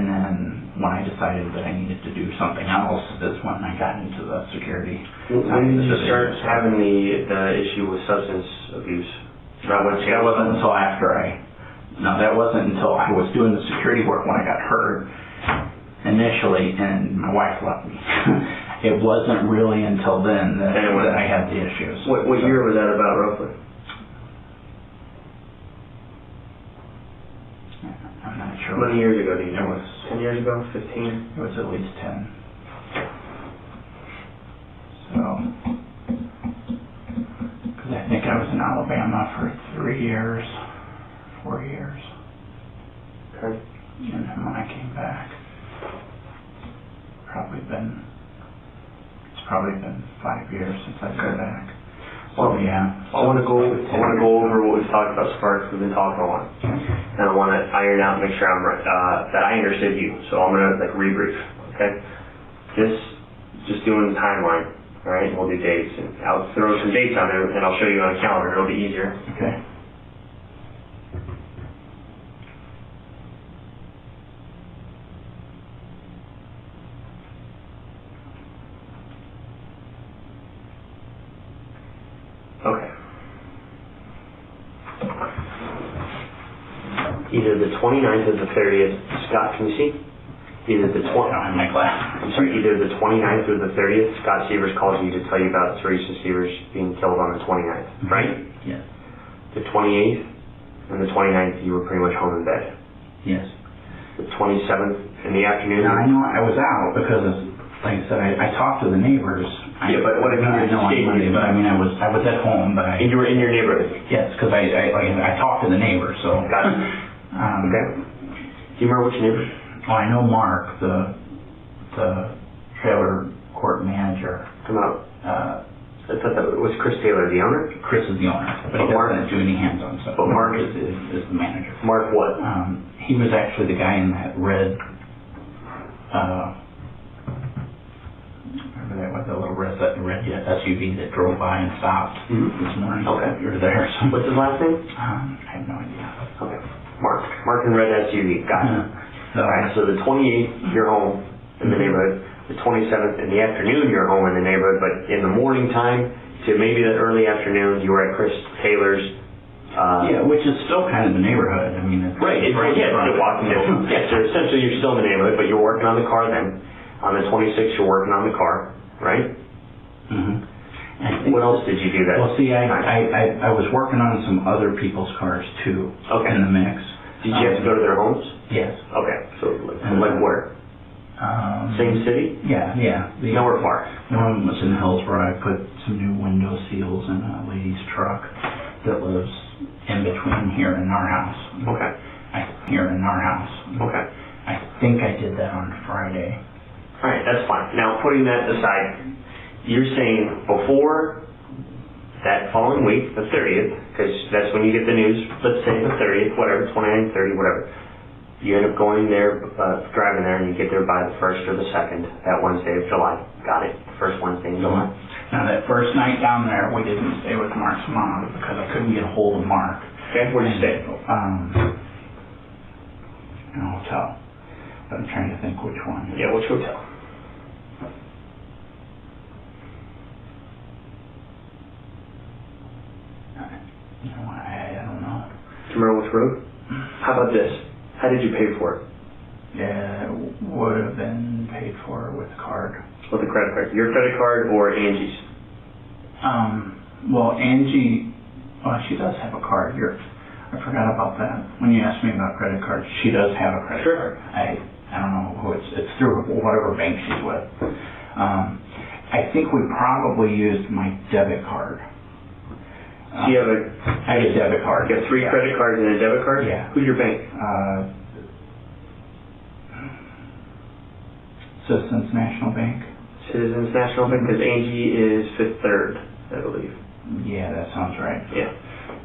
[SPEAKER 2] then when I decided that I needed to do something else, is when I got into the security.
[SPEAKER 1] When did you start having the issue with substance abuse?
[SPEAKER 2] That wasn't until that wasn't until I was doing the security work when I got hurt initially, and my wife left me. It wasn't really until then that I had the issues.
[SPEAKER 1] What year was that about, roughly?
[SPEAKER 2] I'm not sure.
[SPEAKER 1] How many years ago do you know?
[SPEAKER 2] It was
[SPEAKER 1] 10 years ago? 15?
[SPEAKER 2] It was at least 10. So, because I think I was in Alabama for 4 years.
[SPEAKER 1] Okay.
[SPEAKER 2] And then when I came back, it's probably been 5 years since I've been back.
[SPEAKER 1] Well, yeah. I want to go over what we've talked about so far, because we've been talking a lot, and I want to iron out and make sure I'm right, that I understood you. So I'm gonna rebrief. Okay. Just doing the timeline. All right. We'll do dates, and I'll throw some dates on there, and I'll show you on a calendar. It'll be easier.
[SPEAKER 2] Okay.
[SPEAKER 1] Okay. Either the 29th or the 30th. Scott, can you see? Either the
[SPEAKER 2] I don't have my class.
[SPEAKER 1] I'm sorry, either the 29th or the 30th, Scott Sievers called you to tell you about Teresa Sievers being killed on the 29th, right?
[SPEAKER 2] Yes.
[SPEAKER 1] The 28th and the 29th, you were pretty much home in bed.
[SPEAKER 2] Yes.
[SPEAKER 1] The 27th in the afternoon.
[SPEAKER 2] Now, I know I was out because, like I said, I talked to the neighbors.
[SPEAKER 1] Yeah, but what I mean is
[SPEAKER 2] I know on Monday, but I mean, I was at home, but
[SPEAKER 1] And you were in your neighborhood?
[SPEAKER 2] yes, because I talked to the neighbors, so.
[SPEAKER 1] Got it. Okay. Do you remember which neighbor?
[SPEAKER 2] Well, I know Mark, the trailer court manager.
[SPEAKER 1] Come out. I thought that was Chris Taylor, the owner?
[SPEAKER 2] Chris is the owner, but he doesn't do any hands-on stuff.
[SPEAKER 1] But Mark
[SPEAKER 2] is the manager.
[SPEAKER 1] Mark what?
[SPEAKER 2] He was actually the guy in that red, remember that, with the little red SUV that drove by and stopped this morning?
[SPEAKER 1] Okay.
[SPEAKER 2] You were there. So.
[SPEAKER 1] What's his last name?
[SPEAKER 2] I have no idea.
[SPEAKER 1] Okay. Mark in red SUV. Got it.
[SPEAKER 2] So,
[SPEAKER 1] Alright, so the 28th, you're home in the neighborhood. The 27th in the afternoon, you're home in the neighborhood, but in the morning time to maybe the early afternoon, you were at Chris Taylor's.
[SPEAKER 2] yeah, which is still kind of the neighborhood. I mean, it's
[SPEAKER 1] Right, it's
[SPEAKER 2] right in front of
[SPEAKER 1] you're
[SPEAKER 2] it.
[SPEAKER 1] walking distance. Yeah, so essentially you're still in the neighborhood, but you're working on the car then. On the 26th, you're working on the car, right?
[SPEAKER 2] Mm-hmm.
[SPEAKER 1] What else did you do that?
[SPEAKER 2] Well, see, I was working on some other people's cars too.
[SPEAKER 1] Okay.
[SPEAKER 2] In the mix.
[SPEAKER 1] Did you have to go to their homes?
[SPEAKER 2] Yes.
[SPEAKER 1] Okay, so like where? Same city?
[SPEAKER 2] Yeah.
[SPEAKER 1] Nowhere far.
[SPEAKER 2] One was in Hillsborough. I put some new window seals in a lady's truck that lives in between here and our house.
[SPEAKER 1] Okay.
[SPEAKER 2] Here in our house.
[SPEAKER 1] Okay.
[SPEAKER 2] I think I did that on Friday.
[SPEAKER 1] All right, that's fine. Now, putting that aside, you're saying before that following week, the 30th, because that's when you get the news, let's say the 30th, whatever, 29th, 30th, whatever. You end up going there, driving there, and you get there by the 1st or the 2nd, that Wednesday of July. Got it. First Wednesday in July.
[SPEAKER 2] Now, that first night down there, we didn't stay with Mark's mom because I couldn't get a hold of Mark.
[SPEAKER 1] Okay, where'd you stay?
[SPEAKER 2] In a hotel. But I'm trying to think which one.
[SPEAKER 1] Yeah, which hotel?
[SPEAKER 2] You know what, I don't know.
[SPEAKER 1] Do you remember which road? How about this? How did you pay for it?
[SPEAKER 2] Yeah, it would have been paid for with a card.
[SPEAKER 1] With a credit card? Your credit card or Angie's?
[SPEAKER 2] Well, Angie, she does have a card here. I forgot about that. When you asked me about credit cards, she does have a credit card. I don't know who it's through whatever bank she's with. I think we probably used my debit card.
[SPEAKER 1] Do you have
[SPEAKER 2] I have a debit card.
[SPEAKER 1] You have 3 credit cards and a debit card?
[SPEAKER 2] Yeah.
[SPEAKER 1] Who's your bank?
[SPEAKER 2] Citizens National Bank.
[SPEAKER 1] Citizens National Bank, because Angie is Fifth Third, I believe.
[SPEAKER 2] Yeah, that sounds right.
[SPEAKER 1] Yeah.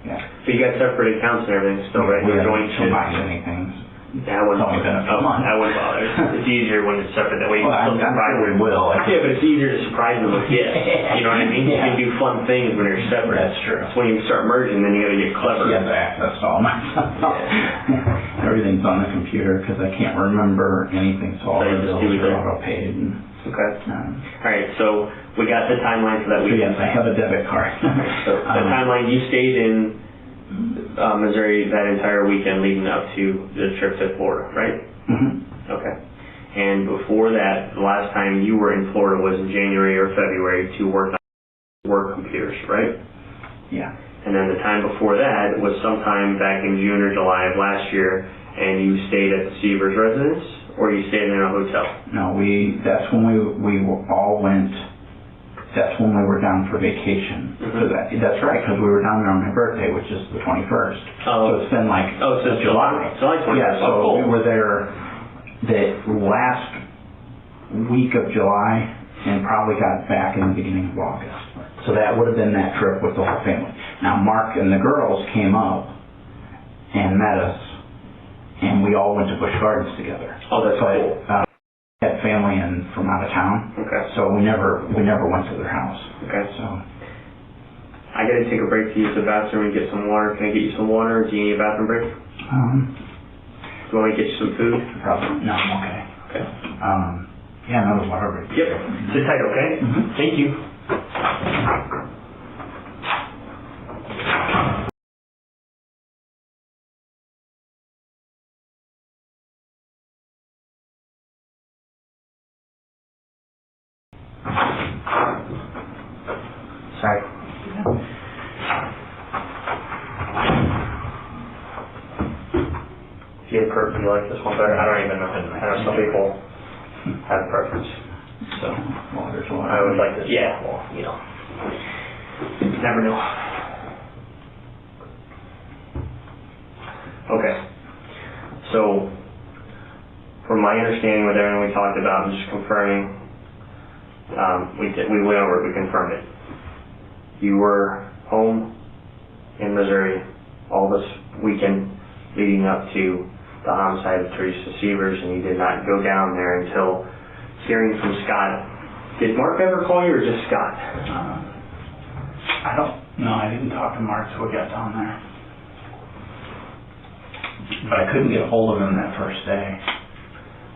[SPEAKER 2] Yeah.
[SPEAKER 1] But you got separate accounts and everything still, right?
[SPEAKER 2] We
[SPEAKER 1] You're
[SPEAKER 2] haven't
[SPEAKER 1] joint shit.
[SPEAKER 2] combined anything.
[SPEAKER 1] That wouldn't
[SPEAKER 2] It's only been a few months.
[SPEAKER 1] That wouldn't bother. It's easier when it's separate. That way you
[SPEAKER 2] Well,
[SPEAKER 1] can
[SPEAKER 2] I'm
[SPEAKER 1] still surprise
[SPEAKER 2] sure we
[SPEAKER 1] them.
[SPEAKER 2] will.
[SPEAKER 1] Yeah, but it's easier to surprise them with gifts. You know what I mean?
[SPEAKER 2] Yeah.
[SPEAKER 1] You can do fun things when you're separate.
[SPEAKER 2] That's true.
[SPEAKER 1] It's when you start merging, then you gotta get clever.
[SPEAKER 2] You have access to all my stuff. Everything's on the computer because I can't remember anything, so all
[SPEAKER 1] So you
[SPEAKER 2] the
[SPEAKER 1] just
[SPEAKER 2] bills
[SPEAKER 1] do it
[SPEAKER 2] are
[SPEAKER 1] there.
[SPEAKER 2] auto-paid.
[SPEAKER 1] Okay. All right, so we got the timeline for that
[SPEAKER 2] So
[SPEAKER 1] week.
[SPEAKER 2] yes, I have a debit card.
[SPEAKER 1] So the timeline, you stayed in Missouri that entire weekend leading up to the trip to Florida, right? Okay. And before that, the last time you were in Florida was in January or February to work on work computers, right?
[SPEAKER 2] Yeah.
[SPEAKER 1] And then the time before that was sometime back in June or July of last year, and you stayed at the Sievers residence, or you stayed in a hotel?
[SPEAKER 2] No, that's when we all went. That's when we were down for vacation. That's right, because we were down there on my birthday, which is the 21st.
[SPEAKER 1] Oh.
[SPEAKER 2] So it's been like
[SPEAKER 1] since July. July 21st.
[SPEAKER 2] Yeah, so
[SPEAKER 1] cool.
[SPEAKER 2] we were there the last week of July and probably got back in the beginning of August. So that would have been that trip with the whole family. Now Mark and the girls came up and met us, and we all went to Busch Gardens together.
[SPEAKER 1] Oh, that's cool.
[SPEAKER 2] Had family in from out of town.
[SPEAKER 1] Okay.
[SPEAKER 2] So we never went to their house.
[SPEAKER 1] Okay.
[SPEAKER 2] So
[SPEAKER 1] I gotta take a break to use the bathroom and get some water. Can I get you some water? Do you need a bathroom break? Do you want me to get you some food?
[SPEAKER 2] probably no, I'm okay.
[SPEAKER 1] Okay.
[SPEAKER 2] Yeah, another water break.
[SPEAKER 1] Yep. Sit tight, okay? Thank you. you like this one better? I don't even know. I know some people have preference. So,
[SPEAKER 2] Well, there's a lot.
[SPEAKER 1] I would like to, yeah, well, you know, never know. Okay. So, from my understanding with everything we talked about, I'm just confirming, we went over it, we confirmed it. You were home in Missouri all this weekend leading up to the homicide of Teresa Sievers, and you did not go down there until hearing from Scott. Did Mark ever call you, or just Scott?
[SPEAKER 2] I didn't talk to Mark till we got down there. But I couldn't get a hold of him that first day.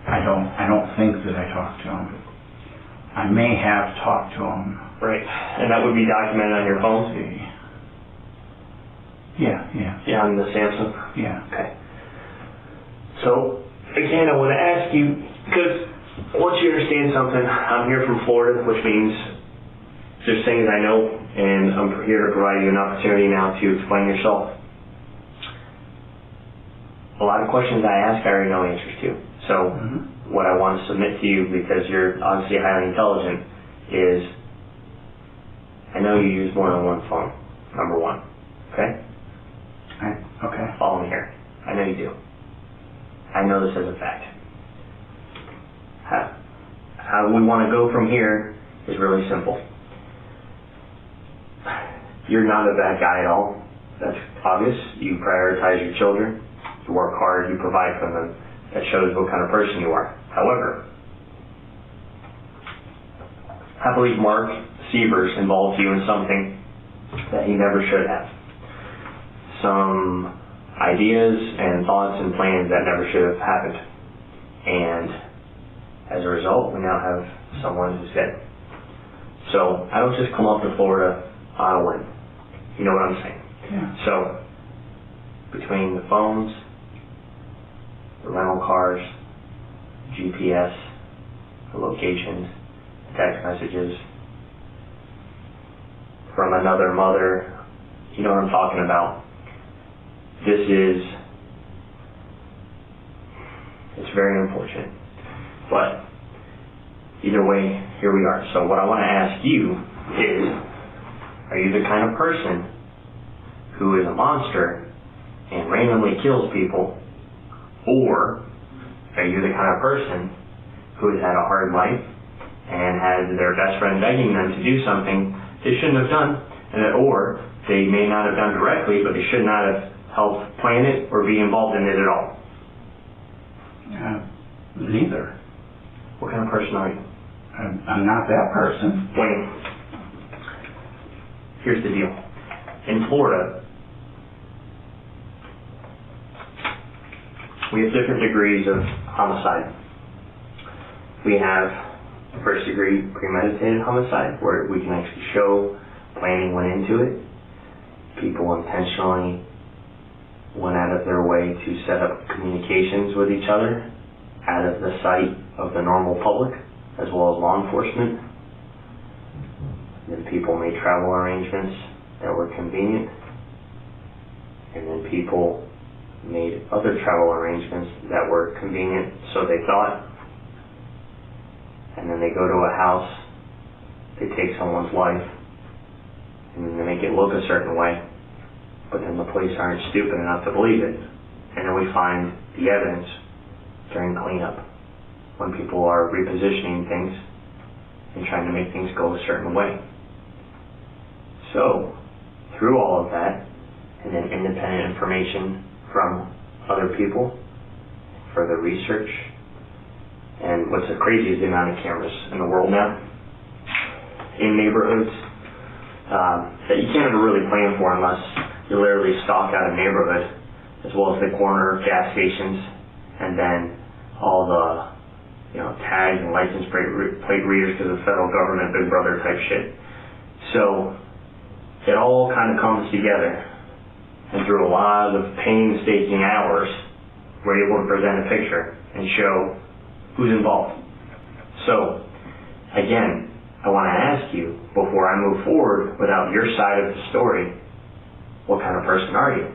[SPEAKER 2] I don't think that I talked to him. I may have talked to him.
[SPEAKER 1] Right, and that would be documented on your phone?
[SPEAKER 2] Yeah.
[SPEAKER 1] Yeah, on the Samsung?
[SPEAKER 2] Yeah.
[SPEAKER 1] Okay. So, again, I want to ask you, because once you understand something, I'm here from Florida, which means there's things I know, and I'm here to provide you an opportunity now to explain yourself. A lot of questions I ask, I already know answers to. So, what I want to submit to you, because you're obviously highly intelligent, is I know you use more than one phone, number one. Okay?
[SPEAKER 2] Okay.
[SPEAKER 1] Follow me here. I know you do. I know this as a fact. How we want to go from here is really simple. You're not a bad guy at all. That's obvious. You prioritize your children. You work hard. You provide for them. That shows what kind of person you are. However, I believe Mark Sievers involved you in something that he never should have. Some ideas and thoughts and plans that never should have happened. And as a result, we now have someone who's dead. So I don't just come up to Florida on a whim. You know what I'm saying?
[SPEAKER 2] Yeah.
[SPEAKER 1] So between the phones, the rental cars, GPS, the locations, text messages from another mother, you know what I'm talking about. It's very unfortunate. But either way, here we are. So what I want to ask you is, are you the kind of person who is a monster and randomly kills people, or are you the kind of person who has had a hard life and has their best friend begging them to do something they shouldn't have done, or they may not have done directly, but they should not have helped plan it or be involved in it at all?
[SPEAKER 2] Neither.
[SPEAKER 1] What kind of person are you?
[SPEAKER 2] I'm not that person.
[SPEAKER 1] Wayne, here's the deal. In Florida, we have different degrees of homicide. We have first degree premeditated homicide, where we can actually show planning went into it. People intentionally went out of their way to set up communications with each other out of the sight of the normal public, as well as law enforcement. Then people made travel arrangements that were convenient, and then people made other travel arrangements that were convenient, so they thought, and then they go to a house, they take someone's life, and then they make it look a certain way, but then the police aren't stupid enough to believe it, and then we find the evidence during cleanup, when people are repositioning things and trying to make things go a certain way. So, through all of that, and then independent information from other people, further research, and what's crazy is the amount of cameras in the world now in neighborhoods that you can't ever really plan for unless you literally stalk out a neighborhood, as well as the corner gas stations, and then all the tags and license plate readers because of federal government, Big Brother type shit. So it all kind of comes together, and through a lot of painstaking hours, we're able to present a picture and show who's involved. So, again, I want to ask you, before I move forward without your side of the story, what kind of person are you?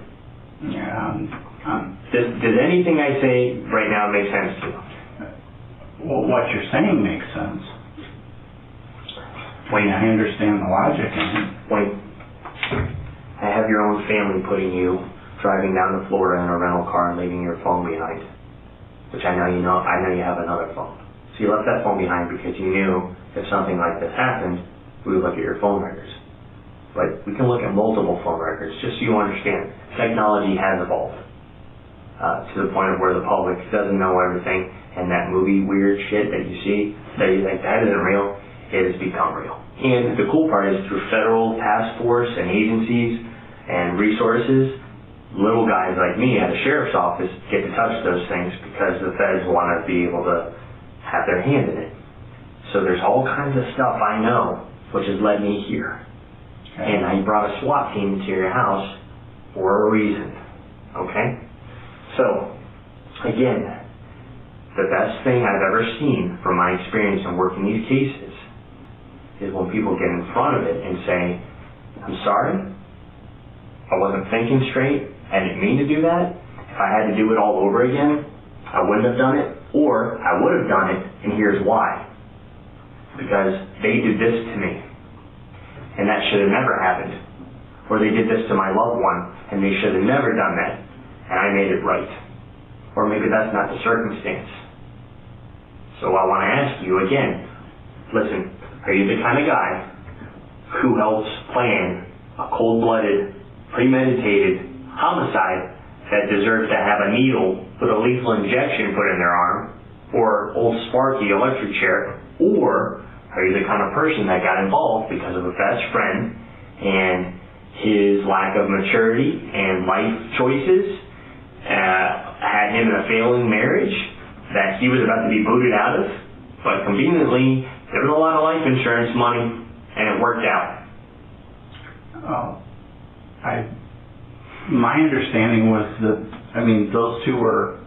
[SPEAKER 2] Yeah.
[SPEAKER 1] Does anything I say right now make sense to you?
[SPEAKER 2] Well, what you're saying makes sense.
[SPEAKER 1] Wayne,
[SPEAKER 2] I understand the logic in it.
[SPEAKER 1] Wayne, I have your own family putting you driving down to Florida in a rental car and leaving your phone behind, which I know you have another phone. So you left that phone behind because you knew if something like this happened, we would look at your phone records. But we can look at multiple phone records, just so you understand. Technology has evolved to the point of where the public doesn't know everything, and that movie weird shit that you see, that you think that isn't real, it has become real. And the cool part is through federal task force and agencies and resources, little guys like me at a sheriff's office get to touch those things because the feds want to be able to have their hand in it. So there's all kinds of stuff I know which has led me here. And I brought a SWAT team to your house for a reason. Okay? So, again, the best thing I've ever seen from my experience in working these cases is when people get in front of it and say, I'm sorry, I wasn't thinking straight, I didn't mean to do that. If I had to do it all over again, I wouldn't have done it, or I would have done it, and here's why. Because they did this to me, and that should have never happened. Or they did this to my loved one, and they should have never done that, and I made it right. Or maybe that's not the circumstance. So I want to ask you again, listen, are you the kind of guy who helps plan a cold-blooded, premeditated homicide that deserves to have a needle with a lethal injection put in their arm, or old Sparky electric chair, or are you the kind of person that got involved because of a best friend and his lack of maturity and life choices had him in a failing marriage that he was about to be booted out of, but conveniently there was a lot of life insurance money and it worked out?
[SPEAKER 2] My understanding was that, those two were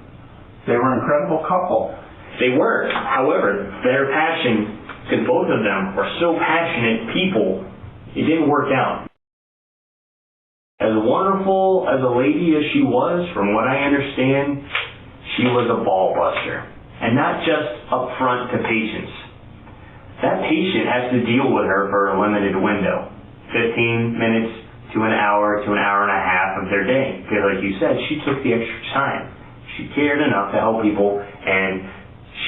[SPEAKER 2] an incredible couple.
[SPEAKER 1] They were. However, their passion, because both of them were so passionate people, it didn't work out. As wonderful as a lady as she was, from what I understand, she was a ball buster. And not just up front to patients. That patient has to deal with her for a limited window. 15 minutes to an hour and a half of their day. Because like you said, she took the extra time. She cared enough to help people, and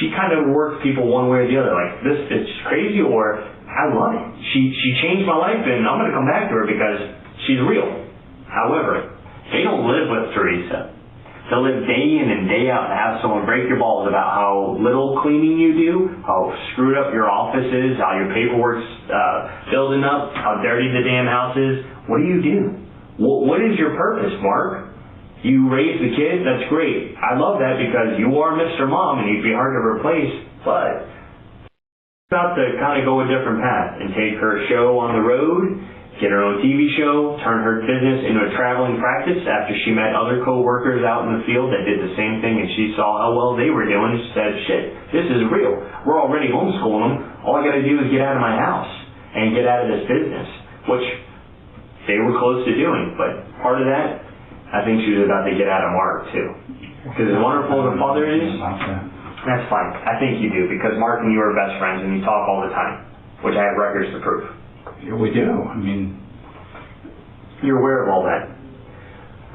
[SPEAKER 1] she kind of worked people one way or the other. Like, this is crazy, or I love it. She changed my life, and I'm going to come back to her because she's real. However, they don't live with Teresa. To live day in and day out and have someone break your balls about how little cleaning you do, how screwed up your office is, how your paperwork's building up, how dirty the damn house is. What do? What is your purpose, Mark? You raise the kid, that's great. I love that because you are Mr. Mom and you'd be hard to replace, but it's about to kind of go a different path and take her show on the road, get her own TV show, turn her business into a traveling practice after she met other co-workers out in the field that did the same thing, and she saw how well they were doing. She said, shit, this is real. We're already homeschooling them. All I got to do is get out of my house and get out of this business, which they were close to doing. But part of that, I think she was about to get out of Mark, too. Because as wonderful as a father is, that's fine. I think you do, because Mark and you are best friends and you talk all the time, which I have records to prove.
[SPEAKER 2] Yeah, we do.
[SPEAKER 1] You're aware of all that.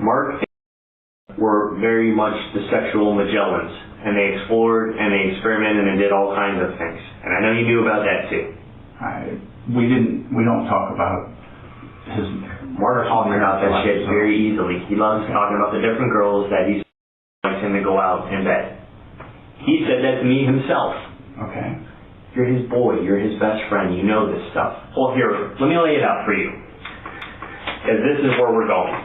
[SPEAKER 1] Mark were very much the sexual Magellans, and they explored and they experimented and did all kinds of things. And I know you knew about that too.
[SPEAKER 2] We don't talk about his...
[SPEAKER 1] Mark talks about that shit very easily. He loves talking about the different girls that he likes him to go out in bed. He said that to me himself.
[SPEAKER 2] Okay.
[SPEAKER 1] You're his boy. You're his best friend. You know this stuff. Well, here, let me lay it out for you. Because this is where we're going.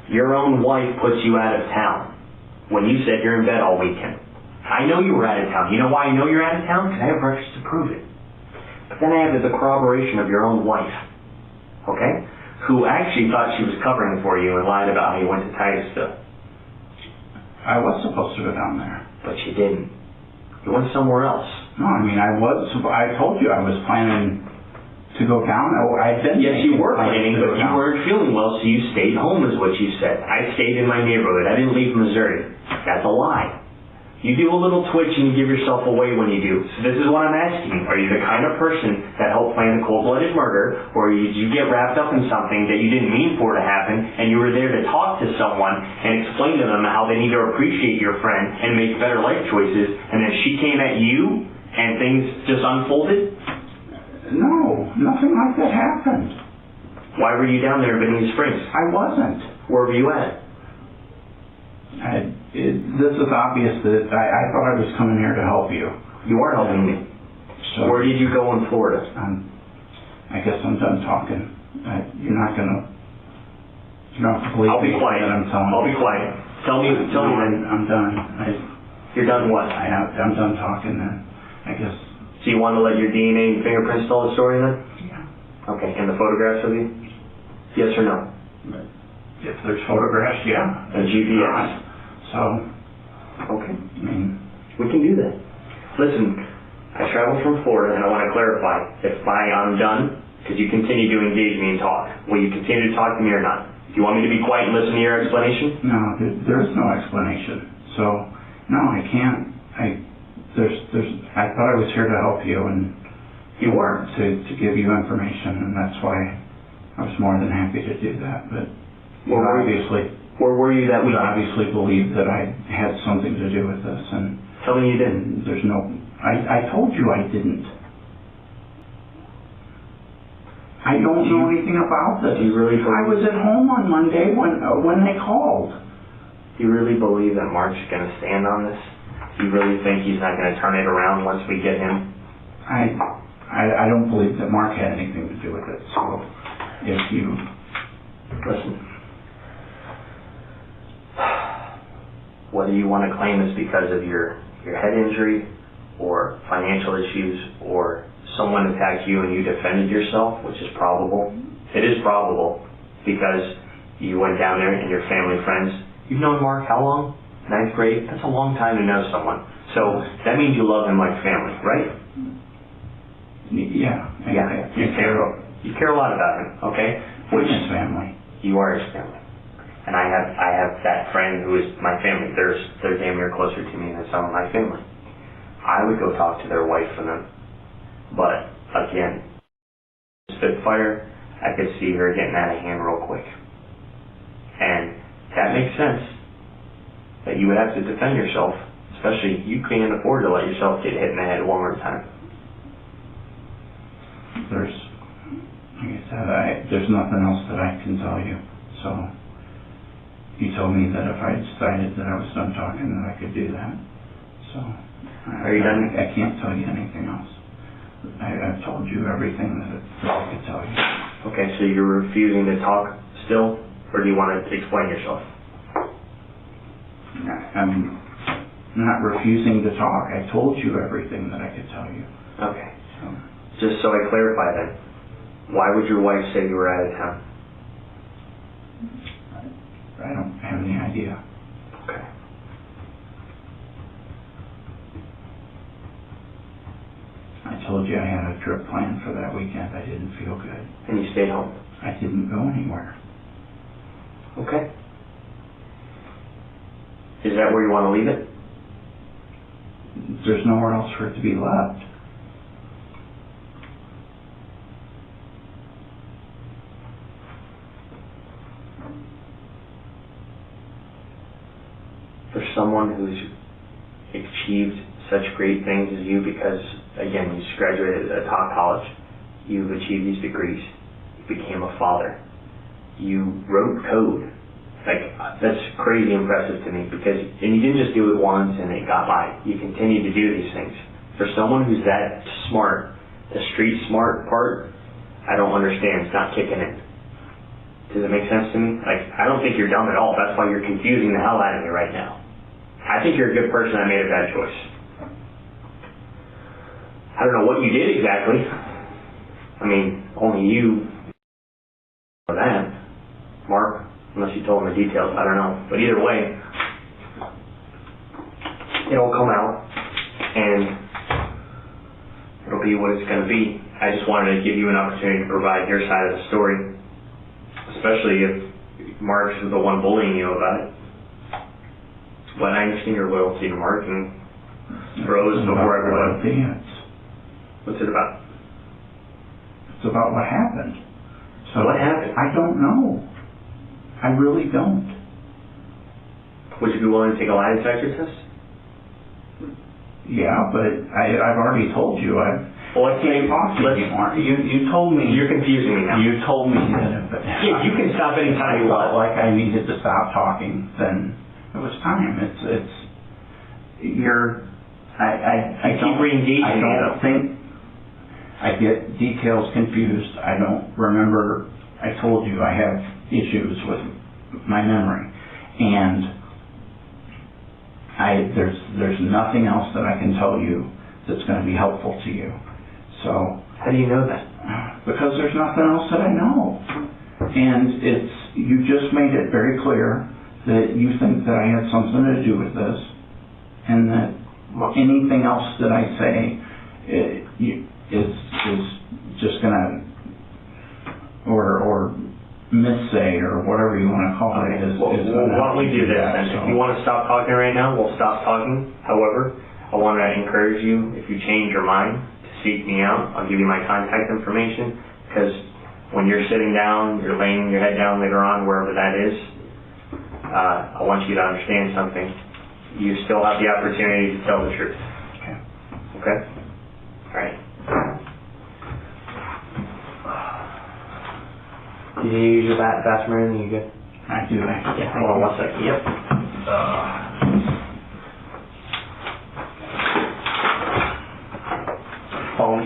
[SPEAKER 1] Your own wife puts you out of town when you said you're in bed all weekend. I know you were out of town. You know why I know you're out of town? Because I have records to prove it. But then I have the corroboration of your own wife, okay? Who actually thought she was covering for you and lied about how you went to Titusville.
[SPEAKER 2] I was supposed to go down there.
[SPEAKER 1] But you didn't. You went somewhere else.
[SPEAKER 2] No, I told you I was planning To go down? Oh, I've been.
[SPEAKER 1] Yes, you were planning, but you weren't feeling well, so you stayed home is what you said. I stayed in my neighborhood. I didn't leave Missouri. That's a lie. You do a little twitch and you give yourself away when you do. So this is what I'm asking you. Are you the kind of person that helped plan a cold-blooded murder, or did you get wrapped up in something that you didn't mean for to happen, and you were there to talk to someone and explain to them how they need to appreciate your friend and make better life choices, and then she came at you and things just unfolded?
[SPEAKER 2] No, nothing like that happened.
[SPEAKER 1] Why were you down there in Bonita Springs?
[SPEAKER 2] I wasn't.
[SPEAKER 1] Where were you at?
[SPEAKER 2] This is obvious that I thought I was coming here to help you.
[SPEAKER 1] You are helping me. So where did you go in Florida?
[SPEAKER 2] I guess I'm done talking. You're not going to... You don't have to believe
[SPEAKER 1] I'll be quiet.
[SPEAKER 2] That I'm telling
[SPEAKER 1] I'll
[SPEAKER 2] you.
[SPEAKER 1] be quiet. Tell me then.
[SPEAKER 2] I'm done.
[SPEAKER 1] You're done what?
[SPEAKER 2] I'm done talking then. I guess...
[SPEAKER 1] So you want to let your DNA and fingerprints tell the story then?
[SPEAKER 2] Yeah.
[SPEAKER 1] Okay, and the photographs of you? Yes or no?
[SPEAKER 2] If there's photographs, yeah.
[SPEAKER 1] And GPS?
[SPEAKER 2] So...
[SPEAKER 1] Okay.
[SPEAKER 2] I mean...
[SPEAKER 1] We can do that. Listen, I traveled from Florida and I want to clarify. If I'm done, because you continue to engage me and talk, will you continue to talk to me or not? Do you want me to be quiet and listen to your explanation?
[SPEAKER 2] No, there is no explanation. So, no, I can't. I thought I was here to help you and
[SPEAKER 1] you weren't.
[SPEAKER 2] To give you information, and that's why I was more than happy to do that. But
[SPEAKER 1] where were you that week?
[SPEAKER 2] You obviously believed that I had something to do with this, and
[SPEAKER 1] tell me you didn't.
[SPEAKER 2] There's no. I told you I didn't. I don't know anything about this.
[SPEAKER 1] Do you really believe?
[SPEAKER 2] I was at home on Monday when they called.
[SPEAKER 1] Do you really believe that Mark's going to stand on this? Do you really think he's not going to turn it around once we get him?
[SPEAKER 2] I don't believe that Mark had anything to do with it. So if you
[SPEAKER 1] listen, whether you want to claim it's because of your head injury or financial issues or someone attacked you and you defended yourself, which is probable. It is probable because you went down there and your family friends. You've known Mark how long? 9th grade? That's a long time to know someone. So that means you love him like family, right?
[SPEAKER 2] Yeah.
[SPEAKER 1] Yeah. You care a lot about him, okay?
[SPEAKER 2] Which is family.
[SPEAKER 1] You are his family. And I have that friend who is my family. They're damn near closer to me than some of my family. I would go talk to their wife for them. But again, Spitfire, I could see her getting out of hand real quick. And that makes sense. That you would have to defend yourself, especially you can't afford to let yourself get hit in the head one more time.
[SPEAKER 2] There's, like I said, there's nothing else that I can tell you. So you told me that if I decided that I was done talking, that I could do that. So
[SPEAKER 1] are you done?
[SPEAKER 2] I can't tell you anything else. I've told you everything that I could tell you.
[SPEAKER 1] Okay, so you're refusing to talk still, or do you want to explain yourself?
[SPEAKER 2] I'm not refusing to talk. I told you everything that I could tell you.
[SPEAKER 1] Okay. Just so I clarify then, why would your wife say you were out of town?
[SPEAKER 2] I don't have any idea.
[SPEAKER 1] Okay.
[SPEAKER 2] I told you I had a trip planned for that weekend. I didn't feel good.
[SPEAKER 1] And you stayed home?
[SPEAKER 2] I didn't go anywhere.
[SPEAKER 1] Okay. Is that where you want to leave it?
[SPEAKER 2] There's nowhere else for it to be left.
[SPEAKER 1] For someone who's achieved such great things as you, because again, you just graduated at a top college, you've achieved these degrees, you became a father, you wrote code. Like, that's crazy impressive to me, because, and you didn't just do it once and it got by. You continue to do these things. For someone who's that smart, the street smart part, I don't understand. It's not kicking in. Does it make sense to me? Like, I don't think you're dumb at all. That's why you're confusing the hell out of me right now. I think you're a good person. I made a bad choice. I don't know what you did exactly. I mean, only you know that. Mark, unless you told him the details, I don't know. But either way, it'll come out and it'll be what it's going to be. I just wanted to give you an opportunity to provide your side of the story, especially if Mark's the one bullying you about it. But I understand your loyalty to Mark and rose before everybody. What's it about?
[SPEAKER 2] It's about what happened. So
[SPEAKER 1] what happened?
[SPEAKER 2] I don't know. I really don't.
[SPEAKER 1] Would you be willing to take a lie detector test?
[SPEAKER 2] Yeah, but I've already told you. I can't talk to you anymore. You told me.
[SPEAKER 1] You're confusing me now.
[SPEAKER 2] You told me that if
[SPEAKER 1] yeah, you can stop anytime you want.
[SPEAKER 2] Like I needed to stop talking, then it was time. I
[SPEAKER 1] keep re-engaging.
[SPEAKER 2] I don't think I get details confused. I don't remember. I told you I have issues with my memory, and there's nothing else that I can tell you that's going to be helpful to you. So
[SPEAKER 1] how do you know that?
[SPEAKER 2] Because there's nothing else that I know, and you just made it very clear that you think that I had something to do with this, and that anything else that I say is just going to or missay or whatever you want to call it is
[SPEAKER 1] why don't we do this then? If you want to stop talking right now, we'll stop talking. However, I want to encourage you, if you change your mind, to seek me out. I'll give you my contact information, because when you're sitting down, you're laying your head down later on, wherever that is, I want you to understand something. You still have the opportunity to tell the truth.
[SPEAKER 2] Okay?
[SPEAKER 1] All right. Did you use your bathroom or anything? You good?
[SPEAKER 2] I do.
[SPEAKER 1] Yeah, hold on 1 second. Yep. Phone.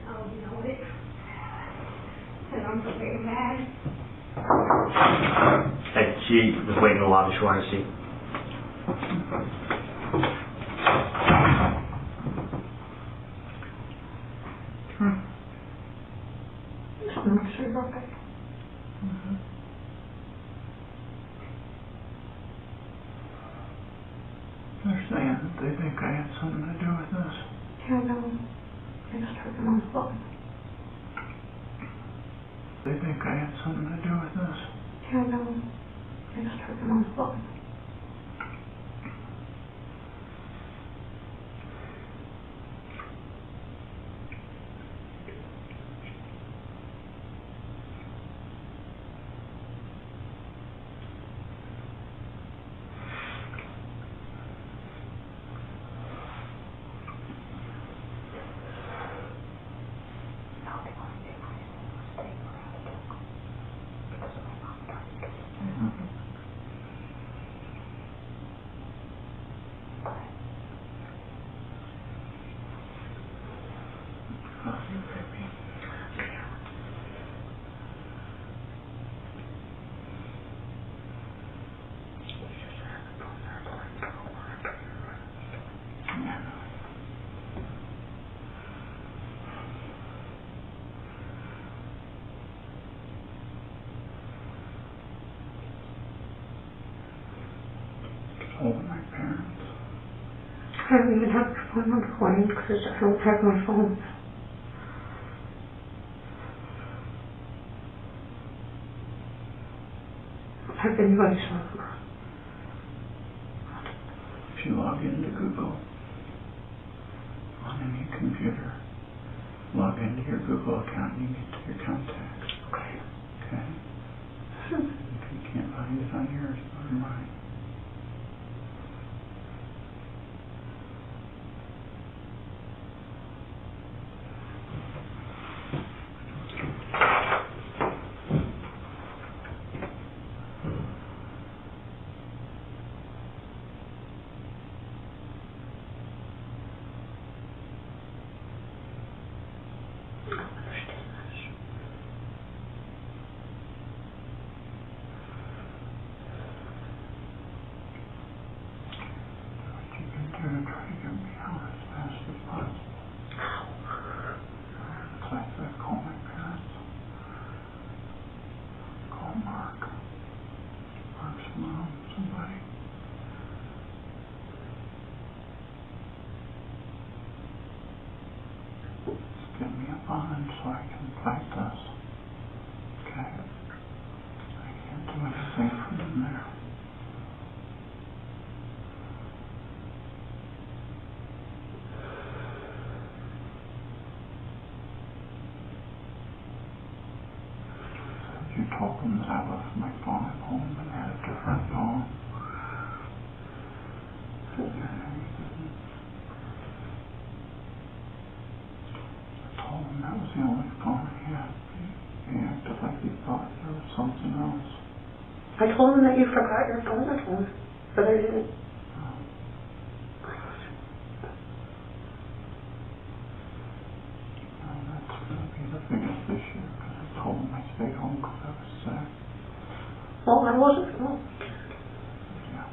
[SPEAKER 4] Oh, you know it. And I'm so very mad.
[SPEAKER 1] She was waiting in the lobby. She wanted to see.
[SPEAKER 4] I'm not sure about that.
[SPEAKER 2] They're saying that they think I had something to do with this.
[SPEAKER 4] Yeah, no. I just heard them on the phone.
[SPEAKER 2] They think I had something to do with this.
[SPEAKER 4] Yeah, no. I just heard them on the phone.
[SPEAKER 2] Told my parents.
[SPEAKER 4] I don't even have your phone number for you because I don't have my phone. I've been your phone number.
[SPEAKER 2] If you log into Google on any computer, log into your Google account and you get to your contacts.
[SPEAKER 4] Okay.
[SPEAKER 2] Okay? If you can't find it on yours, go to mine. in so I can fight this. Okay. I can't do anything from in there. You told them that I left my phone at home and had a different phone. I told him that was the only phone he had. He acted like he thought there was something else.
[SPEAKER 5] I told him that you forgot your phone at home, but I didn't.
[SPEAKER 2] Well, that's going to be the biggest issue, because I told him I stayed home because I was sick.
[SPEAKER 5] Well, I wasn't. Well,
[SPEAKER 2] Yeah.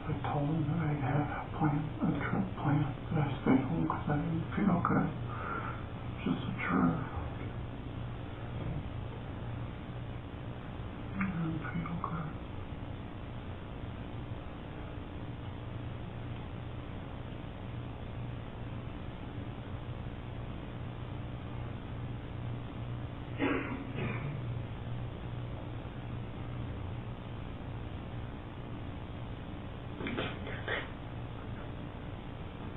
[SPEAKER 2] I told him that I had a trip planned, but I stayed home because I didn't feel good. It's just the truth. I didn't feel good.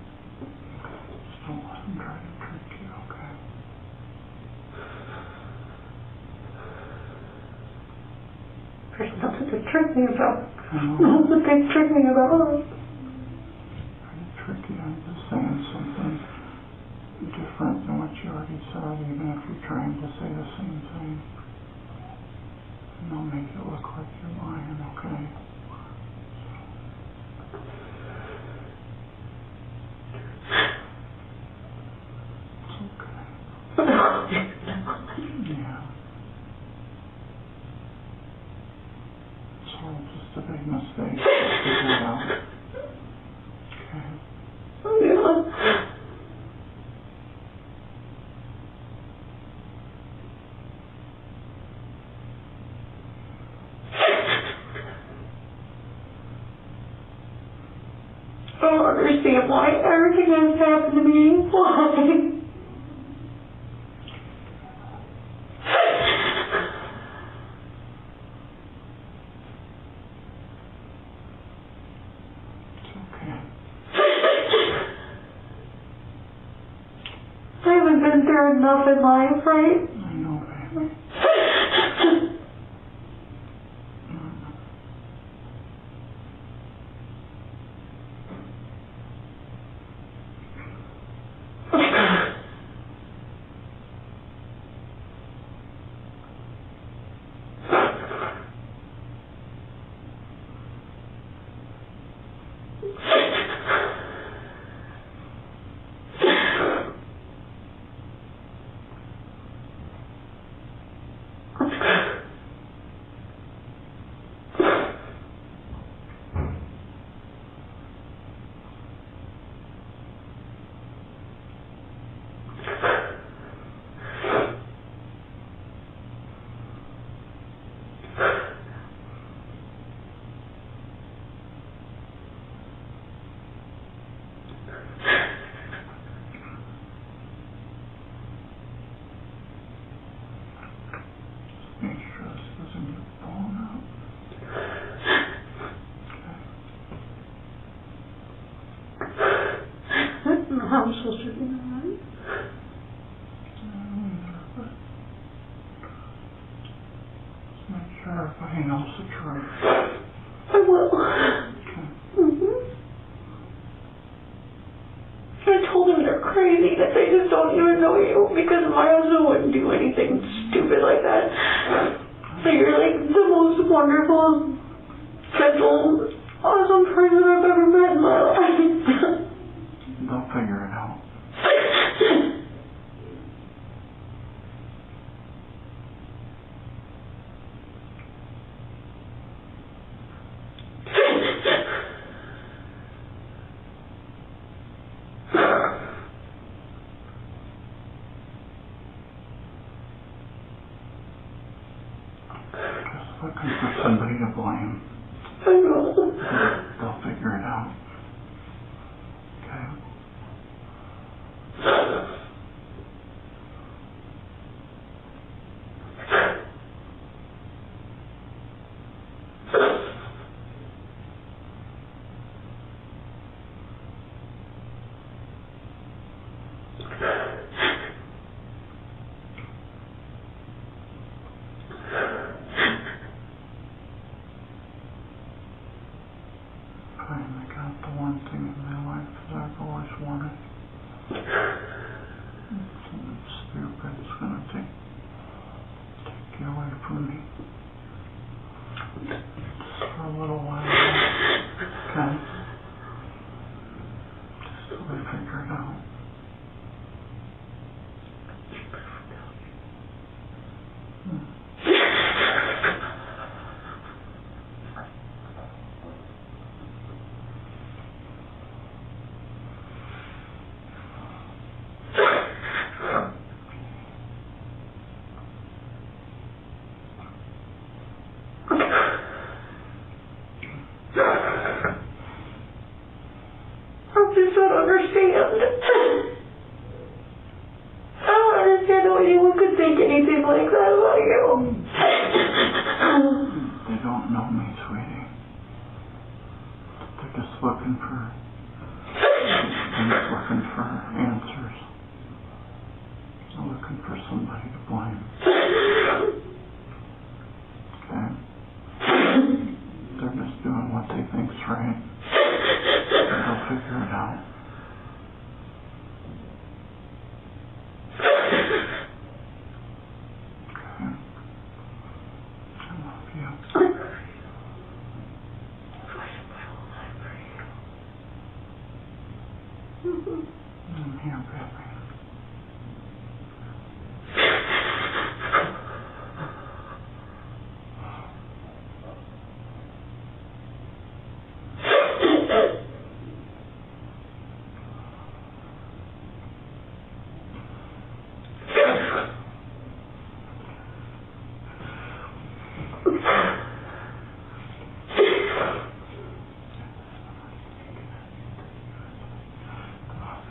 [SPEAKER 2] Just don't let him try to trick you, okay?
[SPEAKER 5] there's nothing to trick me about.
[SPEAKER 2] No.
[SPEAKER 5] Nothing to trick me about.
[SPEAKER 2] Trying to trick you, I'm just saying something different than what you already said, even if you're trying to say the same thing. And I'll make it look like you're lying, okay? It's okay. Yeah. It's all just a big mistake. Figure it out. Okay.
[SPEAKER 5] Yeah. I don't understand why everything has happened to me. Why?
[SPEAKER 2] It's okay.
[SPEAKER 5] I haven't been through enough in life, right?
[SPEAKER 2] I know, baby. Make sure this doesn't get blown up.
[SPEAKER 5] I don't know how I'm supposed to do that.
[SPEAKER 2] But just make sure everybody knows the truth.
[SPEAKER 5] I will.
[SPEAKER 2] Okay.
[SPEAKER 5] I told them they're crazy, that they just don't even know you, because my husband wouldn't do anything stupid like that. So you're like the most wonderful, gentle, awesome person I've ever met in my life.
[SPEAKER 2] They'll figure it out. looking for somebody to blame.
[SPEAKER 5] I know.
[SPEAKER 2] They'll figure it out. Okay? Finally got the one thing in my life that I've always wanted. Something stupid is gonna take you away from me. Just for a little while. Okay? Just till we figure it out.
[SPEAKER 5] I just don't understand. I don't understand how anyone could think anything like that about you.
[SPEAKER 2] They don't know me, sweetie. They're just looking for answers. They're looking for somebody to blame. Okay? They're just doing what they think's right. They'll figure it out. Okay? I love you. I'm here, baby.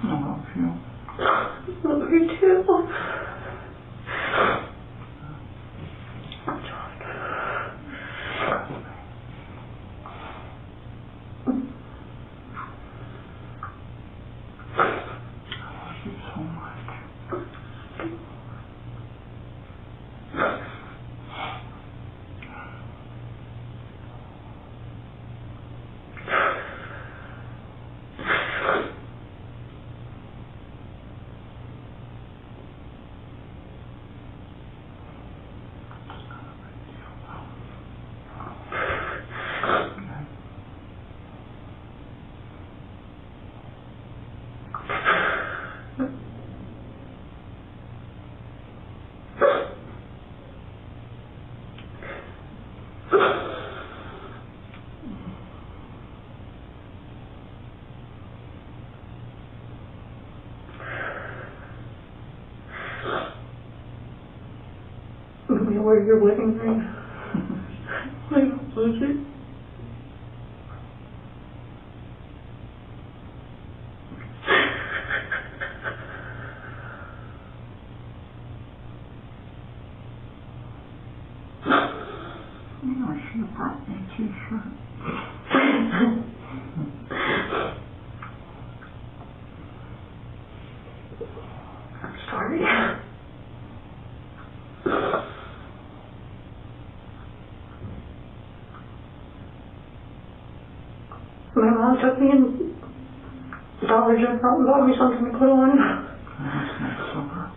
[SPEAKER 2] I love you.
[SPEAKER 5] I love you too.
[SPEAKER 2] I love you so much.
[SPEAKER 5] Let me wear your wedding ring. I don't lose it.
[SPEAKER 2] You know, I should have brought me a t-shirt.
[SPEAKER 5] I'm sorry. My mom took me in Dollar General and bought me something to put on.
[SPEAKER 2] That's nice of her.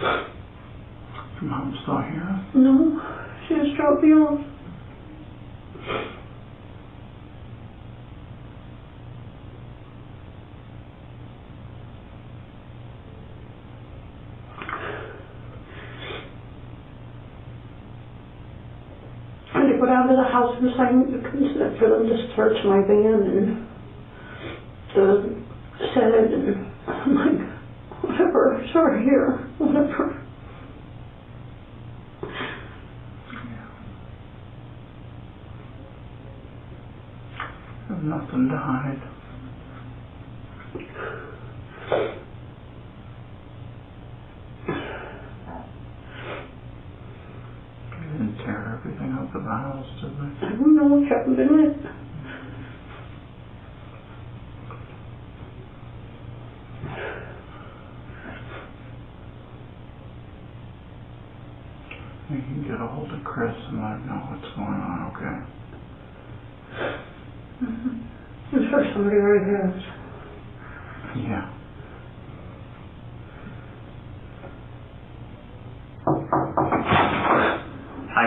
[SPEAKER 2] Your mom still here?
[SPEAKER 5] No, she just dropped me off. I had to go down to the house and sign consent for them to search my van and the Senate, and I'm like, whatever, sorry, here, whatever.
[SPEAKER 2] There's nothing to hide. They didn't tear everything out of the house, did they?
[SPEAKER 5] I don't know, haven't been in it.
[SPEAKER 2] You can get a hold of Chris and let him know what's going on, okay?
[SPEAKER 5] I'm sure somebody already has.
[SPEAKER 2] Yeah.
[SPEAKER 1] Hi.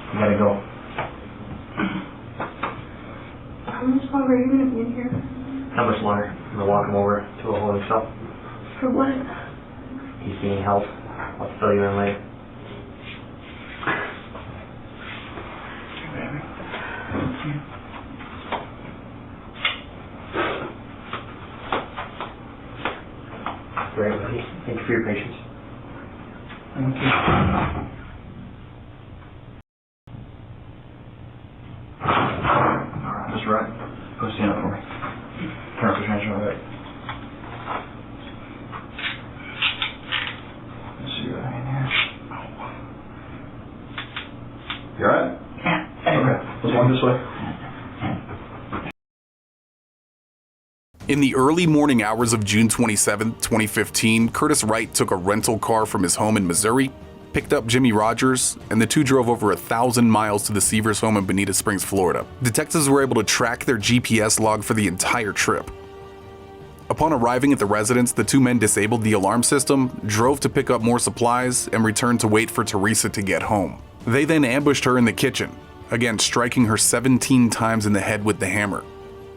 [SPEAKER 1] I gotta go.
[SPEAKER 5] How much longer are you going to be in here?
[SPEAKER 1] How much longer? I'm gonna walk him over to a holding cell.
[SPEAKER 5] For what?
[SPEAKER 1] He's being held. I'll fill you in later.
[SPEAKER 2] Baby. Thank you.
[SPEAKER 1] Great, buddy. Thank you for your patience.
[SPEAKER 2] Thank you. Alright, just right. Go stand up for me. Turn up the transfer right. Let's see right in here. You alright? Yeah. Okay, let's walk this way.
[SPEAKER 3] In the early morning hours of June 27, 2015, Curtis Wright took a rental car from his home in Missouri, picked up Jimmy Rogers, and the two drove over 1,000 miles to the Sievers home in Bonita Springs, Florida. Detectives were able to track their GPS log for the entire trip. Upon arriving at the residence, the two men disabled the alarm system, drove to pick up more supplies, and returned to wait for Teresa to get home. They then ambushed her in the kitchen, again striking her 17 times in the head with the hammer,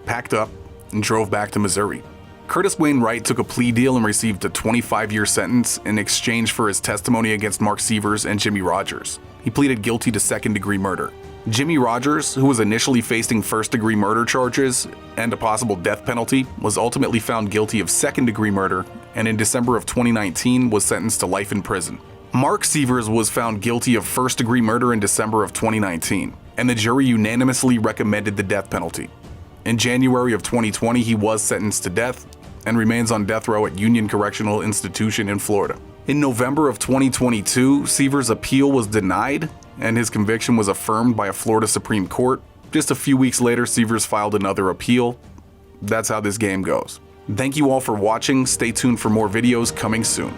[SPEAKER 3] packed up, and drove back to Missouri. Curtis Wayne Wright took a plea deal and received a 25-year sentence in exchange for his testimony against Mark Sievers and Jimmy Rogers. He pleaded guilty to second-degree murder. Jimmy Rogers, who was initially facing first-degree murder charges and a possible death penalty, was ultimately found guilty of second-degree murder and in December of 2019 was sentenced to life in prison. Mark Sievers was found guilty of first-degree murder in December of 2019, and the jury unanimously recommended the death penalty. In January of 2020, he was sentenced to death and remains on death row at Union Correctional Institution in Florida. In November of 2022, Sievers' appeal was denied and his conviction was affirmed by a Florida Supreme Court. Just a few weeks later, Sievers filed another appeal. That's how this game goes. Thank you all for watching. Stay tuned for more videos coming soon.